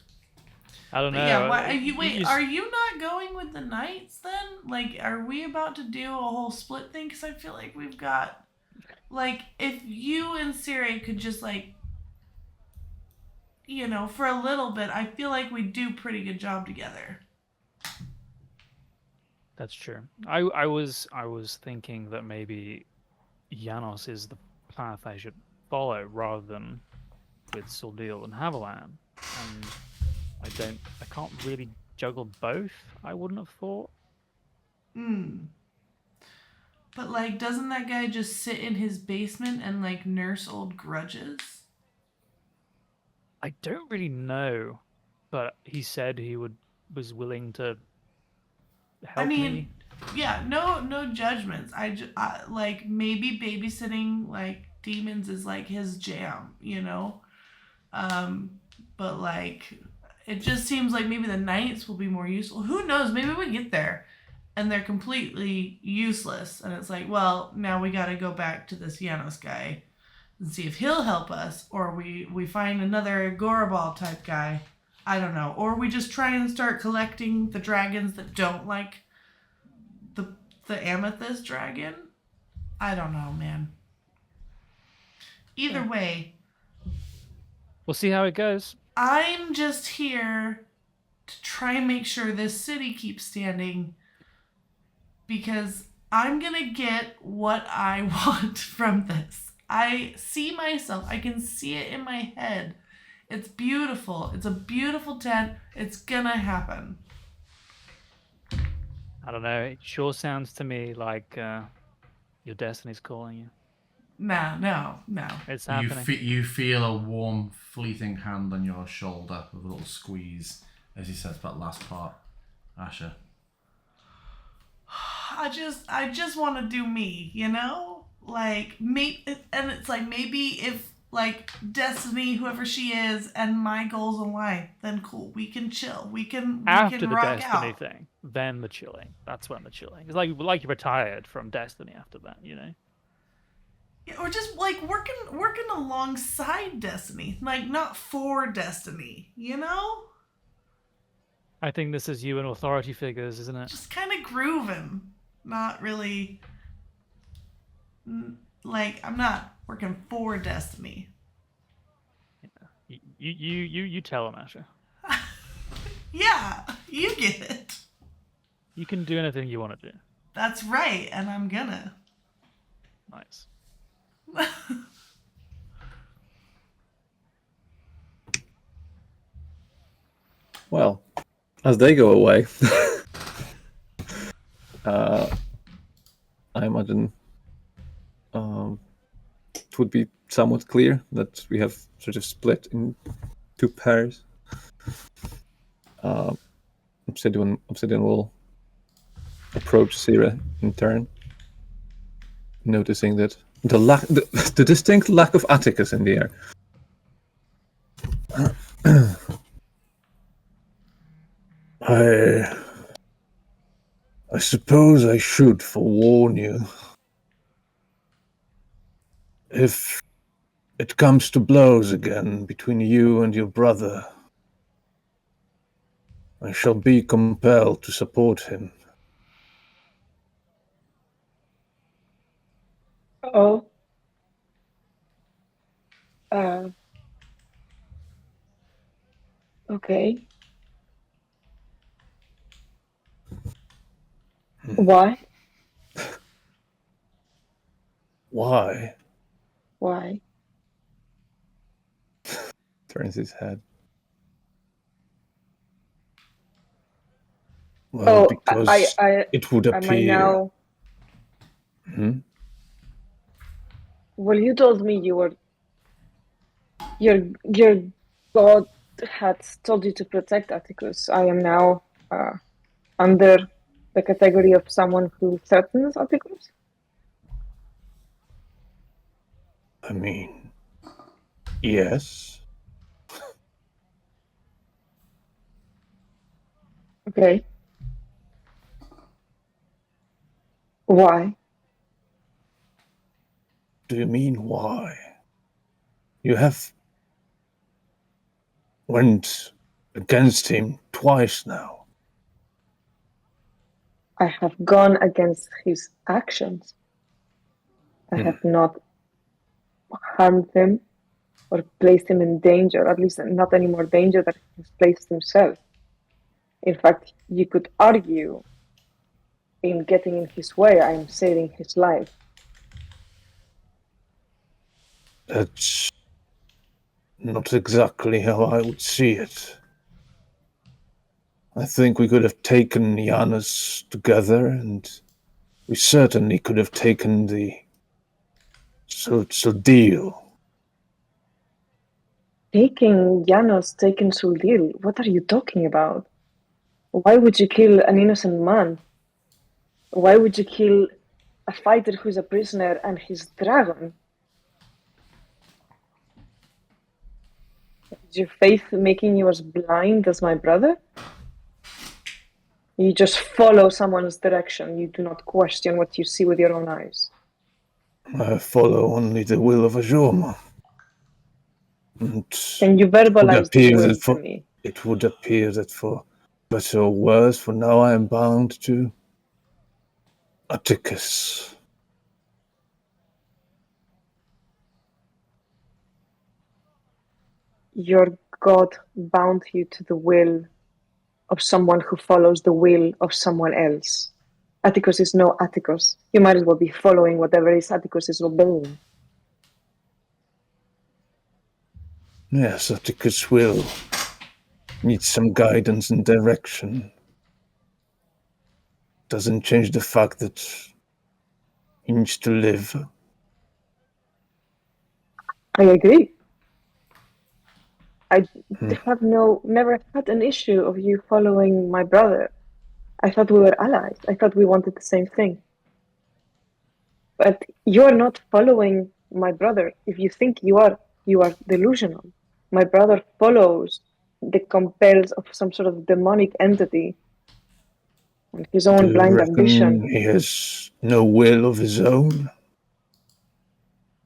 [SPEAKER 3] I don't
[SPEAKER 4] But
[SPEAKER 3] know.
[SPEAKER 4] yeah, why,
[SPEAKER 3] you
[SPEAKER 4] are you not going with the Knights then? Like, are we about to do a whole split thing? Because I feel like we've got, like, if you and Siri could just, like, for a little bit, I feel like we do pretty good job together.
[SPEAKER 3] That's true. I was thinking that maybe Janos is the path I should follow rather than with Sildil and Haviland. And I can't really juggle both, I wouldn't have thought.
[SPEAKER 4] But, like, doesn't that guy just sit in his basement and, like, nurse old grudges?
[SPEAKER 3] I don't really know, but he said he was willing to help me.
[SPEAKER 4] Yeah, no judgments. I like, maybe babysitting, like, demons is, like, his jam, But, like, it just seems like maybe the Knights will be more useful. Who knows? Maybe we get there and they're completely useless. And it's like, well, now we got to go back to this Janos guy and see if he'll help us. Or we find another Gorabal type guy. I don't know. Or we just try and start collecting the dragons that don't like the amethyst dragon. I don't know, man. Either way,
[SPEAKER 3] We'll see how it goes.
[SPEAKER 4] I'm just here to try and make sure this city keeps standing because I'm gonna get what I want from this. I see myself, I can see it in my head. It's beautiful. It's a beautiful tent. It's gonna happen.
[SPEAKER 3] I don't know. It sure sounds to me like your destiny's calling you.
[SPEAKER 4] No.
[SPEAKER 3] It's
[SPEAKER 1] You,
[SPEAKER 3] happening.
[SPEAKER 1] you feel a warm, fleeting hand on your shoulder with a little squeeze as he says that last part. Asher.
[SPEAKER 4] I just want to do me, you know? Like, and it's like, maybe if, like, Destiny, whoever she is, and my goals in life, then cool, we can chill. We can
[SPEAKER 3] After the
[SPEAKER 4] rock
[SPEAKER 3] Destiny
[SPEAKER 4] out.
[SPEAKER 3] thing, then the chilling. That's when the chilling. It's like you retired from Destiny after that, you know?
[SPEAKER 4] Yeah, or just, like, working alongside Destiny. Like, not for Destiny, you know?
[SPEAKER 3] I think this is you and authority figures, isn't it?
[SPEAKER 4] Just kind of grooving. Not really... Like, I'm not working for Destiny.
[SPEAKER 3] You tell him, Asher.
[SPEAKER 4] Yeah, you get it.
[SPEAKER 3] You can do anything you want to do.
[SPEAKER 4] That's right, and I'm gonna.
[SPEAKER 3] Nice.
[SPEAKER 5] Well, as they go away, I imagine it would be somewhat clear that we have sort of split in two pairs. Obsidian will approach Sira in turn, noticing that the distinct lack of Atticus in the air. I suppose I should forewarn you. If it comes to blows again between you and your brother, I shall be compelled to support him.
[SPEAKER 2] Oh. Okay. Why?
[SPEAKER 5] Why?
[SPEAKER 2] Why?
[SPEAKER 5] Turns his head. Well, because it would
[SPEAKER 2] am I
[SPEAKER 5] appear.
[SPEAKER 2] now? Well, you told me your god had told you to protect Atticus. I am now under the category of someone who threatens Atticus.
[SPEAKER 5] I mean, yes.
[SPEAKER 2] Okay. Why?
[SPEAKER 5] Do you mean why? You have went against him twice now.
[SPEAKER 2] I have gone against his actions. I have not harmed him or placed him in danger, at least not any more danger than he has placed himself. In fact, you could argue in getting in his way, I am saving his life.
[SPEAKER 5] That's not exactly how I would see it. I think we could have taken Janus together, and we certainly could have taken the deal.
[SPEAKER 2] Taking Janos, taking Suldil, what are you talking about? Why would you kill an innocent man? Why would you kill a fighter who's a prisoner and his dragon? Is your faith making you as blind as my brother? You just follow someone's direction. You do not question what you see with your own eyes.
[SPEAKER 5] I follow only the will of Ajorma.
[SPEAKER 2] Can you verbalize the will to me?
[SPEAKER 5] It would appear that for better or worse, for now I am bound to Atticus.
[SPEAKER 2] Your God bound you to the will of someone who follows the will of someone else. Atticus is no Atticus. You might as well be following whatever is Atticus is obeying.
[SPEAKER 5] Yes, Atticus will need some guidance and direction. Doesn't change the fact that he needs to live.
[SPEAKER 2] I agree. I have never had an issue of you following my brother. I thought we were allies. I thought we wanted the same thing. But you're not following my brother. If you think you are delusional. My brother follows the compels of some sort of demonic entity and his
[SPEAKER 5] Do
[SPEAKER 2] own
[SPEAKER 5] you
[SPEAKER 2] blind
[SPEAKER 5] reckon
[SPEAKER 2] ambition.
[SPEAKER 5] he has no will of his own?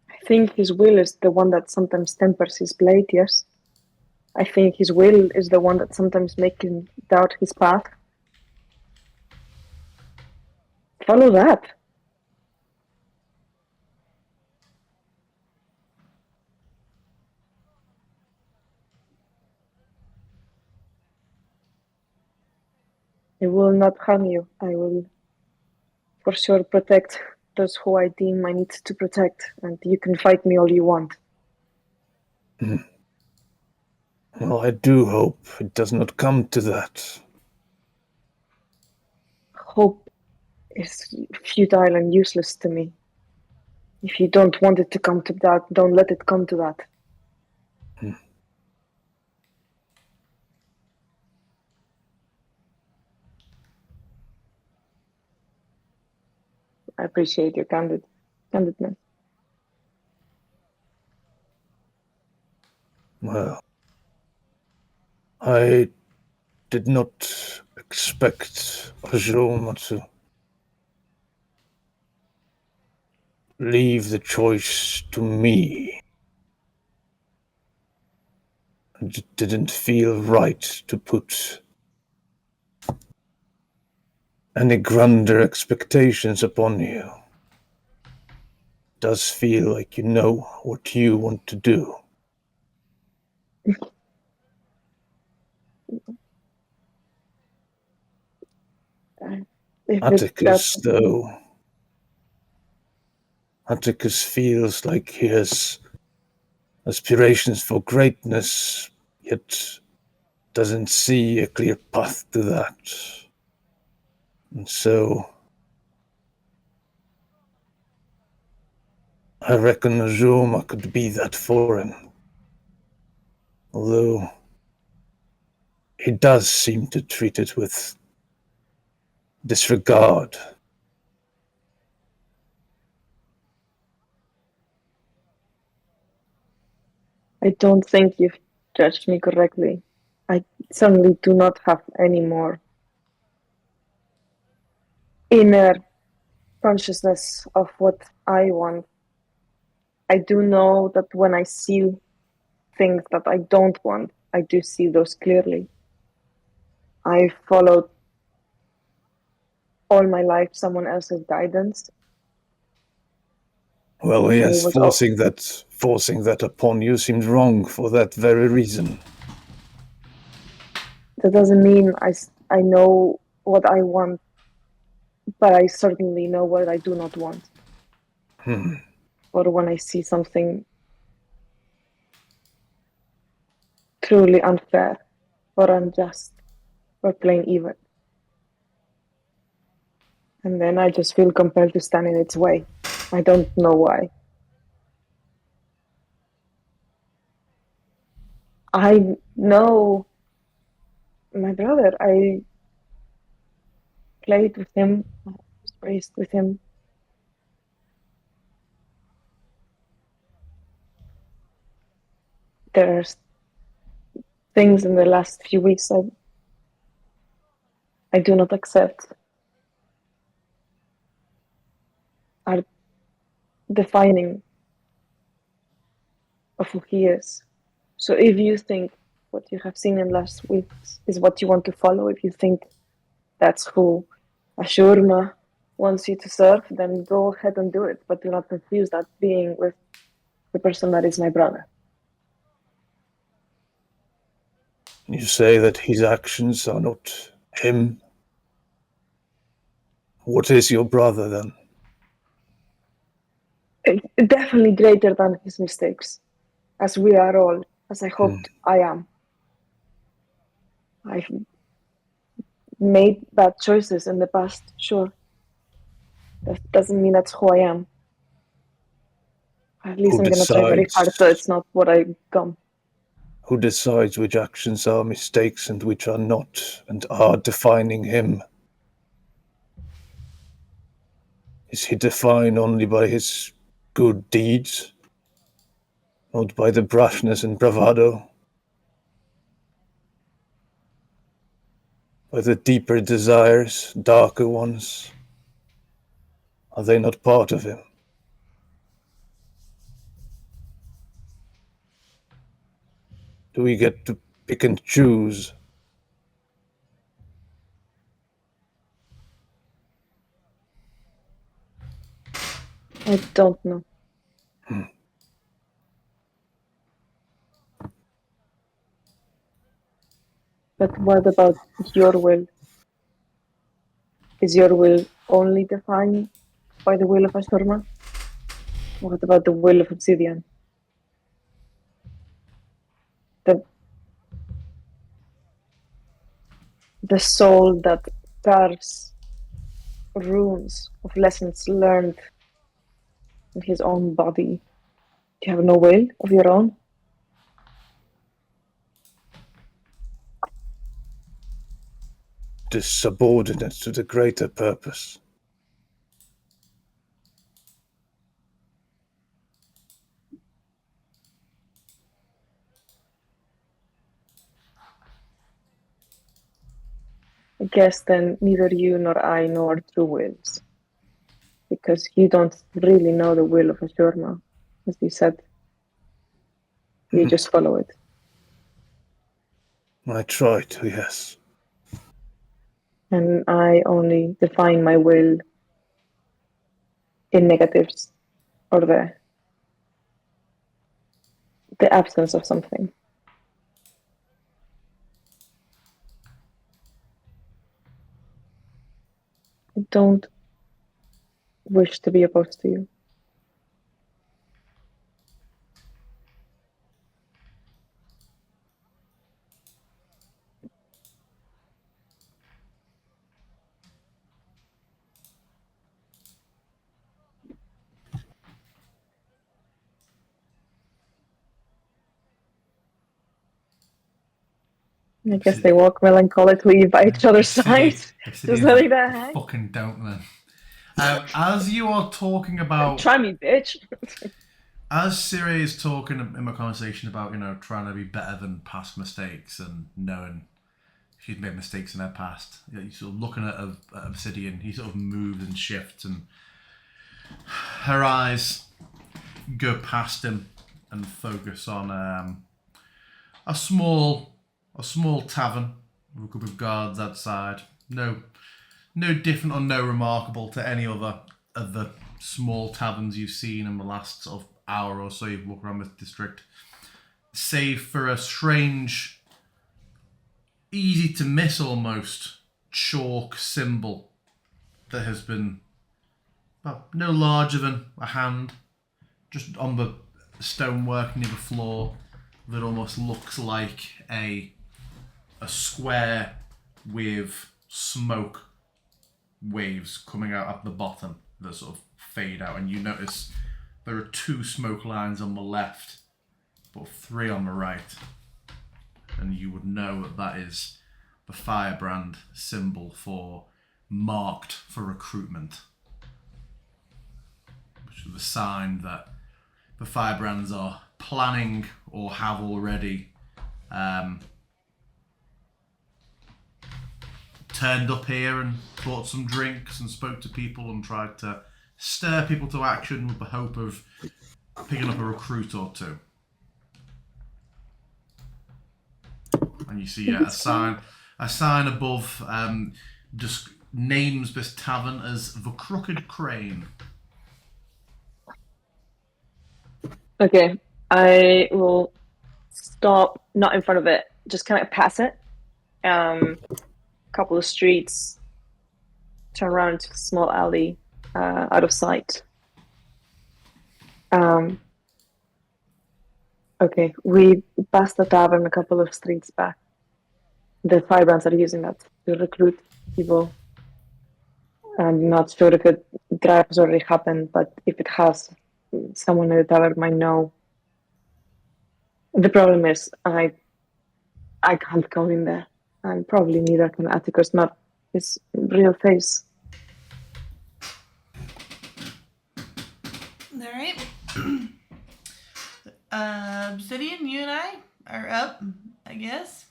[SPEAKER 2] I think his will is the one that sometimes tempers his blade, yes. I think his will is the one that sometimes makes him doubt his path. Follow that. It will not harm you. I will for sure protect those who I deem I need to protect, and you can fight me all you want.
[SPEAKER 5] Well, I do hope it does not come to that.
[SPEAKER 2] Hope is futile and useless to me. If you don't want it to come to that, don't let it come to that. I appreciate your candidness.
[SPEAKER 5] Well, I did not expect Ajoma to leave the choice to me. It didn't feel right to put any grander expectations upon you. It does feel like you know what you want to do.
[SPEAKER 2] If
[SPEAKER 5] Atticus, though, Atticus feels like he has aspirations for greatness, yet doesn't see a clear path to that. And so I reckon Azuma could be that for him. Although he does seem to treat it with disregard.
[SPEAKER 2] I don't think you've judged me correctly. I certainly do not have any more inner consciousness of what I want. I do know that when I see things that I don't want, I do see those clearly. I followed all my life someone else's guidance.
[SPEAKER 5] Well,
[SPEAKER 2] And
[SPEAKER 5] yes, forcing that upon you seems wrong for that very reason.
[SPEAKER 2] That doesn't mean I know what I want, but I certainly know what I do not want. Or when I see something truly unfair or unjust or plain evil. And then I just feel compelled to stand in its way. I don't know why. I know my brother. I played with him. I was raised with him. There are things in the last few weeks I do not accept. Are defining of who he is. So if you think what you have seen in last weeks is what you want to follow, if you think that's who Ashurma wants you to serve, then go ahead and do it. But do not confuse that being with the person that is my brother.
[SPEAKER 5] You say that his actions are not him. What is your brother then?
[SPEAKER 2] Definitely greater than his mistakes, as we are all, as I hoped I am. I've made bad choices in the past, sure. That doesn't mean that's who I am. At least
[SPEAKER 5] Who
[SPEAKER 2] I'm gonna try very hard so it's not what I become.
[SPEAKER 5] Who decides which actions are mistakes and which are not, and are defining him? Is he defined only by his good deeds, not by the brashness and bravado? By the deeper desires, darker ones? Are they not part of him? Do we get to pick and choose?
[SPEAKER 2] I don't know. But what about your will? Is your will only defined by the will of Ashurma? What about the will of Obsidian? The soul that carves runes of lessons learned in his own body. Do you have no will of your own?
[SPEAKER 5] It is subordinate to the greater purpose.
[SPEAKER 2] I guess then neither you nor I know our true wills. Because you don't really know the will of Ashurma, as you said. You just follow it.
[SPEAKER 5] I try to, yes.
[SPEAKER 2] And I only define my will in negatives or the absence of something. I don't wish to be opposed to you. I guess they walk melancholically by each other's sides, just letting that hang.
[SPEAKER 1] Fucking don't then. As you are talking about,
[SPEAKER 2] Try me, bitch.
[SPEAKER 1] as Siri is talking in my conversation about, trying to be better than past mistakes and knowing she's made mistakes in her past, you're sort of looking at Obsidian. He sort of moves and shifts, and her eyes go past him and focus on a small tavern with a group of guards outside. No different or no remarkable to any other of the small taverns you've seen in the last sort of hour or so you've walked around this district. Save for a strange, easy to miss almost, chalk symbol that has been no larger than a hand, just on the stonework near the floor, that almost looks like a square with smoke waves coming out at the bottom that sort of fade out, and you notice there are 2 smoke lines on the left, but 3 on the right, and you would know that is the firebrand symbol for marked for recruitment, which is the sign that the firebrands are planning or have already turned up here and bought some drinks and spoke to people and tried to stir people to action with the hope of picking up a recruit or 2. And you see a sign above just names this tavern as the Crooked Crane.
[SPEAKER 2] Okay, I will stop, not in front of it, just kind of pass it. Couple of streets turn around into a small alley out of sight. Okay, we passed the tavern a couple of streets back. The firebrands are using that to recruit people. I'm not sure if it drive has already happened, but if it has, someone in the tavern might know. The problem is I can't go in there. And probably neither can Atticus, not his real face.
[SPEAKER 4] Alright. Obsidian, you and I are up, I guess.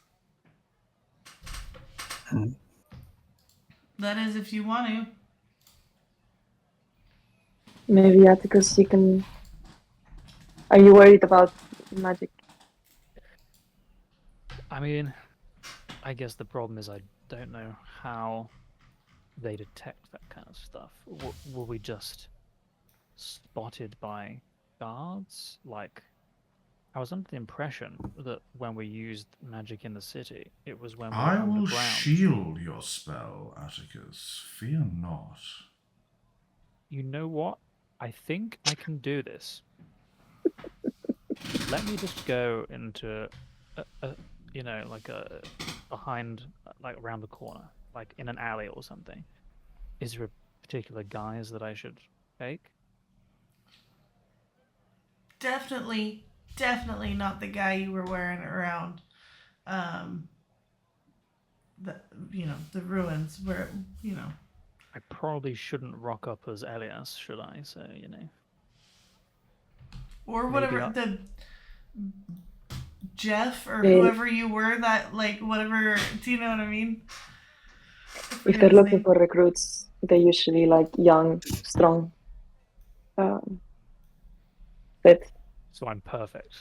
[SPEAKER 4] That is if you want to.
[SPEAKER 2] Maybe Atticus, you can. Are you worried about magic?
[SPEAKER 3] I mean, I guess the problem is I don't know how they detect that kind of stuff. Were we just spotted by guards? Like, I was under the impression that when we used magic in the city, it was when we were
[SPEAKER 1] I will
[SPEAKER 3] underground.
[SPEAKER 1] shield your spell, Atticus. Fear not.
[SPEAKER 3] You know what? I think I can do this. Let me just go into, behind, like around the corner, like in an alley or something. Is there a particular guise that I should take?
[SPEAKER 4] Definitely not the guy you were wearing around the ruins where,
[SPEAKER 3] I probably shouldn't rock up as Elias, should I? So,
[SPEAKER 4] or
[SPEAKER 3] Maybe
[SPEAKER 4] whatever
[SPEAKER 3] I'll-
[SPEAKER 4] the Jeff or
[SPEAKER 2] Yeah.
[SPEAKER 4] whoever you were, that like whatever, do you know what I mean? I
[SPEAKER 2] If
[SPEAKER 4] forget
[SPEAKER 2] they're
[SPEAKER 4] his
[SPEAKER 2] looking
[SPEAKER 4] name.
[SPEAKER 2] for recruits, they're usually like young, strong, fit.
[SPEAKER 3] So I'm perfect.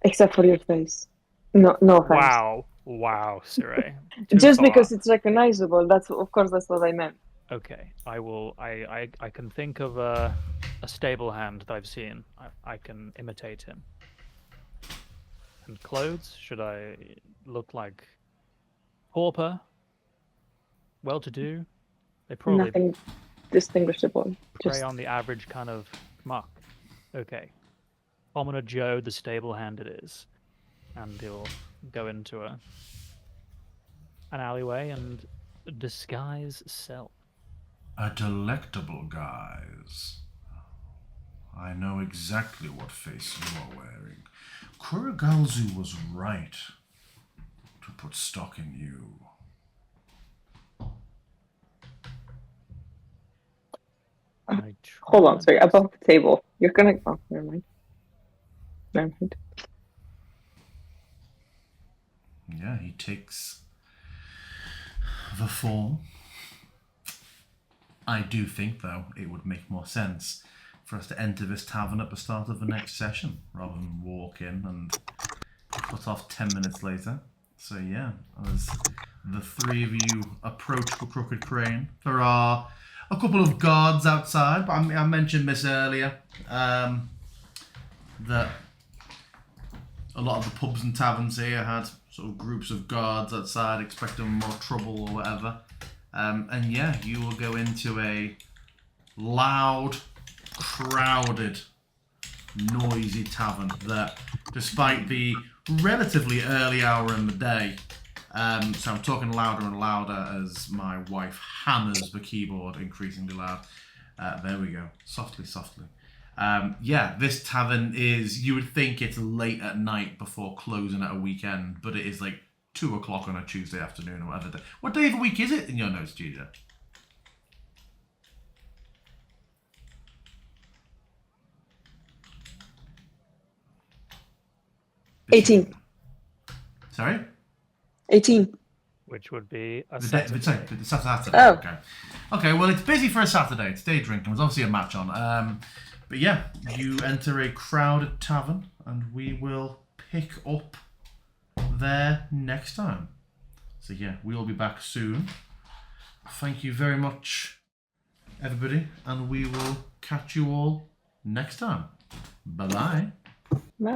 [SPEAKER 2] Except for your face. No offense.
[SPEAKER 3] Wow, Sire.
[SPEAKER 2] Just because it's recognizable. That's that's what I meant.
[SPEAKER 3] Okay, I will. I can think of a stable hand that I've seen. I can imitate him. And clothes? Should I look like pauper? Well-to-do? They probably
[SPEAKER 2] Nothing distinguishable.
[SPEAKER 3] prey
[SPEAKER 2] Just
[SPEAKER 3] on the average kind of muck. Okay, Commoner Joe, the stable hand it is, and he'll go into an alleyway and disguise self.
[SPEAKER 1] A delectable guise. I know exactly what face you are wearing. Kurigalzu was right to put stock in you.
[SPEAKER 2] hold on, sorry, above the table. You're gonna. Oh, never mind. Never mind.
[SPEAKER 1] Yeah, he takes the form. I do think, though, it would make more sense for us to enter this tavern at the start of the next session, rather than walk in and cut off 10 minutes later. So yeah, as the three of you approach the Crooked Crane, there are a couple of guards outside, but I mentioned this earlier, that a lot of the pubs and taverns here had sort of groups of guards outside expecting more trouble or whatever. And yeah, you will go into a loud, crowded, noisy tavern that, despite the relatively early hour in the day, so I'm talking louder and louder as my wife hammers the keyboard increasingly loud. There we go. Softly, softly. Yeah, this tavern is, you would think it's late at night before closing at a weekend, but it is like 2 o'clock on a Tuesday afternoon or whatever day. What day of the week is it in your notes, Gigia?
[SPEAKER 2] $18.
[SPEAKER 1] Sorry?
[SPEAKER 2] 18.
[SPEAKER 3] Which would be a
[SPEAKER 1] The
[SPEAKER 3] Saturday.
[SPEAKER 1] Saturday.
[SPEAKER 2] Oh.
[SPEAKER 1] Okay. Okay, well, it's busy for a Saturday. It's day drinking. There's obviously a match on. But yeah, you enter a crowded tavern, and we will pick up there next time. So yeah, we will be back soon. Thank you very much, everybody, and we will catch you all next time. Bye-bye.